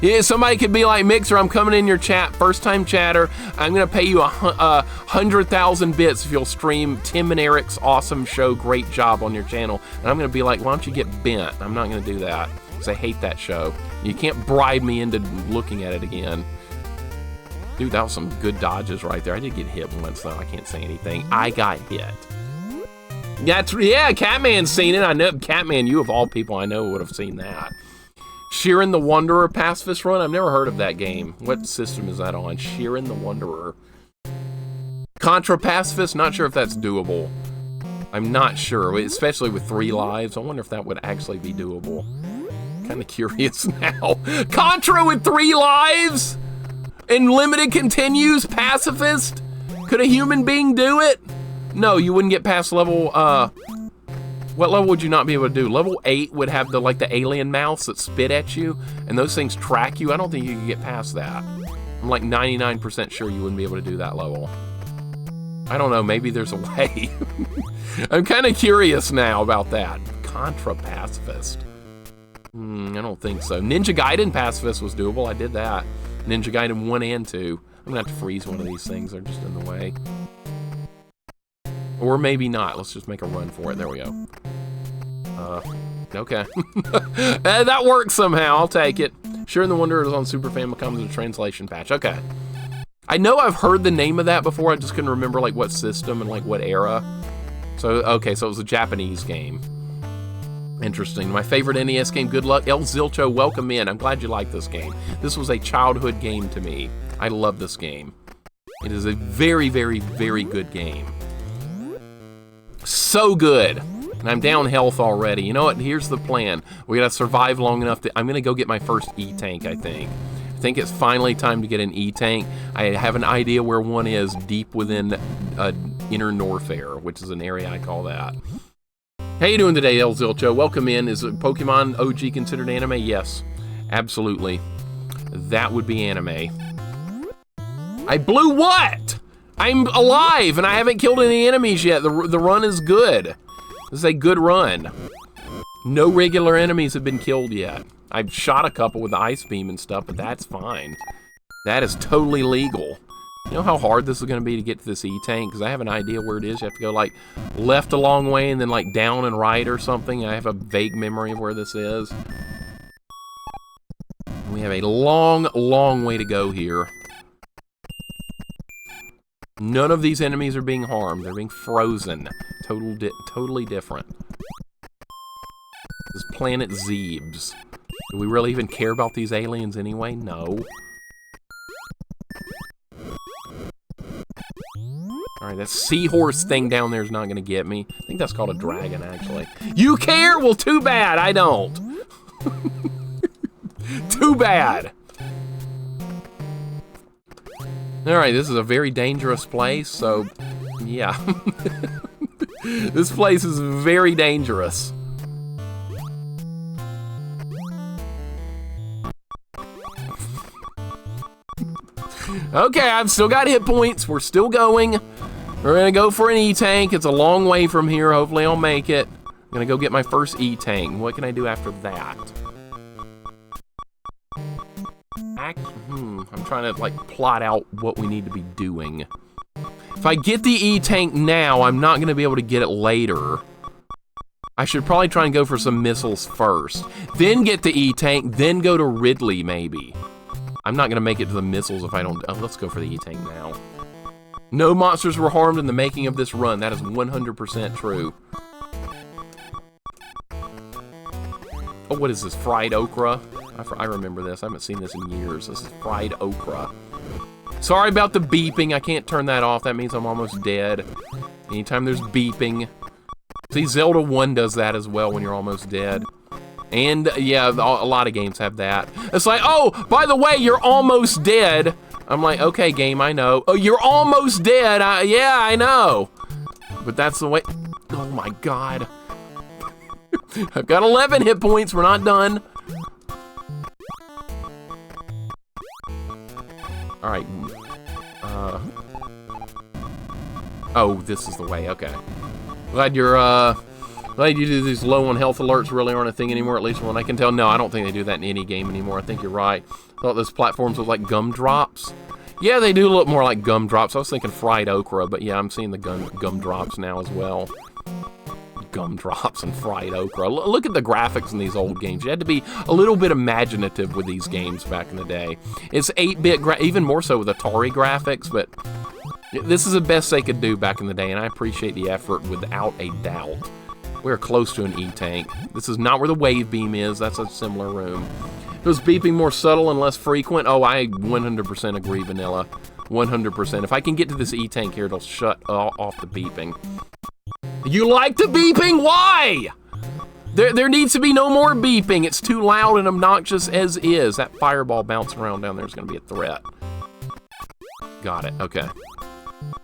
Yeah, somebody could be like, Mixer, I'm coming in your chat, first time chatter. I'm gonna pay you 100,000 bits if you'll stream Tim and Eric's awesome show. Great job on your channel. And I'm gonna be like, why don't you get bent? I'm not gonna do that because I hate that show. You can't bribe me into looking at it again. Dude, that was some good dodges right there. I did get hit once though. I can't say anything. I got hit. Yeah, Catman's seen it. I know Catman, you of all people I know would have seen that. Sheeran the Wanderer Pacifist Run? I've never heard of that game. What system is that on? Sheeran the Wanderer. Contra Pacifist? Not sure if that's doable. I'm not sure, especially with 3 lives. I wonder if that would actually be doable. Kind of curious now. Contra with 3 lives? And limited continues? Pacifist? Could a human being do it? No, you wouldn't get past level, what level would you not be able to do? Level 8 would have the alien mouths that spit at you, and those things track you. I don't think you can get past that. I'm like 99% sure you wouldn't be able to do that level. I don't know, maybe there's a way. I'm kind of curious now about that. Contra Pacifist. I don't think so. Ninja Gaiden Pacifist was doable, I did that. Ninja Gaiden 1 and 2. I'm gonna have to freeze one of these things, they're just in the way. Or maybe not. Let's just make a run for it. There we go. Okay. That works somehow. I'll take it. Sure, the Wanderer is on Super Famicom as a translation patch. Okay. I know I've heard the name of that before. I just couldn't remember like what system and like what era. So, okay, so it was a Japanese game. Interesting. My favorite NES game, good luck. El Zilcho, welcome in. I'm glad you like this game. This was a childhood game to me. I love this game. It is a very, very, very good game. So good. And I'm down health already. You know what? Here's the plan. We gotta survive long enough that I'm gonna go get my first E-tank, I think. I think it's finally time to get an E-tank. I have an idea where one is deep within Inner Norfair, which is an area I call that. How you doing today, El Zilcho? Welcome in. Is Pokemon OG considered anime? Yes, absolutely. That would be anime. I blew what? I'm alive and I haven't killed any enemies yet. The run is good. This is a good run. No regular enemies have been killed yet. I've shot a couple with the ice beam and stuff, but that's fine. That is totally legal. You know how hard this is going to be to get to this E-tank? Because I have an idea where it is. You have to go like left a long way and then like down and right or something. I have a vague memory of where this is. We have a long, long way to go here. None of these enemies are being harmed. They're being frozen. Totally different. This is Planet Zebes. Do we really even care about these aliens anyway? No. Alright, that seahorse thing down there is not going to get me. I think that's called a dragon, actually. You care? Well, too bad. I don't. Too bad. Alright, this is a very dangerous place, so yeah. This place is very dangerous. Okay, I've still got hit points. We're still going. We're gonna go for an E-tank. It's a long way from here. Hopefully I'll make it. I'm gonna go get my first E-tank. What can I do after that? I'm trying to like plot out what we need to be doing. If I get the E-tank now, I'm not gonna be able to get it later. I should probably try and go for some missiles first. Then get the E-tank, then go to Ridley maybe. I'm not gonna make it to the missiles if I don't. Oh, let's go for the E-tank now. No monsters were harmed in the making of this run. That is 100% true. Oh, what is this? Fried okra? I remember this. I haven't seen this in years. This is fried okra. Sorry about the beeping. I can't turn that off. That means I'm almost dead. Anytime there's beeping. See, Zelda 1 does that as well when you're almost dead. And, yeah, a lot of games have that. It's like, oh, by the way, you're almost dead. I'm like, okay, game, I know. Oh, you're almost dead. Yeah, I know. But that's the way. Oh, my God. I've got 11 hit points. We're not done. All right. Oh, this is the way. Okay. Glad you do these low on health alerts really aren't a thing anymore, at least from what I can tell. No, I don't think they do that in any game anymore. I think you're right. I thought those platforms look like gumdrops. Yeah, they do look more like gumdrops. I was thinking fried okra, but yeah, I'm seeing the gumdrops now as well. Gumdrops and fried okra. Look at the graphics in these old games. You had to be a little bit imaginative with these games back in the day. It's 8-bit, even more so with Atari graphics, but this is the best they could do back in the day, and I appreciate the effort without a doubt. We're close to an E-tank. This is not where the wave beam is. That's a similar room. If it was beeping more subtle and less frequent, oh, I 100% agree, Vanilla. 100%. If I can get to this E-tank here, it'll shut off the beeping. You like the beeping? Why? There needs to be no more beeping. It's too loud and obnoxious as is. That fireball bouncing around down there is going to be a threat. Got it. Okay.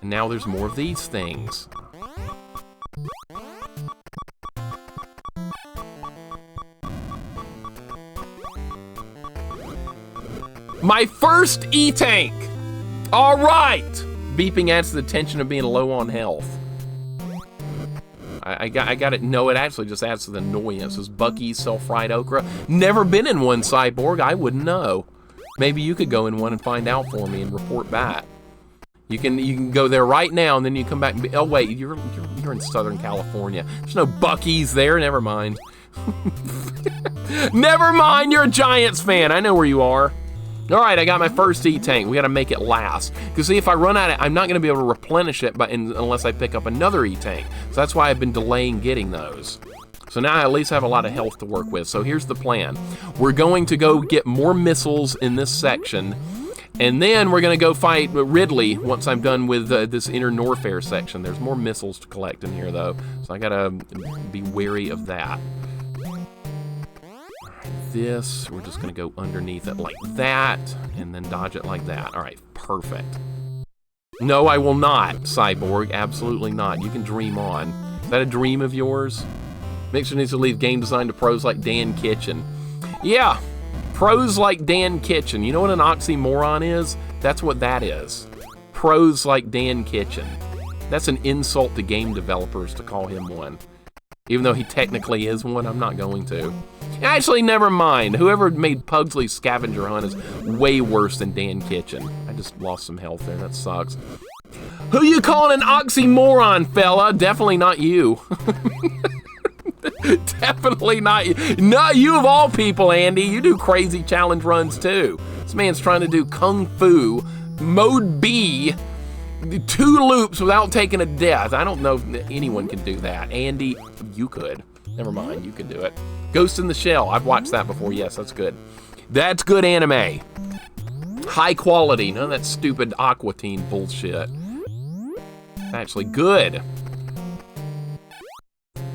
And now there's more of these things. My first E-tank! All right! Beeping adds to the tension of being low on health. I got it. No, it actually just adds to the annoyance. Does Bucky sell fried okra? Never been in one, Cyborg. I wouldn't know. Maybe you could go in one and find out for me and report back. You can go there right now and then you come back and be, oh wait, you're in Southern California. There's no Bucky's there. Never mind. Never mind. You're a Giants fan. I know where you are. All right, I got my first E-tank. We got to make it last. Because see, if I run out of it, I'm not going to be able to replenish it unless I pick up another E-tank. So that's why I've been delaying getting those. So now I at least have a lot of health to work with. So here's the plan. We're going to go get more missiles in this section. And then we're going to go fight Ridley once I'm done with this inner Norfair section. There's more missiles to collect in here, though, so I got to be wary of that. This, we're just going to go underneath it like that, and then dodge it like that. All right, perfect. No, I will not, Cyborg. Absolutely not. You can dream on. Is that a dream of yours? Mixer needs to leave game design to pros like Dan Kitchen. Yeah, pros like Dan Kitchen. You know what an oxymoron is? That's what that is. Pros like Dan Kitchen. That's an insult to game developers to call him one. Even though he technically is one, I'm not going to. Actually, never mind. Whoever made Pugsley's Scavenger Hunt is way worse than Dan Kitchen. I just lost some health there. That sucks. Who you calling an oxymoron, fella? Definitely not you. Definitely not you. Not you of all people, Andy. You do crazy challenge runs, too. This man's trying to do Kung Fu, Mode B, 2 loops without taking a death. I don't know if anyone can do that. Andy, you could. Never mind, you can do it. Ghost in the Shell. I've watched that before. Yes, that's good. That's good anime. High quality. None of that stupid Aqua Teen bullshit. Actually good.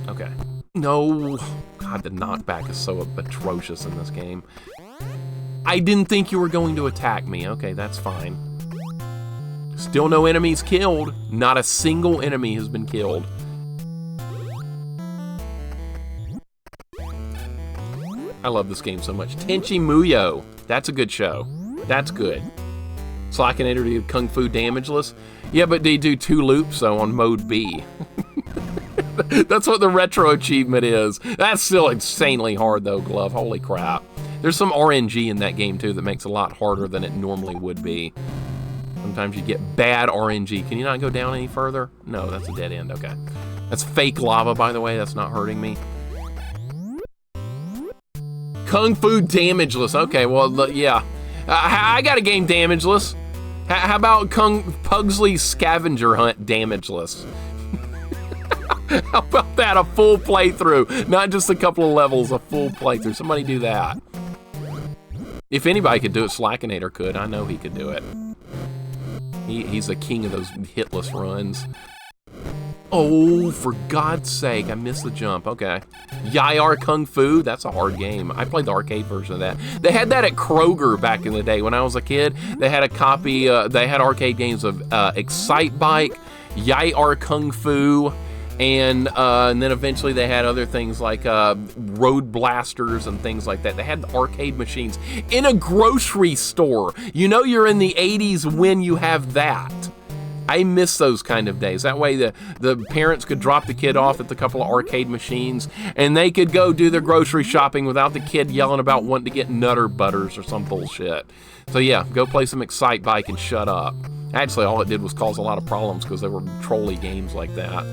Okay. No. God, the knockback is so atrocious in this game. I didn't think you were going to attack me. Okay, that's fine. Still no enemies killed. Not a single enemy has been killed. I love this game so much. Tenchi Muyo. That's a good show. That's good. Slackinator to Kung Fu Damageless. Yeah, but they do 2 loops, though, on Mode B. That's what the retro achievement is. That's still insanely hard, though, Glove. Holy crap. There's some RNG in that game, too, that makes it a lot harder than it normally would be. Sometimes you get bad RNG. Can you not go down any further? No, that's a dead end. Okay. That's fake lava, by the way. That's not hurting me. Kung Fu Damageless. Okay, well, yeah. I got a game Damageless. How about Pugsley's Scavenger Hunt Damageless? How about that? A full playthrough. Not just a couple of levels, a full playthrough. Somebody do that. If anybody could do it, Slackinator could. I know he could do it. He's the king of those hitless runs. Oh, for God's sake, I missed the jump. Okay. Yai-Ar Kung Fu, that's a hard game. I played the arcade version of that. They had that at Kroger back in the day. When I was a kid, they had a copy, they had arcade games of Excite Bike, Yai-Ar Kung Fu, and then eventually they had other things like Road Blasters and things like that. They had the arcade machines in a grocery store. You know you're in the 80s when you have that. I miss those kind of days. That way the parents could drop the kid off at the couple of arcade machines and they could go do their grocery shopping without the kid yelling about wanting to get Nutter Butters or some bullshit. So yeah, go play some Excite Bike and shut up. Actually, all it did was cause a lot of problems because they were trolly games like that.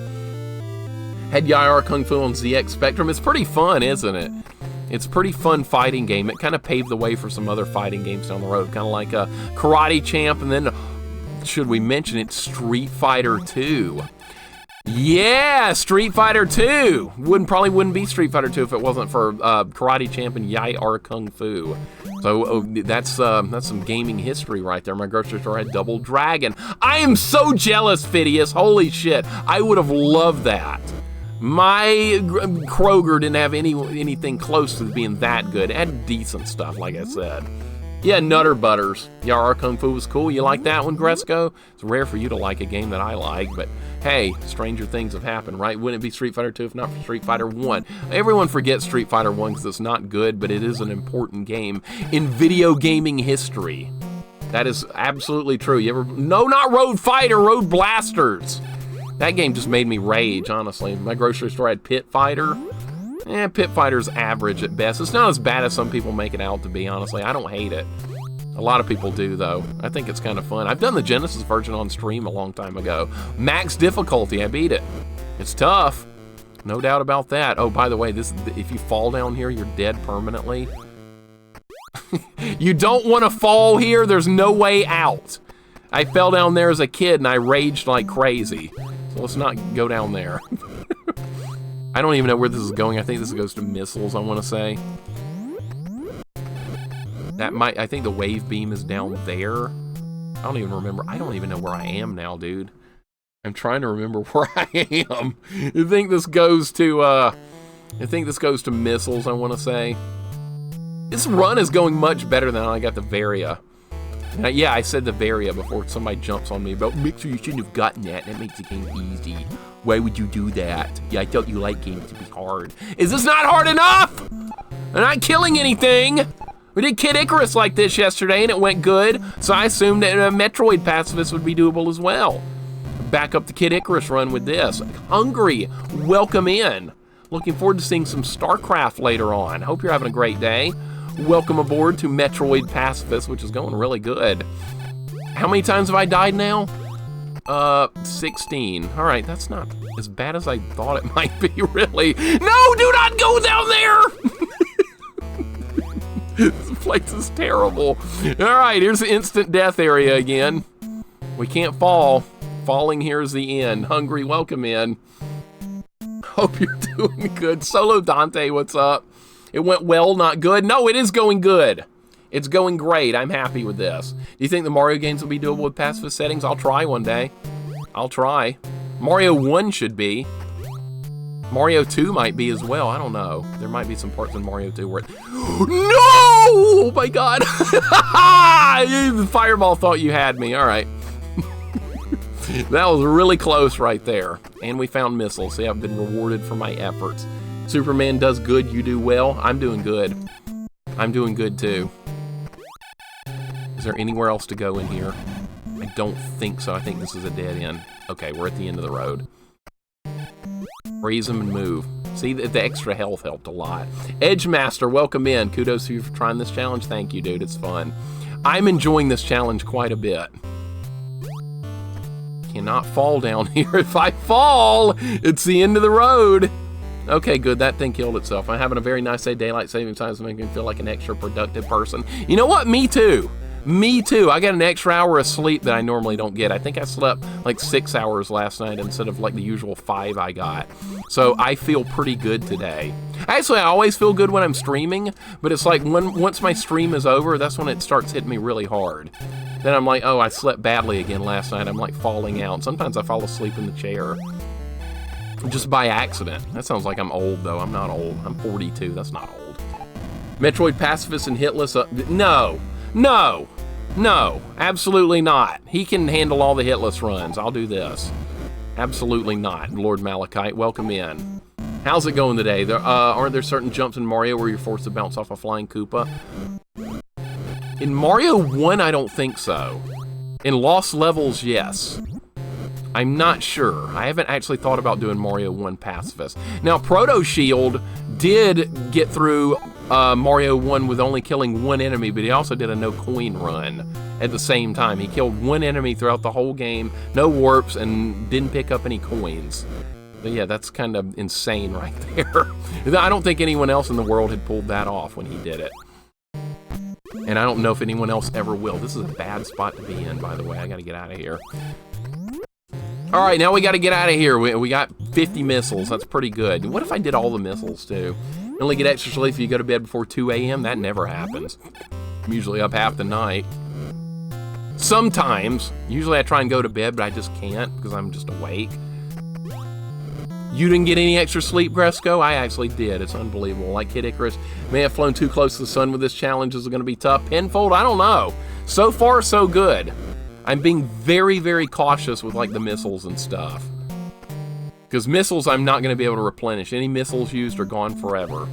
Had Yai-Ar Kung Fu on ZX Spectrum. It's pretty fun, isn't it? It's a pretty fun fighting game. It kind of paved the way for some other fighting games down the road, kind of like a Karate Champ, and then, should we mention it, Street Fighter 2. Yeah, Street Fighter 2. Probably wouldn't be Street Fighter 2 if it wasn't for Karate Champ and Yai-Ar Kung Fu. So that's some gaming history right there. My grocery store had Double Dragon. I am so jealous, Phidias. Holy shit. I would have loved that. My Kroger didn't have anything close to being that good. It had decent stuff, like I said. Yeah, Nutter Butters. Yai-Ar Kung Fu was cool. You like that one, Gresco? It's rare for you to like a game that I like, but hey, stranger things have happened, right? Wouldn't it be Street Fighter 2 if not for Street Fighter 1? Everyone forgets Street Fighter 1 because it's not good, but it is an important game in video gaming history. That is absolutely true. You ever... No, not Road Fighter, Road Blasters. That game just made me rage, honestly. My grocery store had Pit Fighter. Pit Fighter's average at best. It's not as bad as some people make it out to be, honestly. I don't hate it. A lot of people do, though. I think it's kind of fun. I've done the Genesis version on stream a long time ago. Max difficulty, I beat it. It's tough. No doubt about that. Oh, by the way, if you fall down here, you're dead permanently. You don't want to fall here. There's no way out. I fell down there as a kid, and I raged like crazy. So let's not go down there. I don't even know where this is going. I think this goes to missiles, I want to say. I think the wave beam is down there. I don't even remember. I don't even know where I am now, dude. I'm trying to remember where I am. I think this goes to missiles, I want to say. This run is going much better than I got the Varia. Now, yeah, I said the Varia before somebody jumps on me about, Mixer, you shouldn't have gotten that. That makes the game easy. Why would you do that? Yeah, I thought you like games to be hard. Is this not hard enough? I'm not killing anything. We did Kid Icarus like this yesterday, and it went good. So I assumed that a Metroid Pacifist would be doable as well. Back up the Kid Icarus run with this. Hungry, welcome in. Looking forward to seeing some StarCraft later on. Hope you're having a great day. Welcome aboard to Metroid Pacifist, which is going really good. How many times have I died now? 16. All right, that's not as bad as I thought it might be, really. No, do not go down there! This place is terrible. All right, here's the instant death area again. We can't fall. Falling here is the end. Hungry, welcome in. Hope you're doing good. Solo Dante, what's up? It went well, not good. No, it is going good. It's going great. I'm happy with this. Do you think the Mario games will be doable with pacifist settings? I'll try one day. I'll try. Mario 1 should be. Mario 2 might be as well. I don't know. There might be some parts in Mario 2 where it... No! Oh my God! The fireball thought you had me. All right. That was really close right there. And we found missiles. See, I've been rewarded for my efforts. Superman does good, you do well. I'm doing good. I'm doing good too. Is there anywhere else to go in here? I don't think so. I think this is a dead end. Okay, we're at the end of the road. Freeze them and move. See, the extra health helped a lot. Edgemaster, welcome in. Kudos to you for trying this challenge. Thank you, dude. It's fun. I'm enjoying this challenge quite a bit. Cannot fall down here. If I fall, it's the end of the road. Okay, good. That thing killed itself. I'm having a very nice day. Daylight saving time is making me feel like an extra productive person. You know what? Me too. Me too. I got an extra hour of sleep that I normally don't get. I think I slept like 6 hours last night instead of like the usual 5 I got. So I feel pretty good today. Actually, I always feel good when I'm streaming, but it's like once my stream is over, that's when it starts hitting me really hard. Then I'm like, oh, I slept badly again last night. I'm like falling out. Sometimes I fall asleep in the chair. Just by accident. That sounds like I'm old, though. I'm not old. I'm 42. That's not old. Metroid Pacifist and Hitless. No. No. No. Absolutely not. He can handle all the Hitless runs. I'll do this. Absolutely not. Lord Malachite, welcome in. How's it going today? Aren't there certain jumps in Mario where you're forced to bounce off a flying Koopa? In Mario 1, I don't think so. In Lost Levels, yes. I'm not sure. I haven't actually thought about doing Mario 1 Pacifist. Now, Proto Shield did get through Mario 1 with only killing one enemy, but he also did a no coin run at the same time. He killed one enemy throughout the whole game, no warps, and didn't pick up any coins. But yeah, that's kind of insane right there. I don't think anyone else in the world had pulled that off when he did it. And I don't know if anyone else ever will. This is a bad spot to be in, by the way. I gotta get out of here. All right, now we gotta get out of here. We got 50 missiles. That's pretty good. What if I did all the missiles, too? You only get extra sleep if you go to bed before 2 a.m.? That never happens. I'm usually up half the night. Sometimes. Usually I try and go to bed, but I just can't because I'm just awake. You didn't get any extra sleep, Gresco? I actually did. It's unbelievable. Like Kid Icarus, may have flown too close to the sun with this challenge. Is it going to be tough? Pinfold? I don't know. So far, so good. I'm being very, very cautious with like the missiles and stuff. Because missiles, I'm not going to be able to replenish. Any missiles used are gone forever.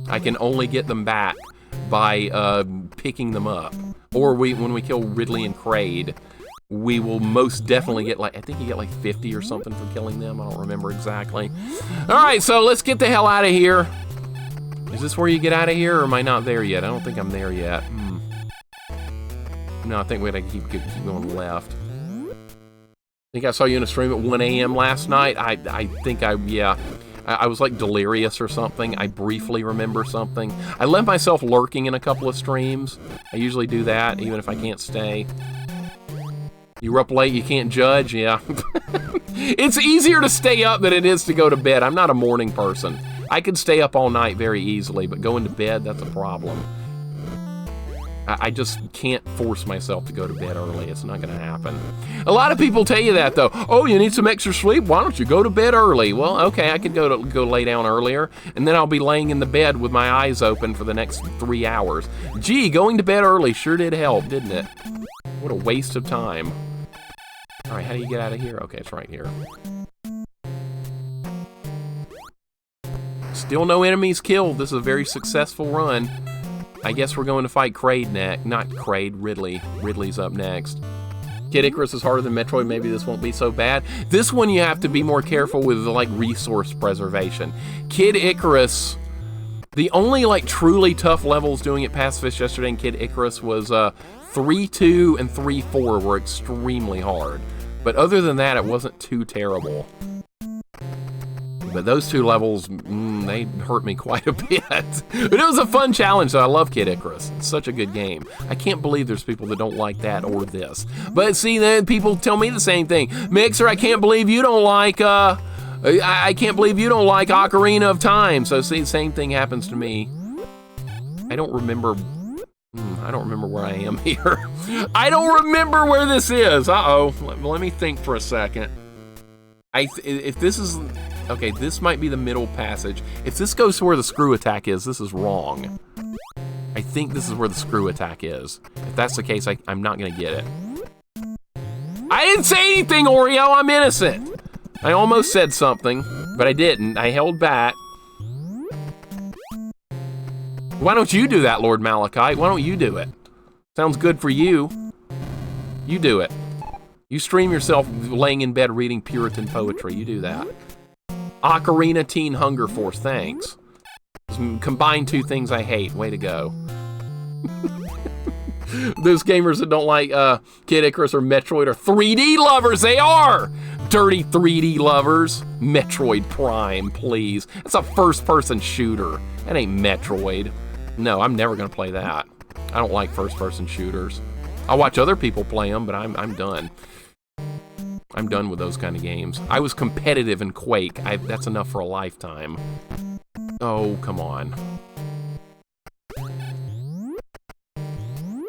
I can only get them back by picking them up. Or when we kill Ridley and Kraid, we will most definitely get like, I think you get like 50 or something for killing them. I don't remember exactly. All right, so let's get the hell out of here. Is this where you get out of here, or am I not there yet? I don't think I'm there yet. No, I think we gotta keep going left. I think I saw you in a stream at 1 a.m. last night. I think I was like delirious or something. I briefly remember something. I left myself lurking in a couple of streams. I usually do that, even if I can't stay. You were up late, you can't judge? Yeah. It's easier to stay up than it is to go to bed. I'm not a morning person. I could stay up all night very easily, but going to bed, that's a problem. I just can't force myself to go to bed early. It's not going to happen. A lot of people tell you that, though. Oh, you need some extra sleep? Why don't you go to bed early? Well, okay, I could go lay down earlier, and then I'll be laying in the bed with my eyes open for the next 3 hours. Gee, going to bed early sure did help, didn't it? What a waste of time. All right, how do you get out of here? Okay, it's right here. Still no enemies killed. This is a very successful run. I guess we're going to fight Kraid next. Not Kraid, Ridley. Ridley's up next. Kid Icarus is harder than Metroid. Maybe this won't be so bad. This one you have to be more careful with, like, resource preservation. Kid Icarus, the only, like, truly tough levels doing it PACIFIST yesterday in Kid Icarus was 3-2 and 3-4 were extremely hard. But other than that, it wasn't too terrible. But those 2 levels, they hurt me quite a bit. But it was a fun challenge, though. I love Kid Icarus. It's such a good game. I can't believe there's people that don't like that or this. But see, then people tell me the same thing. Mixer, I can't believe you don't like, I can't believe you don't like Ocarina of Time. So see, the same thing happens to me. I don't remember where I am here. I don't remember where this is. Uh-oh. Let me think for a second. If this is... Okay, this might be the middle passage. If this goes to where the screw attack is, this is wrong. I think this is where the screw attack is. If that's the case, I'm not gonna get it. I didn't say anything, Oreo, I'm innocent. I almost said something, but I didn't. I held back. Why don't you do that, Lord Malachite? Why don't you do it? Sounds good for you. You do it. You stream yourself laying in bed reading Puritan poetry. You do that. Ocarina Teen Hunger Force, thanks. Combine 2 things I hate. Way to go. Those gamers that don't like Kid Icarus or Metroid are 3D lovers. They are! Dirty 3D lovers. Metroid Prime, please. That's a first-person shooter. That ain't Metroid. No, I'm never going to play that. I don't like first-person shooters. I'll watch other people play them, but I'm done. I'm done with those kind of games. I was competitive in Quake. That's enough for a lifetime. Oh, come on.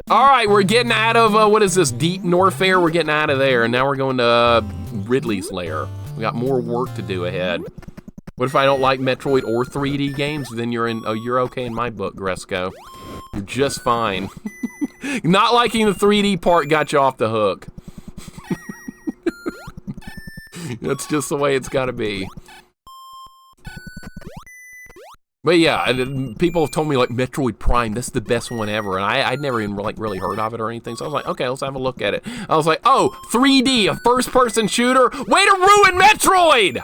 All right, we're getting out of, what is this, Deep Norfair? We're getting out of there, and now we're going to Ridley's Lair. We got more work to do ahead. What if I don't like Metroid or 3D games? Then you're okay in my book, Gresco. You're just fine. Not liking the 3D part got you off the hook. That's just the way it's got to be. But yeah, people have told me, like, Metroid Prime, that's the best one ever, and I'd never even, like, really heard of it or anything, so I was like, okay, let's have a look at it. I was like, oh, 3D, a first-person shooter? Way to ruin Metroid!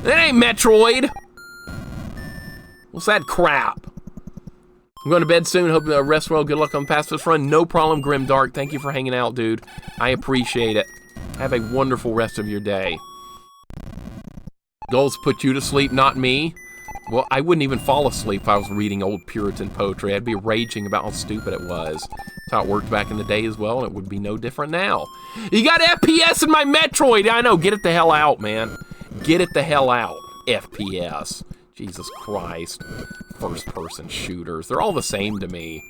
That ain't Metroid! What's that crap? I'm going to bed soon, hope you rest well, good luck on PACIFIST run. No problem, Grimdark, thank you for hanging out, dude. I appreciate it. Have a wonderful rest of your day. Goals put you to sleep, not me. Well, I wouldn't even fall asleep if I was reading old Puritan poetry. I'd be raging about how stupid it was. That's how it worked back in the day as well, and it would be no different now. You got FPS in my Metroid! I know, get it the hell out, man. Get it the hell out, FPS. Jesus Christ. First-person shooters. They're all the same to me.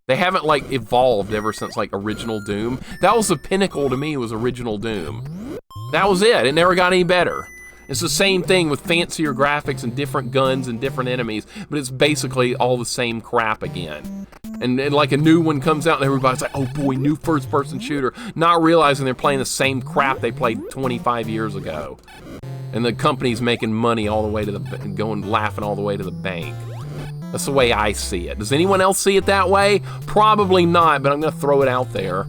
They haven't, like, evolved ever since, like, original Doom. That was the pinnacle to me, was original Doom. That was it. It never got any better. It's the same thing with fancier graphics and different guns and different enemies, but it's basically all the same crap again. And like a new one comes out and everybody's like, oh boy, new first-person shooter, not realizing they're playing the same crap they played 25 years ago. And the company's making money all the way to laughing all the way to the bank. That's the way I see it. Does anyone else see it that way? Probably not, but I'm gonna throw it out there.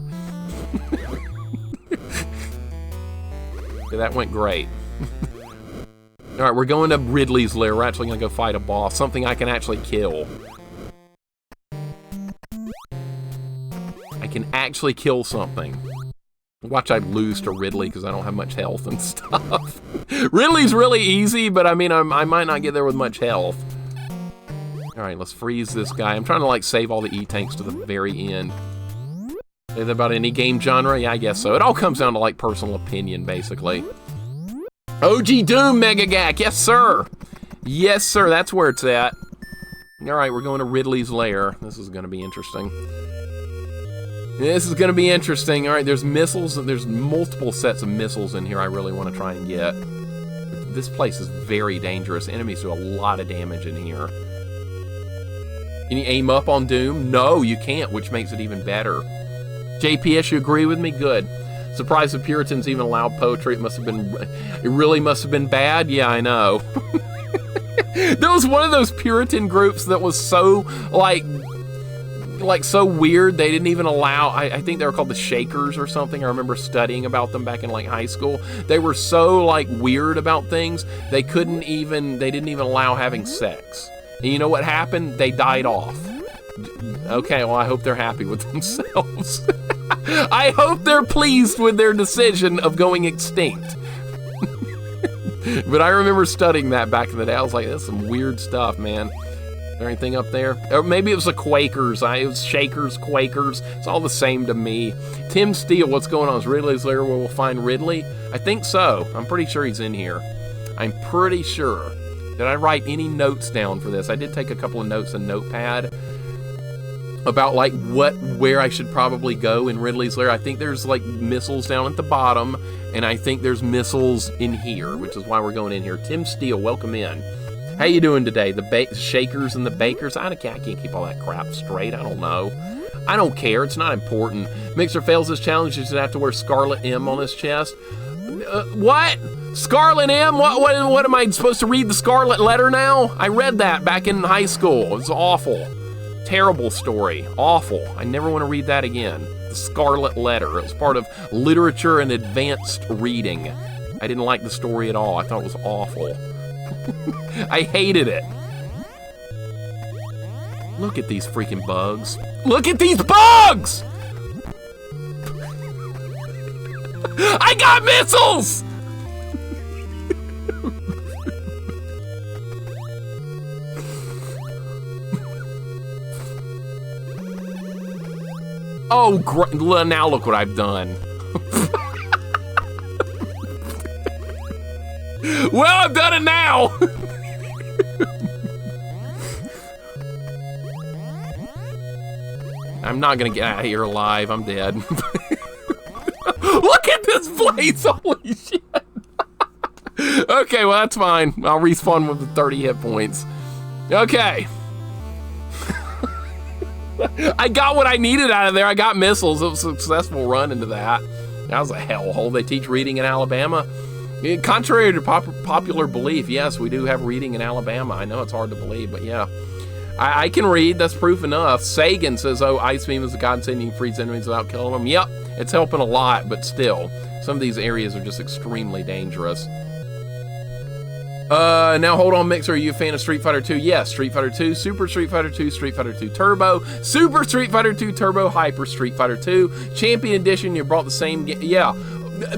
That went great. All right, we're going to Ridley's Lair. We're actually gonna go fight a boss, something I can actually kill. I can actually kill something. Watch I lose to Ridley because I don't have much health and stuff. Ridley's really easy, but I mean, I might not get there with much health. All right, let's freeze this guy. I'm trying to, like, save all the E-tanks to the very end. Is that about any game genre? Yeah, I guess so. It all comes down to, like, personal opinion, basically. OG Doom Megagak, yes, sir. Yes, sir, that's where it's at. All right, we're going to Ridley's Lair. This is going to be interesting. This is gonna be interesting. All right, there's missiles, and there's multiple sets of missiles in here I really want to try and get. This place is very dangerous. Enemies do a lot of damage in here. Can you aim up on Doom? No, you can't, which makes it even better. JPS, you agree with me? Good. Surprised the Puritans even allowed poetry. It really must have been bad. Yeah, I know. There was one of those Puritan groups that was so like so weird. They didn't even allow, I think they were called the Shakers or something. I remember studying about them back in like high school. They were so like weird about things. They didn't even allow having sex. And you know what happened? They died off. Okay, well, I hope they're happy with themselves. I hope they're pleased with their decision of going extinct. But I remember studying that back in the day. I was like, that's some weird stuff, man. Is there anything up there? Or maybe it was the Quakers. It was Shakers, Quakers. It's all the same to me. Tim Steele, what's going on? Is Ridley's there where we'll find Ridley? I think so. I'm pretty sure he's in here. I'm pretty sure. Did I write any notes down for this? I did take a couple of notes in Notepad about like where I should probably go in Ridley's Lair. I think there's like missiles down at the bottom, and I think there's missiles in here, which is why we're going in here. Tim Steele, welcome in. How you doing today? The Shakers and the Bakers? I can't keep all that crap straight. I don't know. I don't care. It's not important. Mixer fails this challenge. He should have to wear Scarlet M on his chest. What? Scarlet M? What am I supposed to read the Scarlet Letter now? I read that back in high school. It was awful. Terrible story. Awful. I never want to read that again. The Scarlet Letter. It was part of literature and advanced reading. I didn't like the story at all. I thought it was awful. I hated it. Look at these freaking bugs. Look at these bugs! I got missiles! Oh, now look what I've done. Well, I've done it now. I'm not gonna get out of here alive. I'm dead. Look at this place. Holy shit. Okay, well, that's fine. I'll respawn with the 30 hit points. Okay. I got what I needed out of there. I got missiles. It was a successful run into that. That was a hellhole. They teach reading in Alabama. Contrary to popular belief, yes, we do have reading in Alabama. I know it's hard to believe, but yeah. I can read. That's proof enough. Sagan says, oh, Ice Beam is a godsend. Frees enemies without killing them. Yep, it's helping a lot, but still. Some of these areas are just extremely dangerous. Now hold on, Mixer, are you a fan of Street Fighter 2? Yes, Street Fighter 2, Super Street Fighter 2, Street Fighter 2 Turbo, Super Street Fighter 2 Turbo, Hyper Street Fighter 2, Champion Edition, you brought the same game, yeah,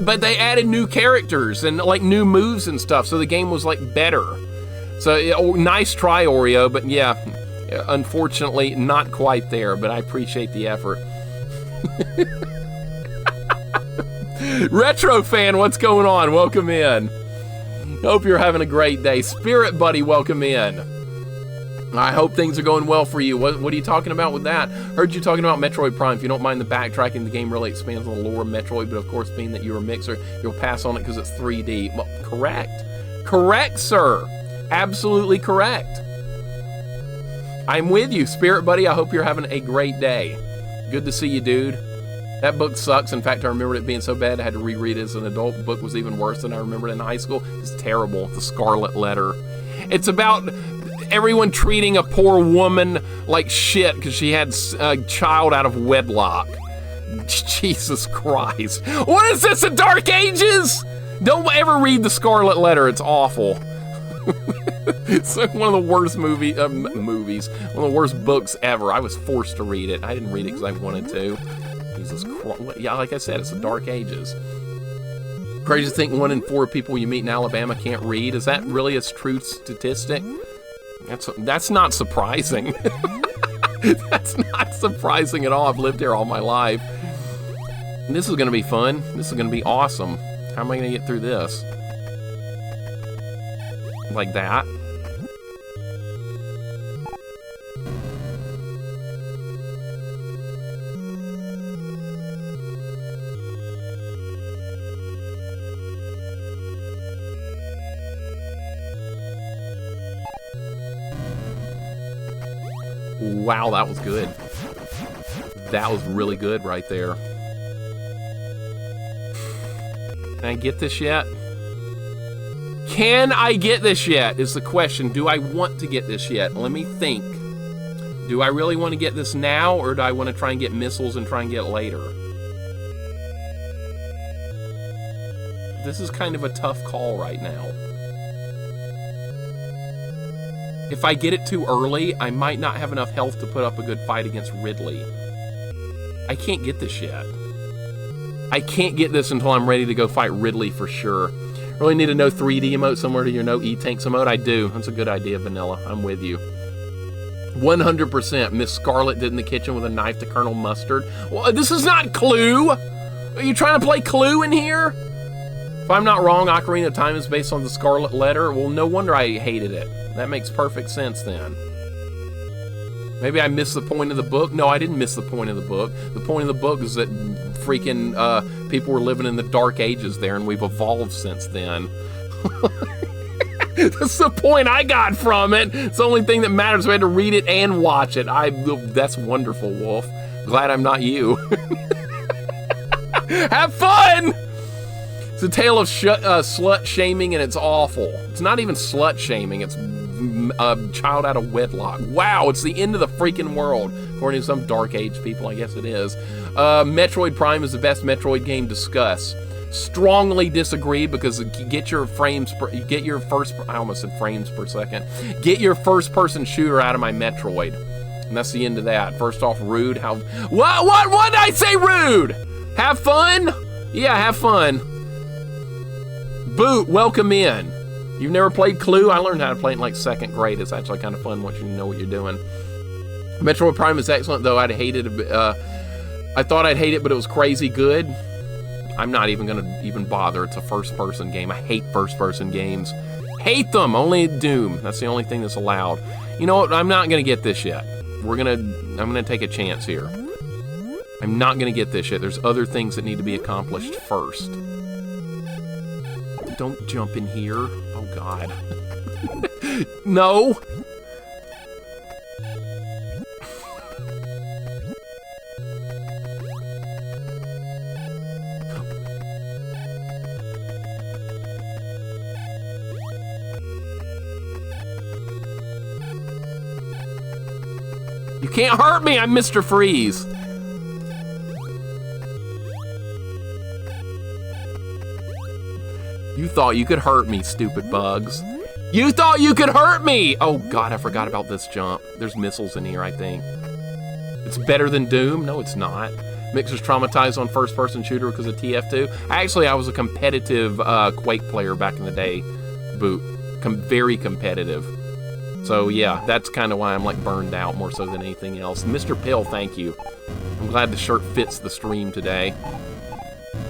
but they added new characters and like new moves and stuff, so the game was like better. So, nice try, Oreo, but yeah, unfortunately, not quite there, but I appreciate the effort. Retro fan, what's going on? Welcome in. Hope you're having a great day. Spirit Buddy, welcome in. I hope things are going well for you. What are you talking about with that? Heard you talking about Metroid Prime. If you don't mind the backtracking, the game really expands on the lore of Metroid, but of course, being that you're a mixer, you'll pass on it because it's 3D. Well, correct. Correct, sir. Absolutely correct. I'm with you, Spirit Buddy. I hope you're having a great day. Good to see you, dude. That book sucks. In fact, I remember it being so bad I had to reread it as an adult. The book was even worse than I remembered in high school. It's terrible. The Scarlet Letter. It's about everyone treating a poor woman like shit because she had a child out of wedlock. Jesus Christ. What is this, the Dark Ages? Don't ever read the Scarlet Letter. It's awful. It's like one of the worst movies, one of the worst books ever. I was forced to read it. I didn't read it because I wanted to. Jesus Christ. Yeah, like I said, it's the Dark Ages. Crazy to think 1 in 4 people you meet in Alabama can't read. Is that really a true statistic? That's not surprising. That's not surprising at all. I've lived here all my life. And this is going to be fun. This is going to be awesome. How am I going to get through this? Like that. Wow, that was good. That was really good right there. Can I get this yet? Can I get this yet is the question. Do I want to get this yet? Let me think. Do I really want to get this now, or do I want to try and get missiles and try and get it later? This is kind of a tough call right now. If I get it too early, I might not have enough health to put up a good fight against Ridley. I can't get this yet. I can't get this until I'm ready to go fight Ridley for sure. Really need a no 3D emote somewhere to your no E-Tanks emote? I do. That's a good idea, Vanilla. I'm with you. 100%. Miss Scarlet did in the kitchen with a knife to Colonel Mustard. Well, this is not Clue! Are you trying to play Clue in here? If I'm not wrong, Ocarina of Time is based on the Scarlet Letter. Well, no wonder I hated it. That makes perfect sense then. Maybe I missed the point of the book? No, I didn't miss the point of the book. The point of the book is that freaking people were living in the Dark Ages there, and we've evolved since then. That's the point I got from it. It's the only thing that matters. We had to read it and watch it. That's wonderful, Wolf. Glad I'm not you. Have fun! It's a tale of slut shaming, and it's awful. It's not even slut shaming. It's a child out of wedlock. Wow, it's the end of the freaking world. According to some Dark Age people, I guess it is. Metroid Prime is the best Metroid game. Discuss. Strongly disagree, because get your I almost said frames per second. Get your first person shooter out of my Metroid. And that's the end of that. First off, rude. What did I say rude? Have fun? Yeah, have fun. Boot, welcome in. You've never played Clue? I learned how to play it in like 2nd grade. It's actually kind of fun once you know what you're doing. Metroid Prime is excellent, though. I'd hate it. I thought I'd hate it, but it was crazy good. I'm not even going to even bother. It's a first-person game. I hate first-person games. Hate them! Only Doom. That's the only thing that's allowed. You know what? I'm not going to get this yet. I'm going to take a chance here. I'm not going to get this yet. There's other things that need to be accomplished first. Don't jump in here. Oh, God. No! You can't hurt me! I'm Mr. Freeze! You thought you could hurt me, stupid bugs. You thought you could hurt me! Oh god, I forgot about this jump. There's missiles in here, I think. It's better than Doom? No, it's not. Mixer's traumatized on first-person shooter because of TF2. Actually, I was a competitive Quake player back in the day, Boot. Very competitive. So yeah, that's kind of why I'm like burned out more so than anything else. Mr. Pill, thank you. I'm glad the shirt fits the stream today.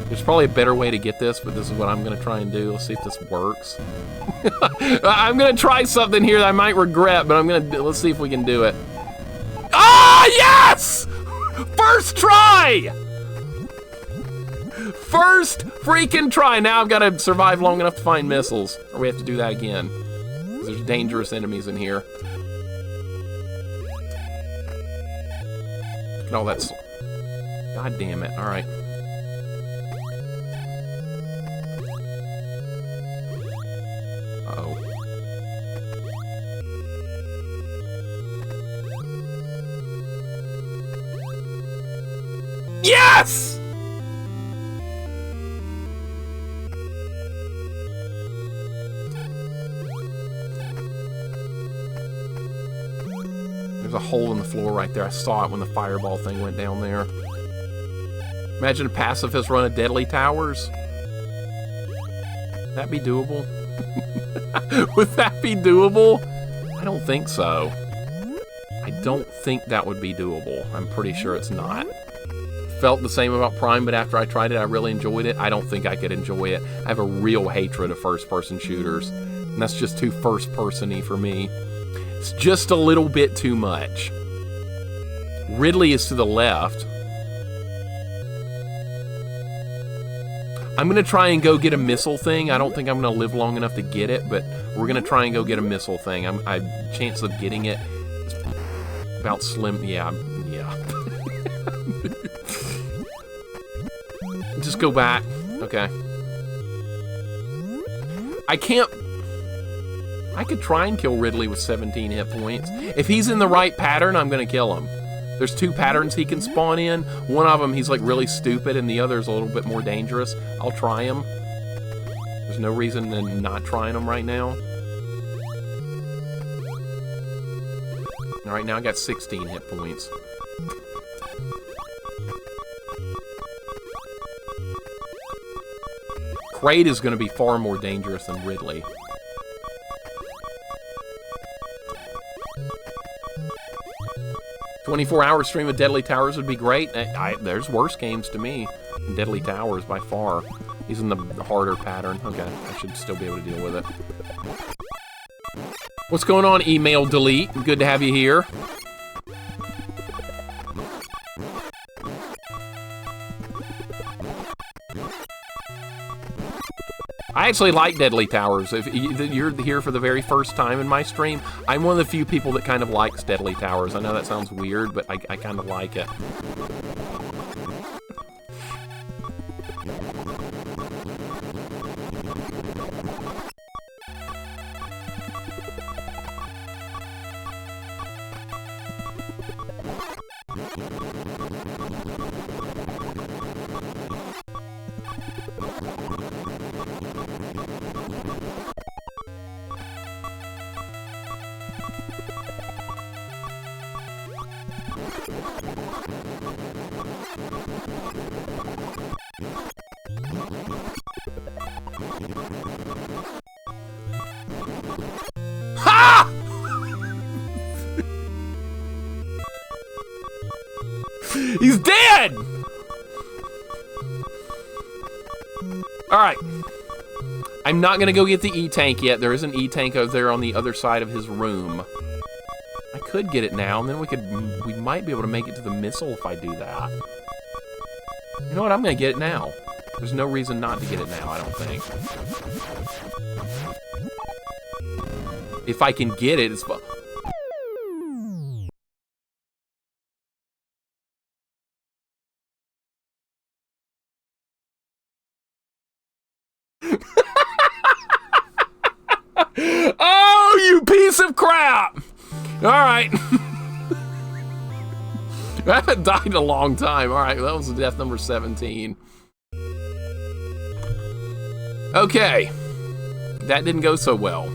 There's probably a better way to get this, but this is what I'm going to try and do. Let's see if this works. I'm going to try something here that I might regret, but let's see if we can do it. Ah, yes! First try! First freaking try. Now I've got to survive long enough to find missiles, or we have to do that again. There's dangerous enemies in here. No, that's... God damn it. All right. Uh-oh. Yes! There's a hole in the floor right there. I saw it when the fireball thing went down there. Imagine a pacifist run of Deadly Towers. Would that be doable? Would that be doable? I don't think so. I don't think that would be doable. I'm pretty sure it's not. Felt the same about Prime, but after I tried it, I really enjoyed it. I don't think I could enjoy it. I have a real hatred of first-person shooters, and that's just too first-person-y for me. It's just a little bit too much. Ridley is to the left. I'm going to try and go get a missile thing. I don't think I'm going to live long enough to get it, but we're going to try and go get a missile thing. Chance of getting it is About slim, yeah. Just go back. Okay. I can't... I could try and kill Ridley with 17 hit points. If he's in the right pattern, I'm gonna kill him. There's 2 patterns he can spawn in. One of them, he's like really stupid, and the other is a little bit more dangerous. I'll try him. There's no reason in not trying him right now. All right, now I got 16 hit points. Kraid is gonna be far more dangerous than Ridley. "24-hour stream of Deadly Towers would be great." There's worse games to me than Deadly Towers by far. He's in the harder pattern. Okay, I should still be able to deal with it. What's going on, Email Delete? Good to have you here. I actually like Deadly Towers. If you're here for the very first time in my stream, I'm one of the few people that kind of likes Deadly Towers. I know that sounds weird, but I kind of like it. He's dead! Alright. I'm not gonna go get the E-Tank yet. There is an E-Tank over there on the other side of his room. I could get it now, and then we might be able to make it to the missile if I do that. You know what? I'm gonna get it now. There's no reason not to get it now, I don't think. If I can get it, it's fun. Oh, you piece of crap! All right. I haven't died in a long time. All right, that was death number 17. Okay. That didn't go so well.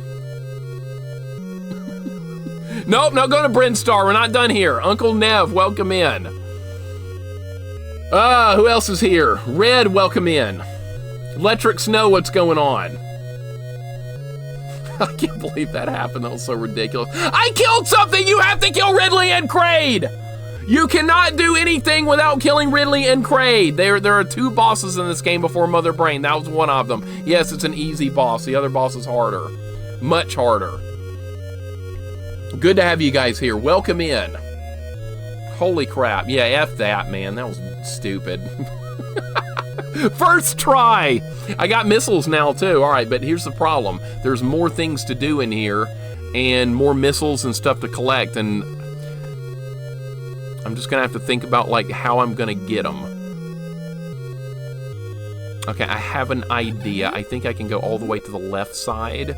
Nope, no, go to Brinstar. We're not done here. Uncle Nev, welcome in. Who else is here? Red, welcome in. Electric Snow, what's going on? I can't believe that happened. That was so ridiculous. I killed something! You have to kill Ridley and Kraid! You cannot do anything without killing Ridley and Kraid. There are 2 bosses in this game before Mother Brain. That was one of them. Yes, it's an easy boss. The other boss is harder. Much harder. Good to have you guys here. Welcome in. Holy crap. Yeah, F that, man. That was stupid. First try! I got missiles now, too. All right, but here's the problem. There's more things to do in here, and more missiles and stuff to collect, and I'm just gonna have to think about, like, how I'm gonna get them. Okay, I have an idea. I think I can go all the way to the left side,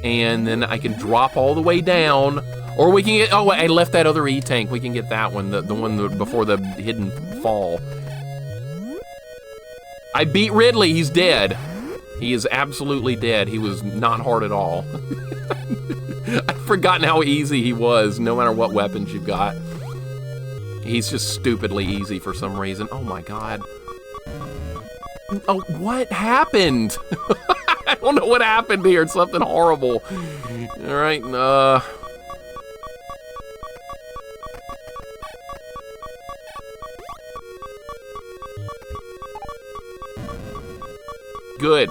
and then I can drop all the way down, or we can get, oh, I left that other E-Tank. We can get that one, the one before the hidden fall. I beat Ridley, he's dead. He is absolutely dead. He was not hard at all. I've forgotten how easy he was, no matter what weapons you've got. He's just stupidly easy for some reason. Oh my god. Oh, what happened? I don't know what happened here. It's something horrible. Alright, good.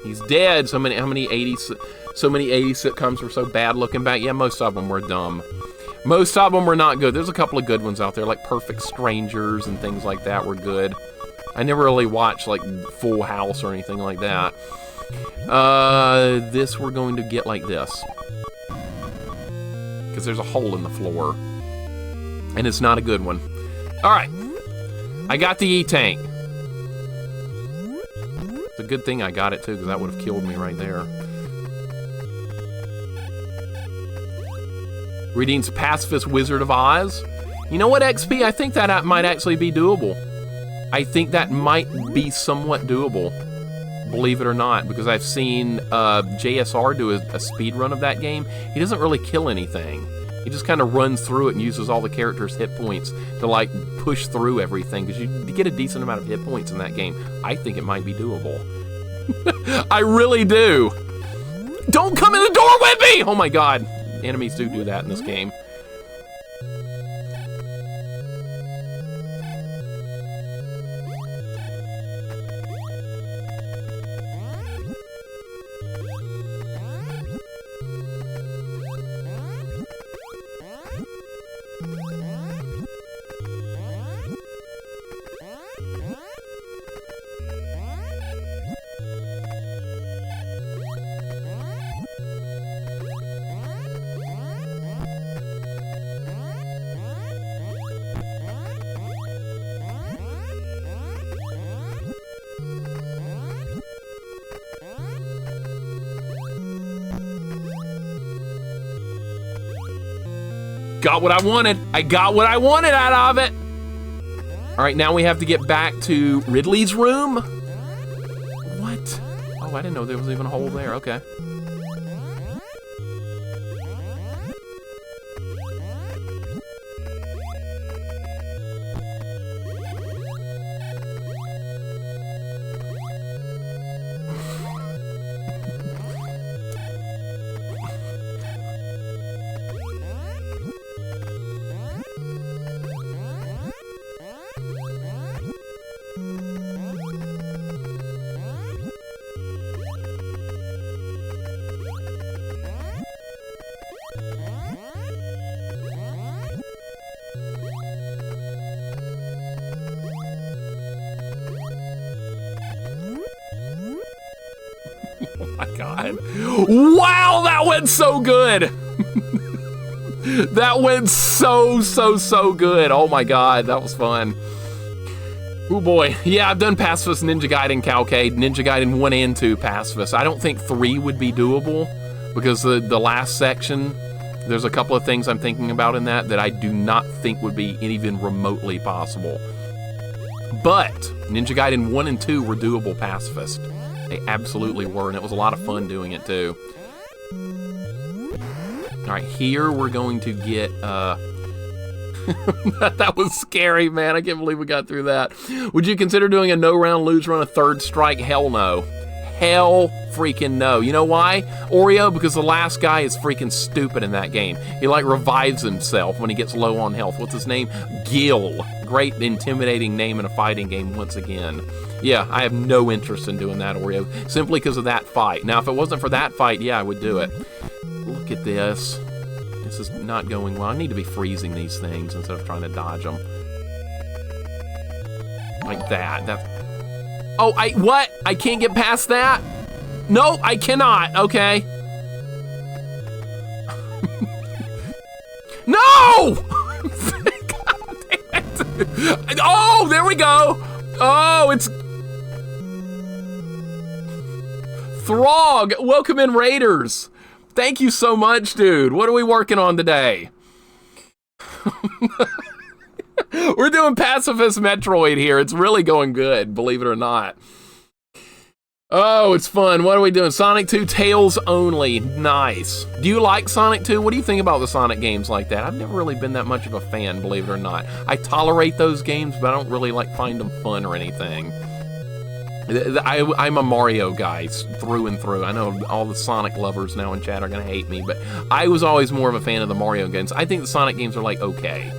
He's dead. So many 80 sitcoms were so bad looking back. Yeah, most of them were dumb. Most of them were not good. There's a couple of good ones out there, like Perfect Strangers and things like that were good. I never really watched, like, Full House or anything like that. This we're going to get like this. Because there's a hole in the floor. And it's not a good one. All right. I got the E-Tank. It's a good thing I got it, too, because that would have killed me right there. Readings Pacifist Wizard of Oz. You know what, XP? I think that might actually be doable. I think that might be somewhat doable, believe it or not, because I've seen JSR do a speed run of that game. He doesn't really kill anything. He just kind of runs through it and uses all the characters' hit points to, like, push through everything, because you get a decent amount of hit points in that game. I think it might be doable. I really do. Don't come in the door with me! Oh my god. Enemies do that in this game. Got what I wanted. I got what I wanted out of it. All right, now we have to get back to Ridley's room. What? Oh, I didn't know there was even a hole there. Okay. Oh my god. Wow, that went so good. That went so good. Oh my god, that was fun. Oh boy. Yeah, I've done Pacifist, Ninja Gaiden, Cavalcade, Ninja Gaiden 1 and 2 Pacifist. I don't think 3 would be doable because the last section, there's a couple of things I'm thinking about in that I do not think would be even remotely possible. But Ninja Gaiden 1 and 2 were doable Pacifist. They absolutely were, and it was a lot of fun doing it too. All right, here we're going to get, that was scary, man. I can't believe we got through that. Would you consider doing a no round, lose run, a third strike? Hell no. Hell freaking no. You know why, Oreo? Because the last guy is freaking stupid in that game. He like revives himself when he gets low on health. What's his name? Gil. Great intimidating name in a fighting game once again. Yeah, I have no interest in doing that, Oreo, simply because of that fight. Now, if it wasn't for that fight, yeah, I would do it. Look at this. This is not going well. I need to be freezing these things instead of trying to dodge them. Like that. Oh, what? I can't get past that? No, I cannot. Okay. No! God damn it. Oh, there we go. Oh, it's Throg. Welcome in, Raiders. Thank you so much, dude. What are we working on today? We're doing Pacifist Metroid here. It's really going good, believe it or not. Oh, it's fun. What are we doing? Sonic 2 Tails only. Nice. Do you like Sonic 2? What do you think about the Sonic games like that? I've never really been that much of a fan, believe it or not. I tolerate those games, but I don't really like find them fun or anything. I'm a Mario guy through and through. I know all the Sonic lovers now in chat are going to hate me, but I was always more of a fan of the Mario games. I think the Sonic games are like okay.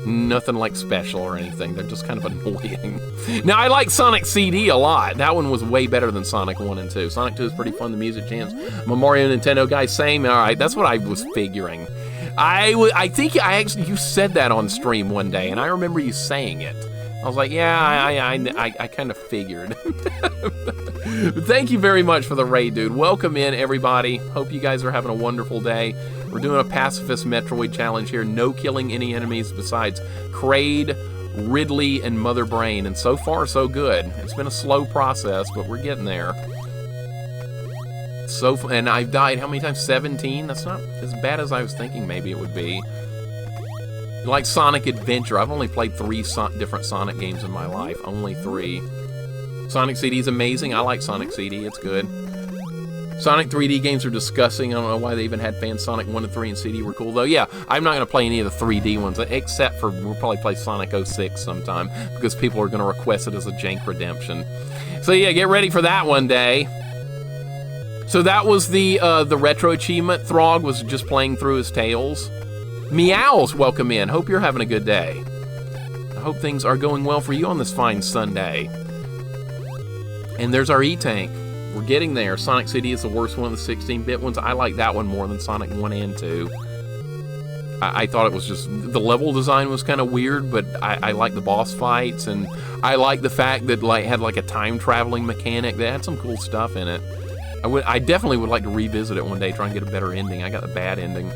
Nothing like special or anything. They're just kind of annoying. Now, I like Sonic CD a lot. That one was way better than Sonic 1 and 2. Sonic 2 is pretty fun. The music jams. I'm a Mario Nintendo guy. Same. All right, that's what I was figuring. I think you said that on stream one day, and I remember you saying it. I was like, yeah, I kind of figured. Thank you very much for the raid, dude. Welcome in, everybody. Hope you guys are having a wonderful day. We're doing a pacifist Metroid challenge here. No killing any enemies besides Kraid, Ridley, and Mother Brain. And so far, so good. It's been a slow process, but we're getting there. And I've died how many times? 17? That's not as bad as I was thinking maybe it would be. Like Sonic Adventure, I've only played 3 different Sonic games in my life. Only 3. Sonic CD is amazing. I like Sonic CD. It's good. Sonic 3D games are disgusting. I don't know why they even had fans. Sonic 1 and 3 and CD were cool, though. Yeah, I'm not going to play any of the 3D ones, except for we'll probably play Sonic 06 sometime, because people are going to request it as a jank redemption. So yeah, get ready for that one day. So that was the retro achievement. Throg was just playing through his Tails. Meows, welcome in. Hope you're having a good day. I hope things are going well for you on this fine Sunday. And there's our E-Tank. We're getting there. Sonic CD is the worst one of the 16-bit ones. I like that one more than Sonic 1 and 2. I thought it was just... The level design was kind of weird, but I like the boss fights, and I like the fact that it had like a time-traveling mechanic. They had some cool stuff in it. I definitely would like to revisit it one day, try and get a better ending. I got the bad ending.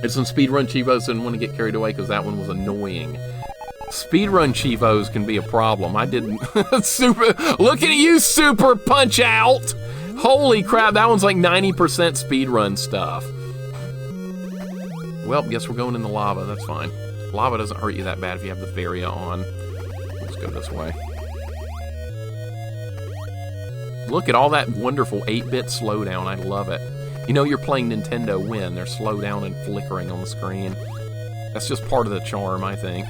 And some speedrun Chivos didn't want to get carried away because that one was annoying. Speedrun Chivos can be a problem. I didn't... Look at you, Super Punch Out! Holy crap, that one's like 90% speedrun stuff. Well, guess we're going in the lava. That's fine. Lava doesn't hurt you that bad if you have the Varia on. Let's go this way. Look at all that wonderful 8-bit slowdown. I love it. You know you're playing Nintendo when they're slow down and flickering on the screen. That's just part of the charm, I think.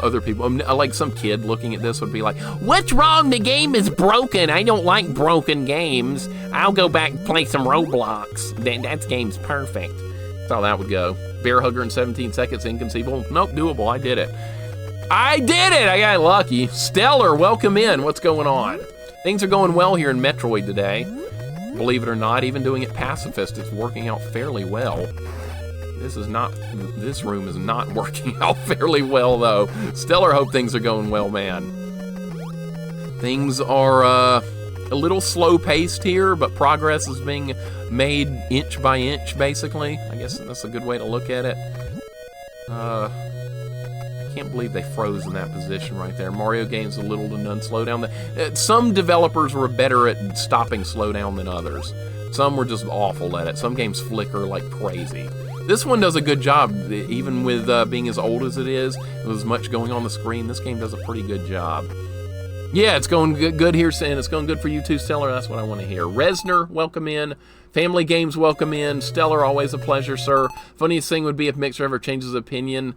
Other people, like some kid looking at this would be like, "What's wrong? The game is broken. I don't like broken games. I'll go back and play some Roblox. That game's perfect." That's how that would go. Bear hugger in 17 seconds, inconceivable. Nope, doable. I did it. I did it! I got lucky. Stellar, welcome in. What's going on? Things are going well here in Metroid today. Believe it or not, even doing it pacifist, it's working out fairly well. This room is not working out fairly well, though. Stellar, hope things are going well, man. Things are a little slow-paced here, but progress is being made inch by inch, basically. I guess that's a good way to look at it. I can't believe they froze in that position right there. Mario games a little to none slowdown. Some developers were better at stopping slowdown than others. Some were just awful at it. Some games flicker like crazy. This one does a good job, even with being as old as it is, with as much going on the screen. This game does a pretty good job. Yeah, it's going good here, and it's going good for you too, Stellar. That's what I want to hear. Resner, welcome in. Family Games, welcome in. Stellar, always a pleasure, sir. Funniest thing would be if Mixer ever changes opinion.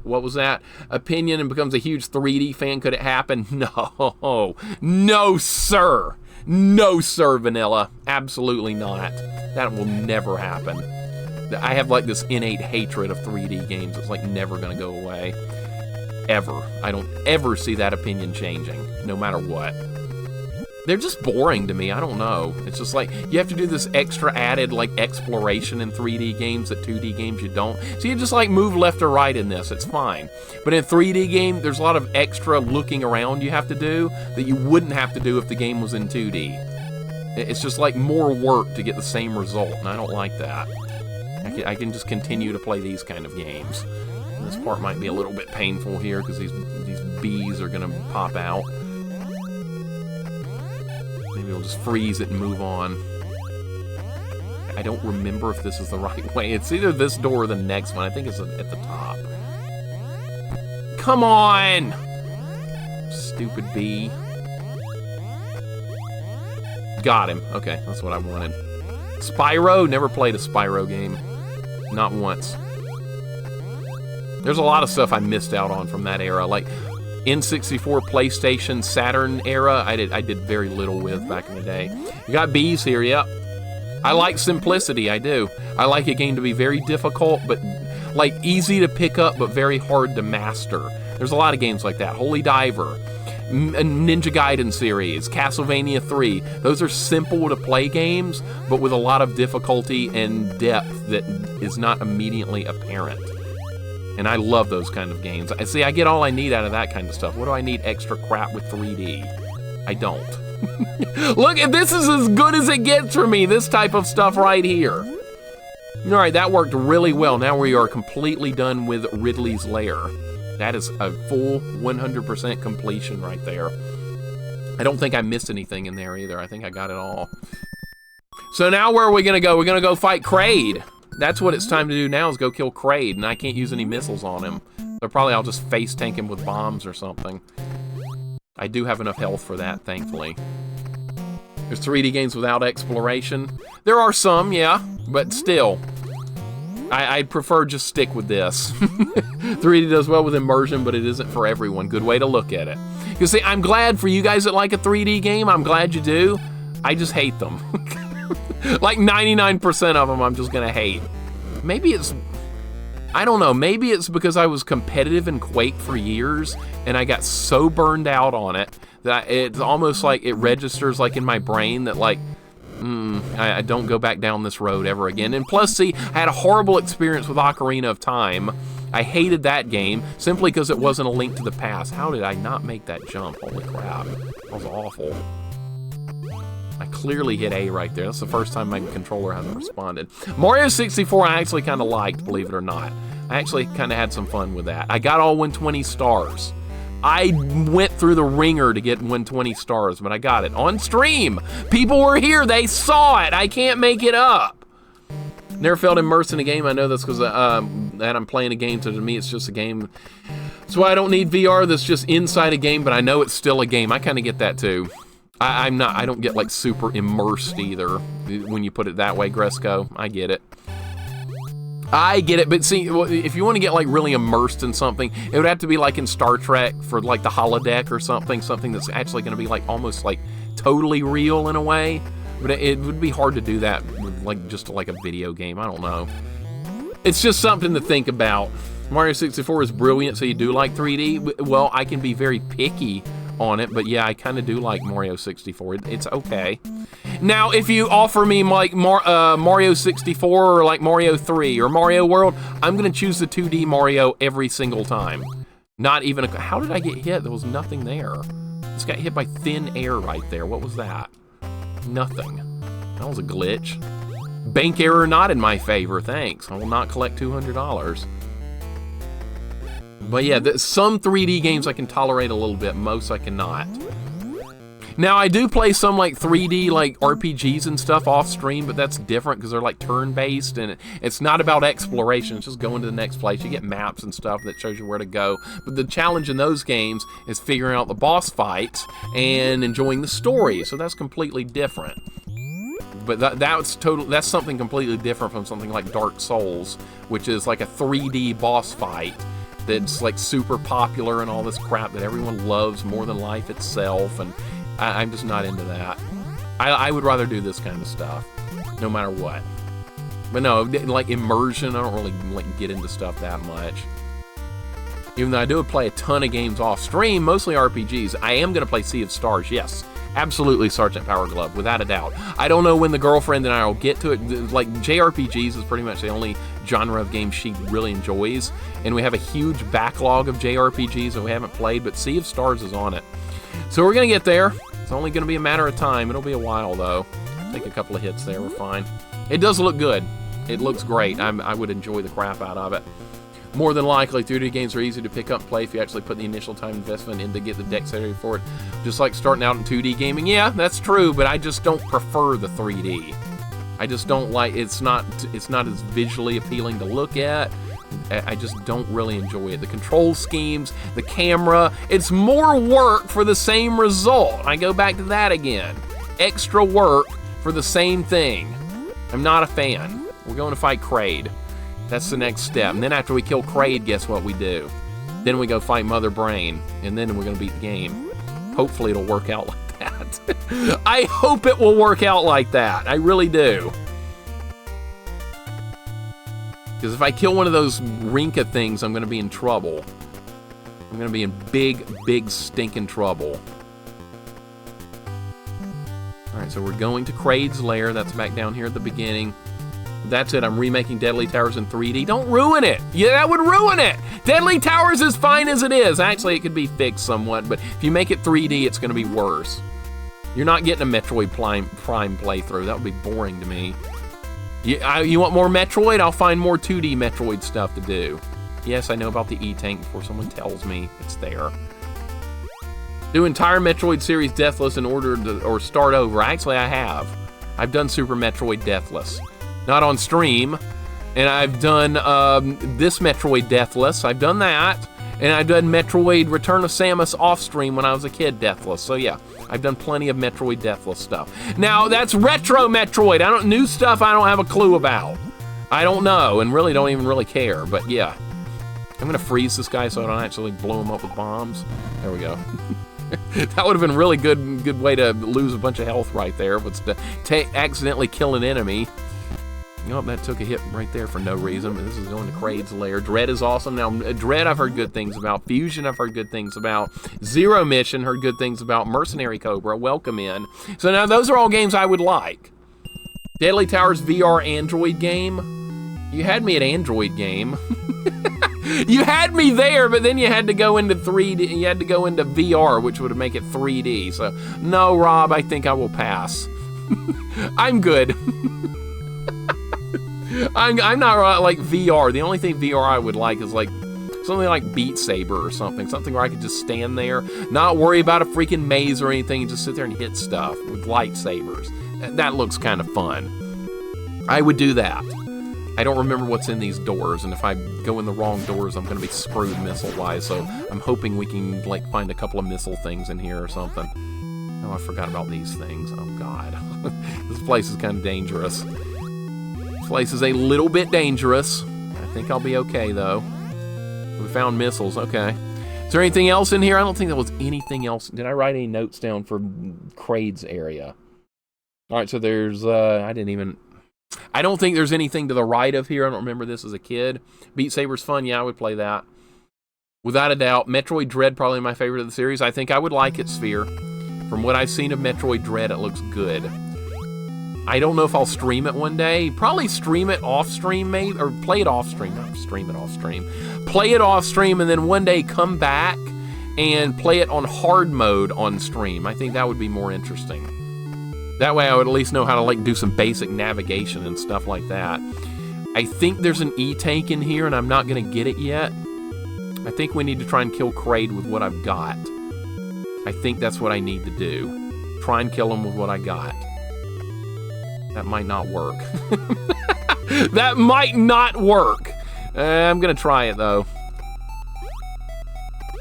What was that? Opinion and becomes a huge 3D fan. Could it happen? No. No, sir. No, sir, Vanilla. Absolutely not. That will never happen. I have like this innate hatred of 3D games. It's like never going to go away. Ever. I don't ever see that opinion changing, no matter what. They're just boring to me. I don't know. It's just like you have to do this extra added like exploration in 3D games that 2D games you don't. So you just like move left or right in this. It's fine. But in a 3D game, there's a lot of extra looking around you have to do that you wouldn't have to do if the game was in 2D. It's just like more work to get the same result, and I don't like that. I can just continue to play these kind of games. And this part might be a little bit painful here because these bees are going to pop out. Maybe we'll just freeze it and move on. I don't remember if this is the right way. It's either this door or the next one. I think it's at the top. Come on! Stupid bee. Got him. Okay, that's what I wanted. Spyro? Never played a Spyro game. Not once. There's a lot of stuff I missed out on from that era. Like N64, PlayStation, Saturn era, I did very little with back in the day. You got bees here, yep. I like simplicity, I do. I like a game to be very difficult, but like easy to pick up, but very hard to master. There's a lot of games like that. Holy Diver, Ninja Gaiden series, Castlevania 3. Those are simple to play games, but with a lot of difficulty and depth that is not immediately apparent. And I love those kind of games. See, I get all I need out of that kind of stuff. What do I need extra crap with 3D? I don't. Look, this is as good as it gets for me, this type of stuff right here. All right, that worked really well. Now we are completely done with Ridley's Lair. That is a full 100% completion right there. I don't think I missed anything in there either. I think I got it all. So now where are we gonna go? We're gonna go fight Kraid. That's what it's time to do now, is go kill Kraid, and I can't use any missiles on him. So probably I'll just face tank him with bombs or something. I do have enough health for that, thankfully. There's 3D games without exploration. There are some, yeah, but still. I'd prefer just stick with this. 3D does well with immersion, but it isn't for everyone. Good way to look at it. You see, I'm glad for you guys that like a 3D game. I'm glad you do. I just hate them. Like 99% of them I'm just gonna hate. Maybe it's, I don't know, maybe it's because I was competitive in Quake for years and I got so burned out on it that it's almost like it registers like in my brain that like, I don't go back down this road ever again. And plus, see, I had a horrible experience with Ocarina of Time. I hated that game simply because it wasn't a Link to the Past. How did I not make that jump? Holy crap, that was awful. I clearly hit A right there. That's the first time my controller hasn't responded. Mario 64 I actually kind of liked, believe it or not. I actually kind of had some fun with that. I got all 120 stars. I went through the ringer to get 120 stars, but I got it on stream. People were here, they saw it. I can't make it up. Never felt immersed in a game. I know this because that I'm playing a game, so to me it's just a game. That's why I don't need VR that's just inside a game, but I know it's still a game. I kind of get that too. I don't get like super immersed either when you put it that way, Gresco. I get it. I get it, but see, if you want to get like really immersed in something, it would have to be like in Star Trek for like the holodeck or something that's actually going to be like almost like totally real in a way. But it would be hard to do that with like just like a video game. I don't know. It's just something to think about. Mario 64 is brilliant, so you do like 3D. Well, I can be very picky on it, but yeah, I kind of do like Mario 64. It's okay. Now, if you offer me like Mario 64 or like Mario 3 or Mario World, I'm gonna choose the 2D Mario every single time. Not even a, how did I get hit? There was nothing there. Just got hit by thin air right there. What was that? Nothing. That was a glitch. Bank error not in my favor, thanks. I will not collect $200. But yeah, some 3D games I can tolerate a little bit, most I cannot. Now I do play some like 3D like RPGs and stuff off stream, but that's different because they're like turn-based and it's not about exploration, it's just going to the next place. You get maps and stuff that shows you where to go. But the challenge in those games is figuring out the boss fights and enjoying the story, so that's completely different. But that's something completely different from something like Dark Souls, which is like a 3D boss fight that's like super popular and all this crap that everyone loves more than life itself, and I'm just not into that. I would rather do this kind of stuff, no matter what. But no, like immersion, I don't really like get into stuff that much. Even though I do play a ton of games off stream, mostly RPGs, I am gonna play Sea of Stars, yes. Absolutely Sergeant Power Glove, without a doubt. I don't know when the girlfriend and I will get to it. Like, JRPGs is pretty much the only genre of game she really enjoys. And we have a huge backlog of JRPGs that we haven't played, but Sea of Stars is on it. So we're going to get there. It's only going to be a matter of time. It'll be a while, though. Take a couple of hits there, we're fine. It does look good. It looks great. I would enjoy the crap out of it. More than likely, 3D games are easy to pick up and play if you actually put the initial time investment in to get the dexterity for it. Just like starting out in 2D gaming. Yeah, that's true, but I just don't prefer the 3D. I just don't like, it's not as visually appealing to look at. I just don't really enjoy it. The control schemes, the camera, it's more work for the same result. I go back to that again. Extra work for the same thing. I'm not a fan. We're going to fight Kraid. That's the next step. And then after we kill Kraid, guess what we do? Then we go fight Mother Brain, and then we're going to beat the game. Hopefully it'll work out like that. I hope it will work out like that. I really do. Because if I kill one of those Rinka things, I'm going to be in trouble. I'm going to be in big, big stinking trouble. Alright, so we're going to Kraid's lair. That's back down here at the beginning. That's it. I'm remaking Deadly Towers in 3D. Don't ruin it. Yeah, that would ruin it. Deadly Towers is fine as it is. Actually, it could be fixed somewhat, but if you make it 3D, it's going to be worse. You're not getting a Metroid Prime playthrough. That would be boring to me. You want more Metroid? I'll find more 2D Metroid stuff to do. Yes, I know about the E-Tank before someone tells me it's there. Do entire Metroid series deathless in order to, or start over. Actually, I have. I've done Super Metroid deathless. Not on stream. And I've done this Metroid deathless. I've done that. And I've done Metroid Return of Samus off stream when I was a kid deathless. So yeah, I've done plenty of Metroid deathless stuff. Now, that's retro Metroid. New stuff I don't have a clue about. I don't know, and really don't even really care, but yeah. I'm gonna freeze this guy so I don't actually blow him up with bombs. There we go. That would have been a really good way to lose a bunch of health right there, was to accidentally kill an enemy. Oh, that took a hit right there for no reason. This is going to Kraid's lair. Dread is awesome. Now, Dread I've heard good things about. Fusion I've heard good things about. Zero Mission heard good things about. Mercenary Cobra, welcome in. So now those are all games I would like. Deadly Towers VR Android game. You had me at Android game. You had me there, but then you had to go into 3D. You had to go into VR, which would make it 3D. So, no, Rob, I think I will pass. I'm good. I'm not like VR. The only thing VR I would like is like something like Beat Saber or something. Something where I could just stand there, not worry about a freaking maze or anything, and just sit there and hit stuff with lightsabers. That looks kind of fun. I would do that. I don't remember what's in these doors, and if I go in the wrong doors, I'm going to be screwed missile-wise, so I'm hoping we can, like, find a couple of missile things in here or something. Oh, I forgot about these things. Oh, God. This place is kind of dangerous. This place is a little bit dangerous. I think I'll be okay, though. We found missiles. Okay. Is there anything else in here? I don't think there was anything else. Did I write any notes down for Kraid's area? All right, so there's... I don't think there's anything to the right of here. I don't remember this as a kid. Beat Saber's fun. Yeah, I would play that. Without a doubt. Metroid Dread, probably my favorite of the series. I think I would like it, Sphere. From what I've seen of Metroid Dread, it looks good. I don't know if I'll stream it one day. Probably stream it off stream, maybe. Or play it off stream. Not stream it off stream. Play it off stream and then one day come back and play it on hard mode on stream. I think that would be more interesting. That way I would at least know how to like do some basic navigation and stuff like that. I think there's an E-Tank in here and I'm not going to get it yet. I think we need to try and kill Kraid with what I've got. I think that's what I need to do. Try and kill him with what I got. That might not work. That might not work. I'm going to try it though.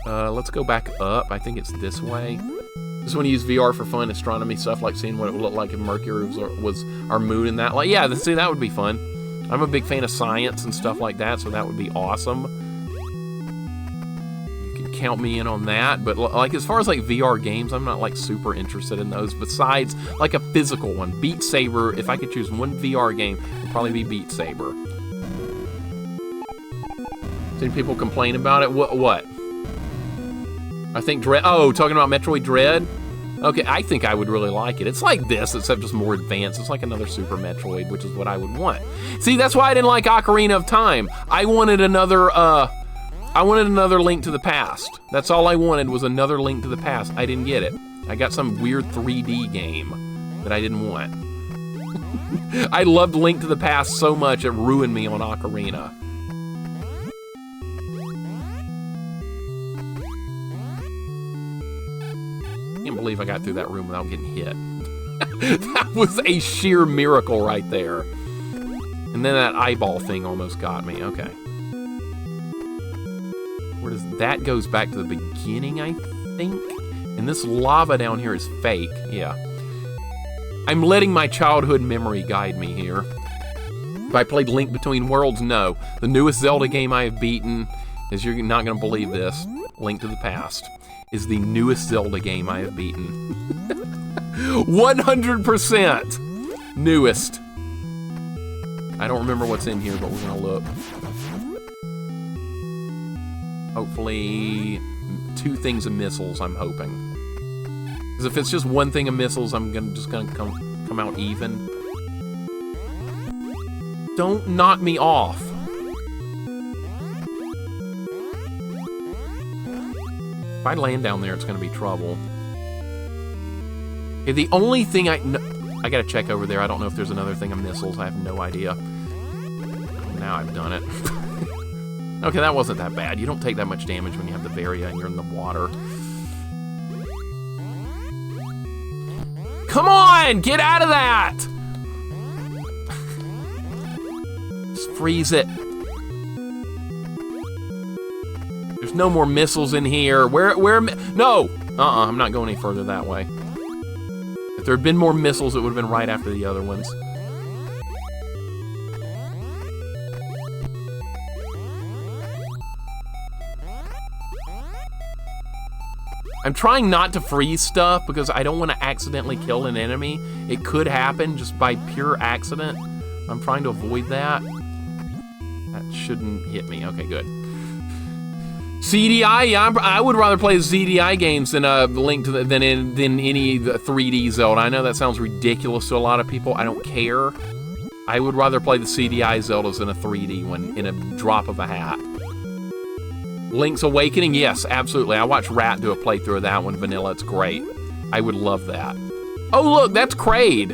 Let's go back up. I think it's this way. Just want to use VR for fun, astronomy stuff, like seeing what it would look like if Mercury was our moon and that. Like, yeah, see, that would be fun. I'm a big fan of science and stuff like that, so that would be awesome. You can count me in on that, but like as far as like VR games, I'm not like super interested in those. Besides, like a physical one, Beat Saber. If I could choose one VR game, it would probably be Beat Saber. Seen people complain about it. What? I think Dread. Oh, talking about Metroid Dread? Okay, I think I would really like it. It's like this, except just more advanced. It's like another Super Metroid, which is what I would want. See, that's why I didn't like Ocarina of Time. I wanted another Link to the Past. That's all I wanted was another Link to the Past. I didn't get it. I got some weird 3D game that I didn't want. I loved Link to the Past so much, it ruined me on Ocarina. I can't believe I got through that room without getting hit. That was a sheer miracle right there. And then that eyeball thing almost got me. Okay. Where does that goes back to the beginning, I think? And this lava down here is fake. Yeah. I'm letting my childhood memory guide me here. If I played Link Between Worlds, no. The newest Zelda game I have beaten, as you're not going to believe this, Link to the Past, is the newest Zelda game I have beaten. 100% newest. I don't remember what's in here, but we're gonna look. Hopefully 2 things of missiles, I'm hoping. Because if it's just 1 thing of missiles, I'm just gonna come out even. Don't knock me off. If I land down there, it's going to be trouble. Okay, the only thing I gotta check over there. I don't know if there's another thing of missiles. I have no idea. Now I've done it. Okay, that wasn't that bad. You don't take that much damage when you have the Varia and you're in the water. Come on! Get out of that! Just freeze it. There's no more missiles in here. No! I'm not going any further that way. If there had been more missiles, it would have been right after the other ones. I'm trying not to freeze stuff because I don't want to accidentally kill an enemy. It could happen just by pure accident. I'm trying to avoid that. That shouldn't hit me. Okay, good. CDI, yeah, I would rather play CDI games than Link to than any 3D Zelda. I know that sounds ridiculous to a lot of people. I don't care. I would rather play the CDI Zeldas than a 3D one in a drop of a hat. Link's Awakening, yes, absolutely. I watched Rat do a playthrough of that one, vanilla. It's great. I would love that. Oh, look, that's Kraid.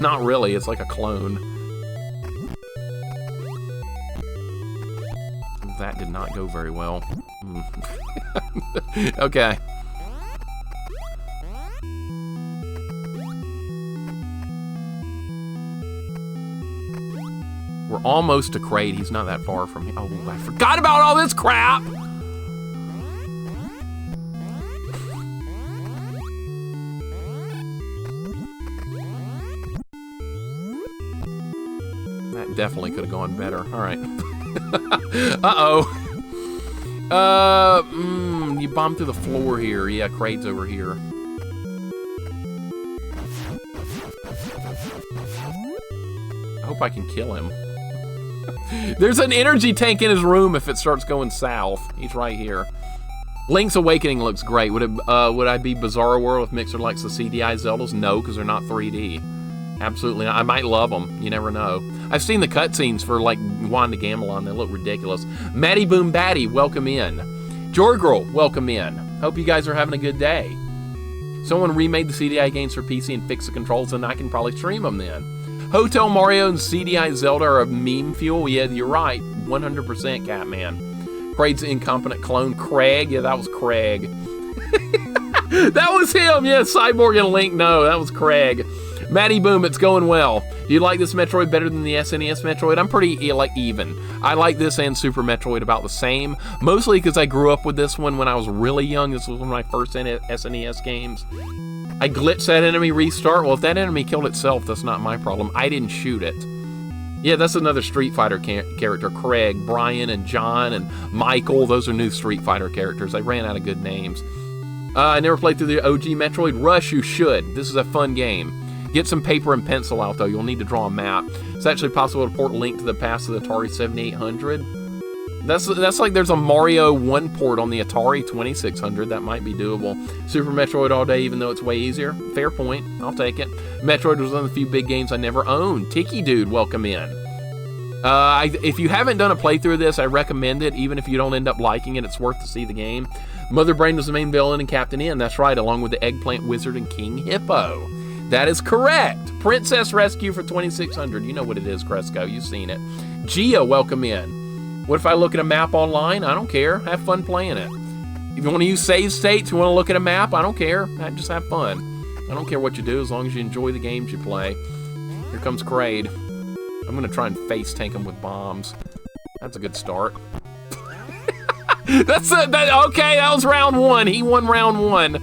Not really, it's like a clone. That did not go very well. Okay. We're almost to Kraid. He's not that far from here. Oh, I forgot about all this crap! That definitely could have gone better. All right. Uh-oh. You bombed through the floor here. Yeah, Kraid's over here. I hope I can kill him. There's an energy tank in his room if it starts going south. He's right here. Link's Awakening looks great. Would I be Bizarro World if Mixer likes the CDI Zeldas? No, because they're not 3D. Absolutely not. I might love them. You never know. I've seen the cutscenes for, like, Wanda Gamelon. They look ridiculous. Matty Boom Batty, welcome in. Jorgirl, welcome in. Hope you guys are having a good day. Someone remade the CDI games for PC and fixed the controls, and I can probably stream them then. Hotel Mario and CDI Zelda are a meme fuel. Yeah, you're right. 100% Catman. Kraid's incompetent clone, Craig. Yeah, that was Craig. That was him. Yeah, Cyborg and Link. No, that was Craig. Matty Boom, it's going well. Do you like this Metroid better than the SNES Metroid? I'm pretty even. I like this and Super Metroid about the same, mostly because I grew up with this one when I was really young. This was one of my first SNES games. I glitched that enemy restart. Well, if that enemy killed itself, that's not my problem. I didn't shoot it. Yeah, that's another Street Fighter character. Craig, Brian, and John, and Michael. Those are new Street Fighter characters. I ran out of good names. I never played through the OG Metroid. Rush, you should. This is a fun game. Get some paper and pencil out, though. You'll need to draw a map. It's actually possible to port Link to the past of the Atari 7800. That's like there's a Mario 1 port on the Atari 2600. That might be doable. Super Metroid all day, even though it's way easier. Fair point. I'll take it. Metroid was one of the few big games I never owned. Tiki Dude, welcome in. If you haven't done a playthrough of this, I recommend it. Even if you don't end up liking it, it's worth to see the game. Mother Brain was the main villain and Captain N. That's right, along with the Eggplant Wizard and King Hippo. That is correct. Princess Rescue for 2600. You know what it is, Cresco. You've seen it. Gia, welcome in. What if I look at a map online? I don't care. Have fun playing it. If you want to use save states, you want to look at a map, I don't care. Just have fun. I don't care what you do as long as you enjoy the games you play. Here comes Kraid. I'm going to try and face tank him with bombs. That's a good start. Okay, that was round one. He won round one.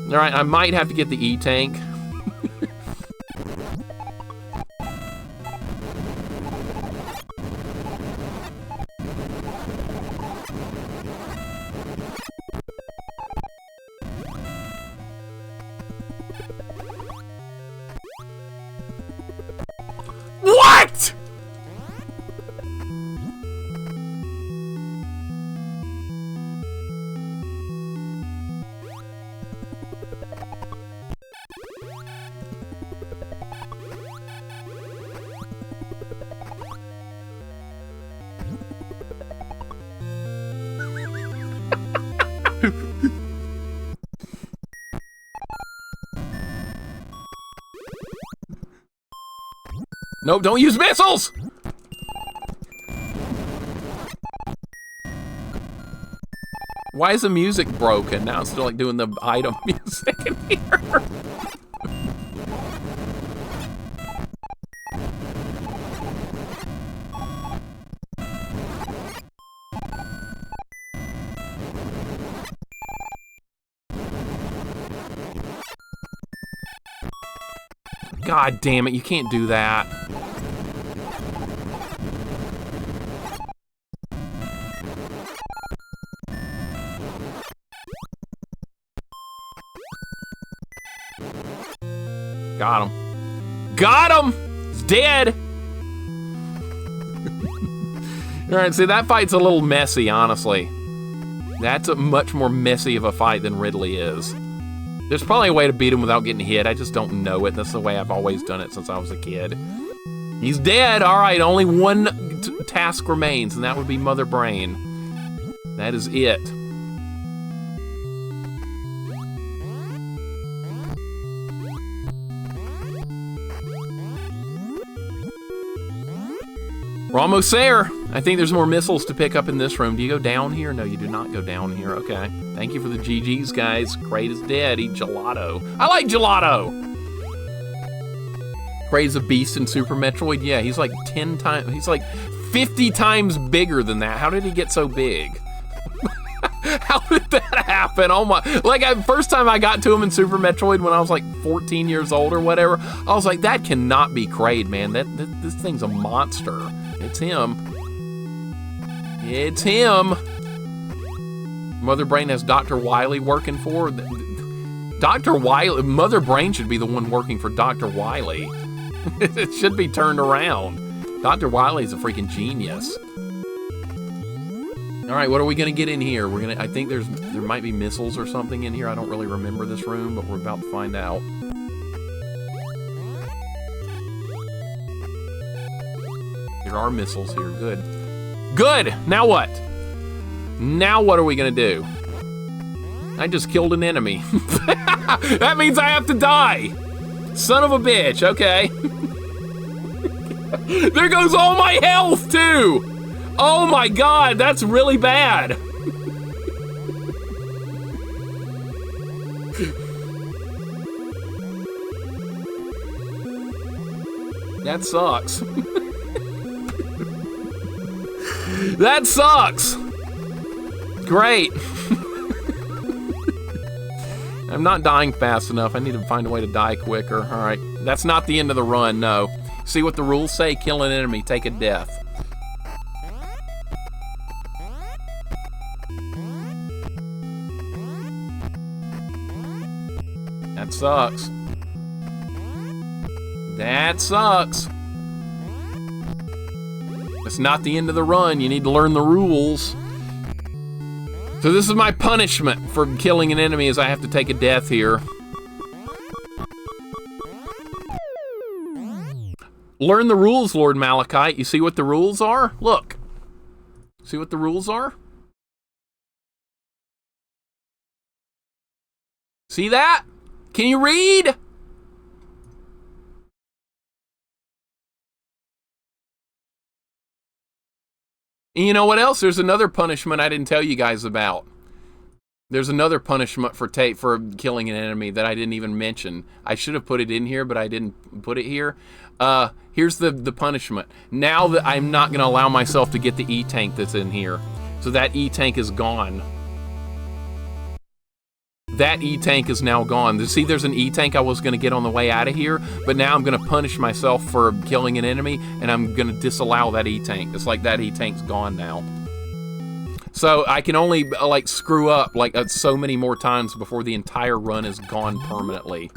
All right, I might have to get the E-tank. What? Nope, don't use missiles! Why is the music broken? Now it's still like doing the item music in here. God damn it, you can't do that. Got him. Got him! He's dead! Alright, see, that fight's a little messy, honestly. That's a much more messy of a fight than Ridley is. There's probably a way to beat him without getting hit. I just don't know it. That's the way I've always done it since I was a kid. He's dead! Alright, only one task remains, and that would be Mother Brain. That is it. We're almost there. I think there's more missiles to pick up in this room. Do you go down here? No, you do not go down here. Okay. Thank you for the GGs, guys. Kraid is dead. Eat gelato. I like gelato! Kraid's a beast in Super Metroid. Yeah, he's like 10 times... He's like 50 times bigger than that. How did he get so big? How did that happen? Oh my... Like, first time I got to him in Super Metroid when I was like 14 years old or whatever, I was like, that cannot be Kraid, man. This thing's a monster. It's him. It's him. Mother Brain has Dr. Wily working for Dr. Wily. Mother Brain should be the one working for Dr. Wily. It should be turned around. Dr. Wily's a freaking genius. All right, what are we gonna get in here? I think there might be missiles or something in here. I don't really remember this room, but we're about to find out. There are missiles here, good. Good, now what? Now what are we gonna do? I just killed an enemy. That means I have to die. Son of a bitch, okay. There goes all my health too. Oh my God, that's really bad. That sucks. That sucks. Great. I'm not dying fast enough. I need to find a way to die quicker. All right, that's not the end of the run, no. See what the rules say? Kill an enemy, take a death. That sucks. That sucks. It's not the end of the run. You need to learn the rules. So this is my punishment for killing an enemy, is I have to take a death here. Learn the rules, Lord Malachite. You see what the rules are? Look. See what the rules are? See that? Can you read? And you know what else? There's another punishment I didn't tell you guys about. There's another punishment for killing an enemy that I didn't even mention. I should have put it in here, but I didn't put it here. Here's the punishment. Now that I'm not going to allow myself to get the E-tank that's in here. So that E-tank is gone. That E-tank is now gone. See, there's an E-tank I was going to get on the way out of here, but now I'm going to punish myself for killing an enemy, and I'm going to disallow that E-tank. It's like that E-tank's gone now. So I can only like screw up like so many more times before the entire run is gone permanently.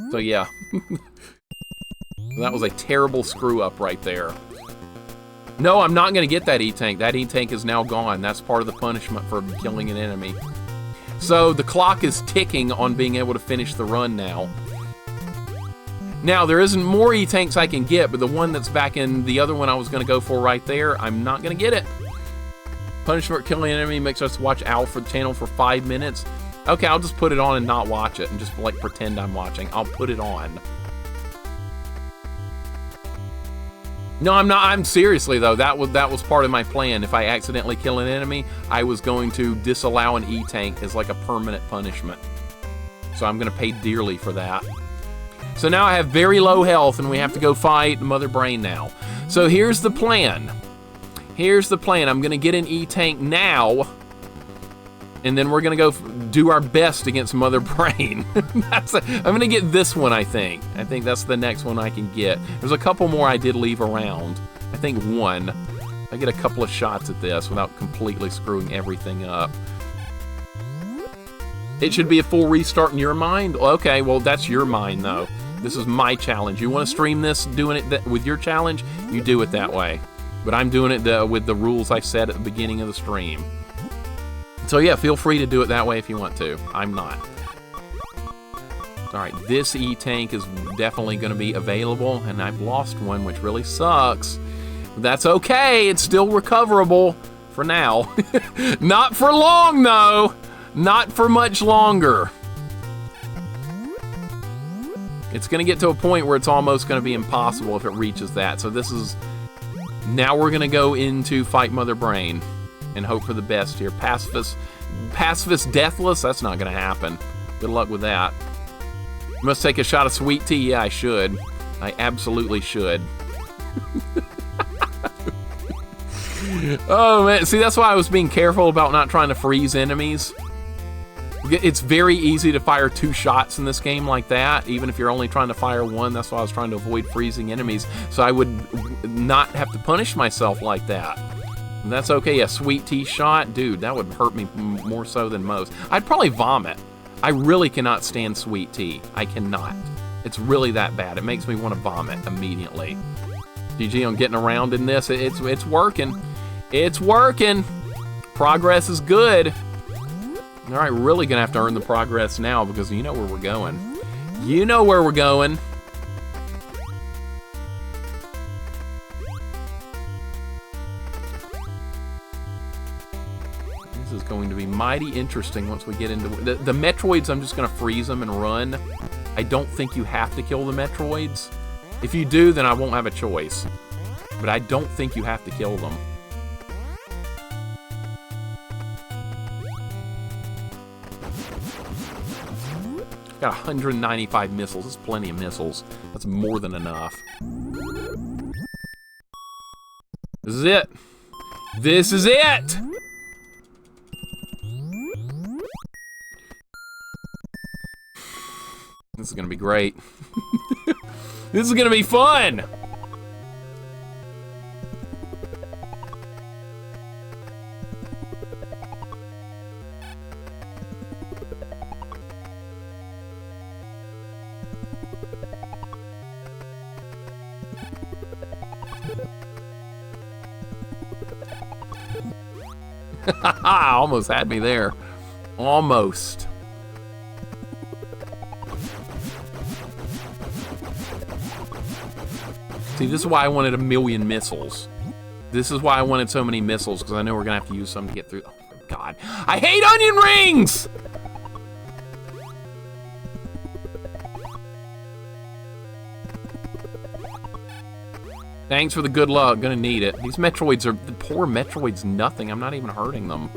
So yeah. That was a terrible screw up right there. No, I'm not going to get that E-tank. That E-tank is now gone. That's part of the punishment for killing an enemy. So the clock is ticking on being able to finish the run now. Now, there isn't more E-tanks I can get, but the one that's back in the other one I was going to go for right there, I'm not going to get it. Punishment for killing an enemy makes us watch Alfred's channel for 5 minutes. Okay, I'll just put it on and not watch it and just like pretend I'm watching. I'll put it on. No, I'm not. I'm seriously though. That was part of my plan. If I accidentally kill an enemy, I was going to disallow an E-tank as like a permanent punishment. So I'm going to pay dearly for that. So now I have very low health, and we have to go fight Mother Brain now. So here's the plan. Here's the plan. I'm going to get an E-tank now, and then we're going to go do our best against Mother Brain. I'm going to get this one, I think. I think that's the next one I can get. There's a couple more I did leave around. I think one. I get a couple of shots at this without completely screwing everything up. It should be a full restart in your mind? Okay, well, that's your mind, though. This is my challenge. You want to stream this, doing it with your challenge? You do it that way. But I'm doing it with the rules I set at the beginning of the stream. So yeah, feel free to do it that way if you want to. I'm not. Alright, this E-tank is definitely going to be available, and I've lost one, which really sucks. But that's okay, it's still recoverable for now. Not for long, though! Not for much longer. It's going to get to a point where it's almost going to be impossible if it reaches that. So this is... Now we're going to go into fight Mother Brain and hope for the best here. Pacifist deathless? That's not going to happen. Good luck with that. Must take a shot of sweet tea? Yeah, I should. I absolutely should. Oh, man. See, that's why I was being careful about not trying to freeze enemies. It's very easy to fire 2 shots in this game like that, even if you're only trying to fire 1. That's why I was trying to avoid freezing enemies, so I would not have to punish myself like that. And that's okay. A sweet tea shot, dude, that would hurt me more so than most. I'd probably vomit. I really cannot stand sweet tea. I cannot. It's really that bad. It makes me want to vomit immediately. GG on getting around in this. It's working. It's working. Progress is good. All right, really gonna have to earn the progress now because you know where we're going. You know where we're going. This is going to be mighty interesting once we get into the Metroids. I'm just gonna freeze them and run. I don't think you have to kill the Metroids. If you do, then I won't have a choice. But I don't think you have to kill them. Got 195 missiles. That's plenty of missiles. That's more than enough. This is it. This is it! This is gonna be great. This is gonna be fun! Almost had me there. Almost. See, this is why I wanted 1,000,000 missiles. This is why I wanted so many missiles, because I know we're gonna have to use some to get through. Oh my God. I hate onion rings! Thanks for the good luck. Gonna need it. These Metroids are... The poor Metroids, nothing. I'm not even hurting them.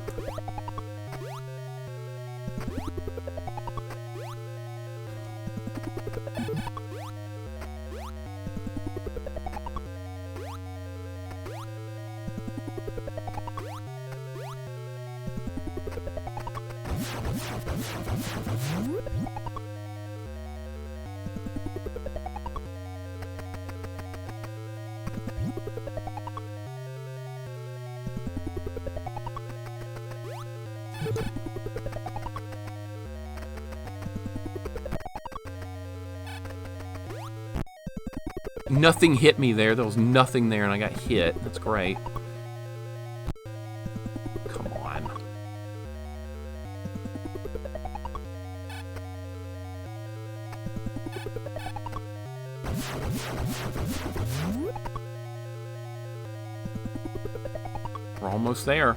Nothing hit me there. There was nothing there, and I got hit. That's great. Come on. We're almost there.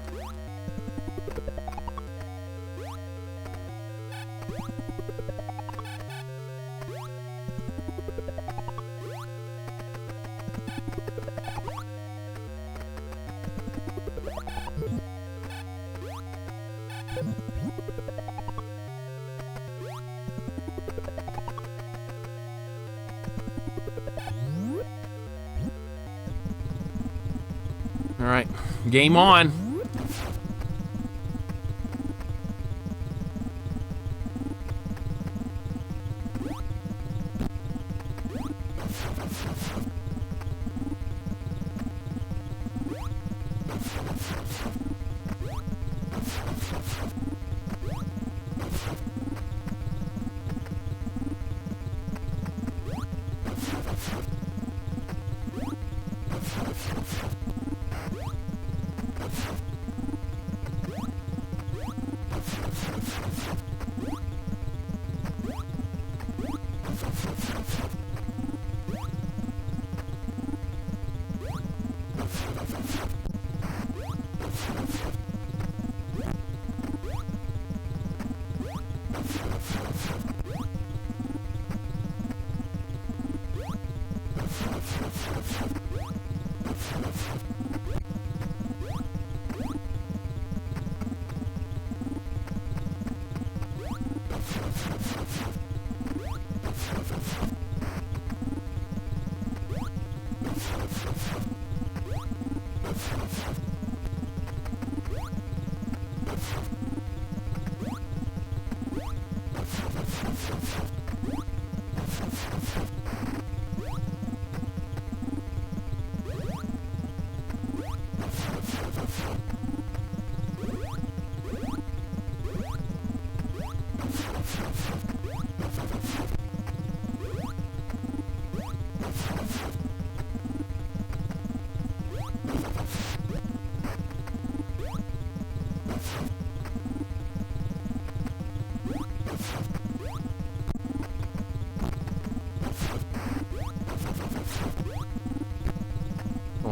All right, game on.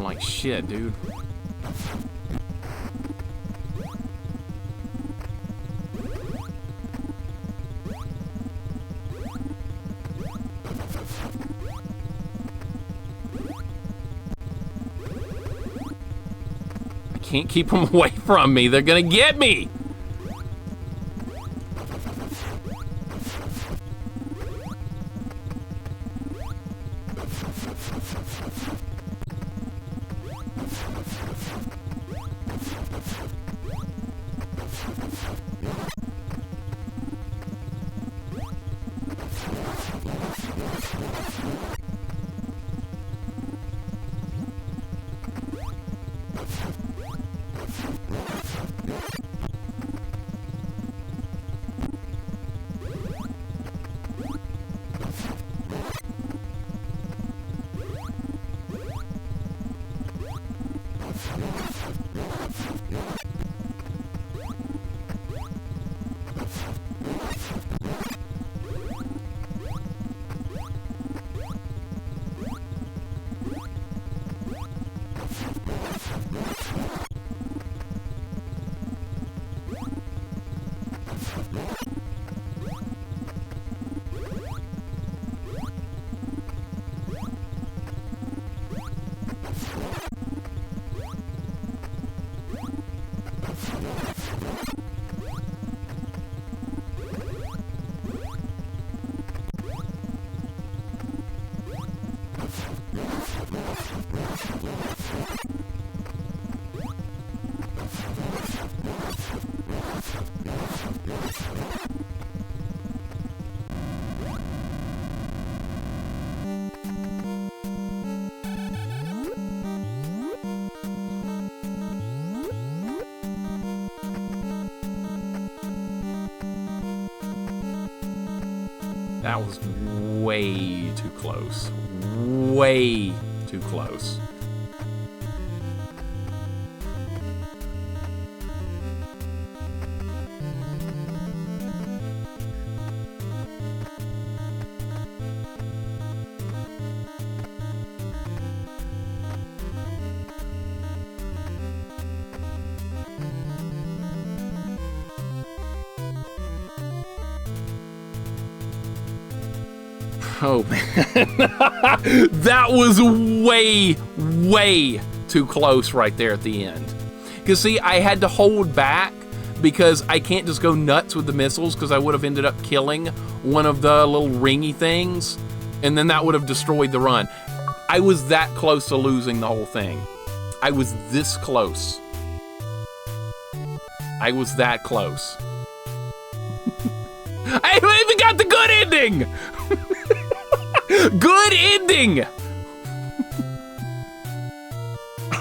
Like shit, dude. I can't keep them away from me. They're gonna get me. That was way too close. Way too close. Oh man, that was way too close right there at the end. Because see, I had to hold back because I can't just go nuts with the missiles because I would have ended up killing one of the little ringy things, and then that would have destroyed the run. I was that close to losing the whole thing. I was this close. I was that close. I even got the good ending! Good ending!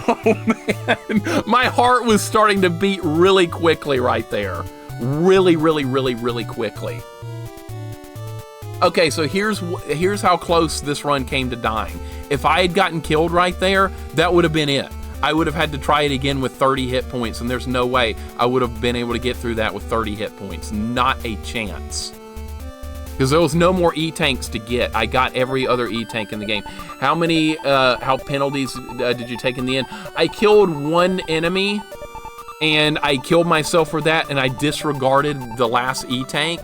Oh man, my heart was starting to beat really quickly right there. Really, really, really, really quickly. Okay, so here's how close this run came to dying. If I had gotten killed right there, that would have been it. I would have had to try it again with 30 hit points, and there's no way I would have been able to get through that with 30 hit points. Not a chance. Because there was no more E-tanks to get. I got every other E-tank in the game. How many penalties did you take in the end? I killed one enemy, and I killed myself for that, and I disregarded the last E-tank.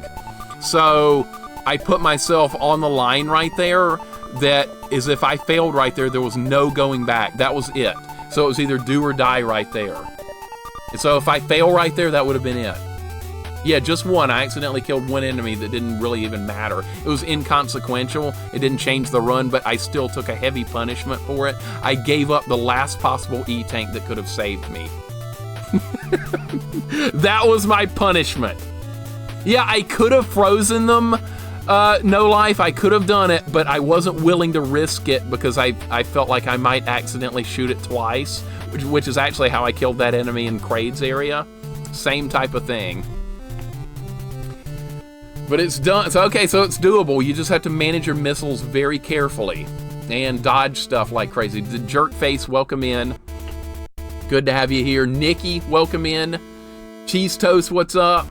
So I put myself on the line right there. That is, if I failed right there, there was no going back. That was it. So it was either do or die right there. And so if I fail right there, that would have been it. Yeah, just one. I accidentally killed one enemy that didn't really even matter. It was inconsequential. It didn't change the run, but I still took a heavy punishment for it. I gave up the last possible E-tank that could have saved me. That was my punishment. Yeah, I could have frozen them. No life, I could have done it, but I wasn't willing to risk it because I felt like I might accidentally shoot it twice, which is actually how I killed that enemy in Kraid's area. Same type of thing. But it's done. So, okay, so it's doable. You just have to manage your missiles very carefully and dodge stuff like crazy. The Jerkface, welcome in. Good to have you here. Nikki, welcome in. Cheese Toast, what's up?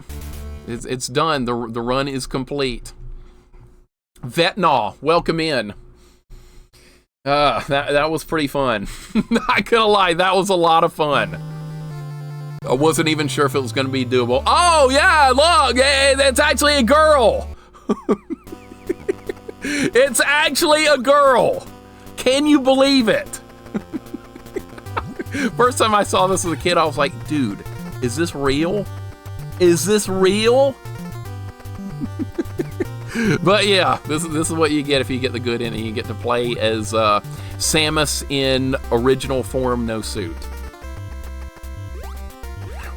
It's done. The run is complete. Vetnaw, welcome in. That was pretty fun. Not gonna lie, that was a lot of fun. I wasn't even sure if it was gonna be doable. Oh yeah, look, that's actually a girl. It's actually a girl. Can you believe it? First time I saw this as a kid, I was like, dude, is this real? Is this real? But yeah, this is what you get if you get the good ending. You get to play as Samus in original form, no suit.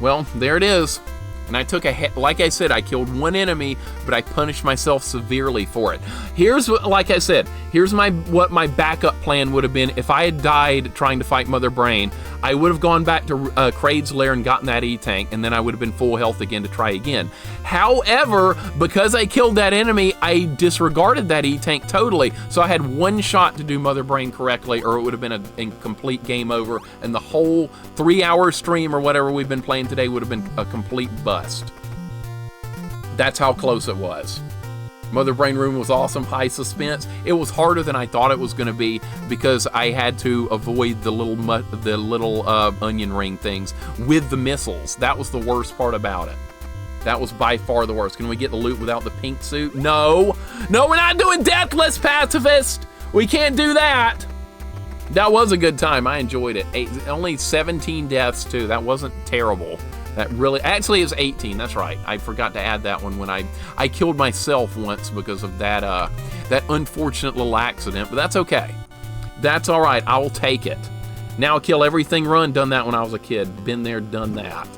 Well, there it is. And I took like I said, I killed one enemy, but I punished myself severely for it. Here's what, like I said, here's what my backup plan would have been if I had died trying to fight Mother Brain. I would have gone back to Kraid's lair and gotten that E-tank, and then I would have been full health again to try again. However, because I killed that enemy, I disregarded that E-tank totally, so I had one shot to do Mother Brain correctly, or it would have been a complete game over, and the whole 3-hour stream or whatever we've been playing today would have been a complete bust. That's how close it was. Mother Brain Room was awesome, high suspense. It was harder than I thought it was going to be because I had to avoid the little onion ring things with the missiles. That was the worst part about it. That was by far the worst. Can we get the loot without the pink suit? No. No, we're not doing Deathless Pacifist. We can't do that. That was a good time. I enjoyed it. Only 17 deaths, too. That wasn't terrible. That really, actually, it was 18. That's right. I forgot to add that one when I killed myself once because of that that unfortunate little accident. But that's okay. That's all right. I will take it. Now kill everything run. Done that when I was a kid. Been there, done that.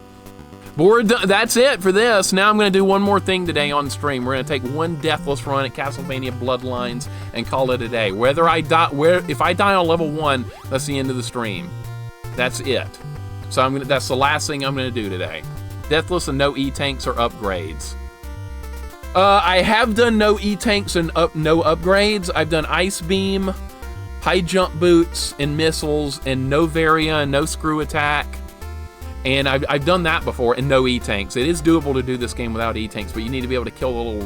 But we're done. That's it for this. Now I'm going to do one more thing today on stream. We're going to take one deathless run at Castlevania Bloodlines and call it a day. Whether I die, if I die on level 1, that's the end of the stream. That's it. So that's the last thing I'm going to do today. Deathless and no E-tanks or upgrades. I have done no E-tanks and no upgrades. I've done Ice Beam, high jump boots and missiles, and no Varia and no screw attack. And I've done that before, and no E-tanks. It is doable to do this game without E-tanks, but you need to be able to kill the little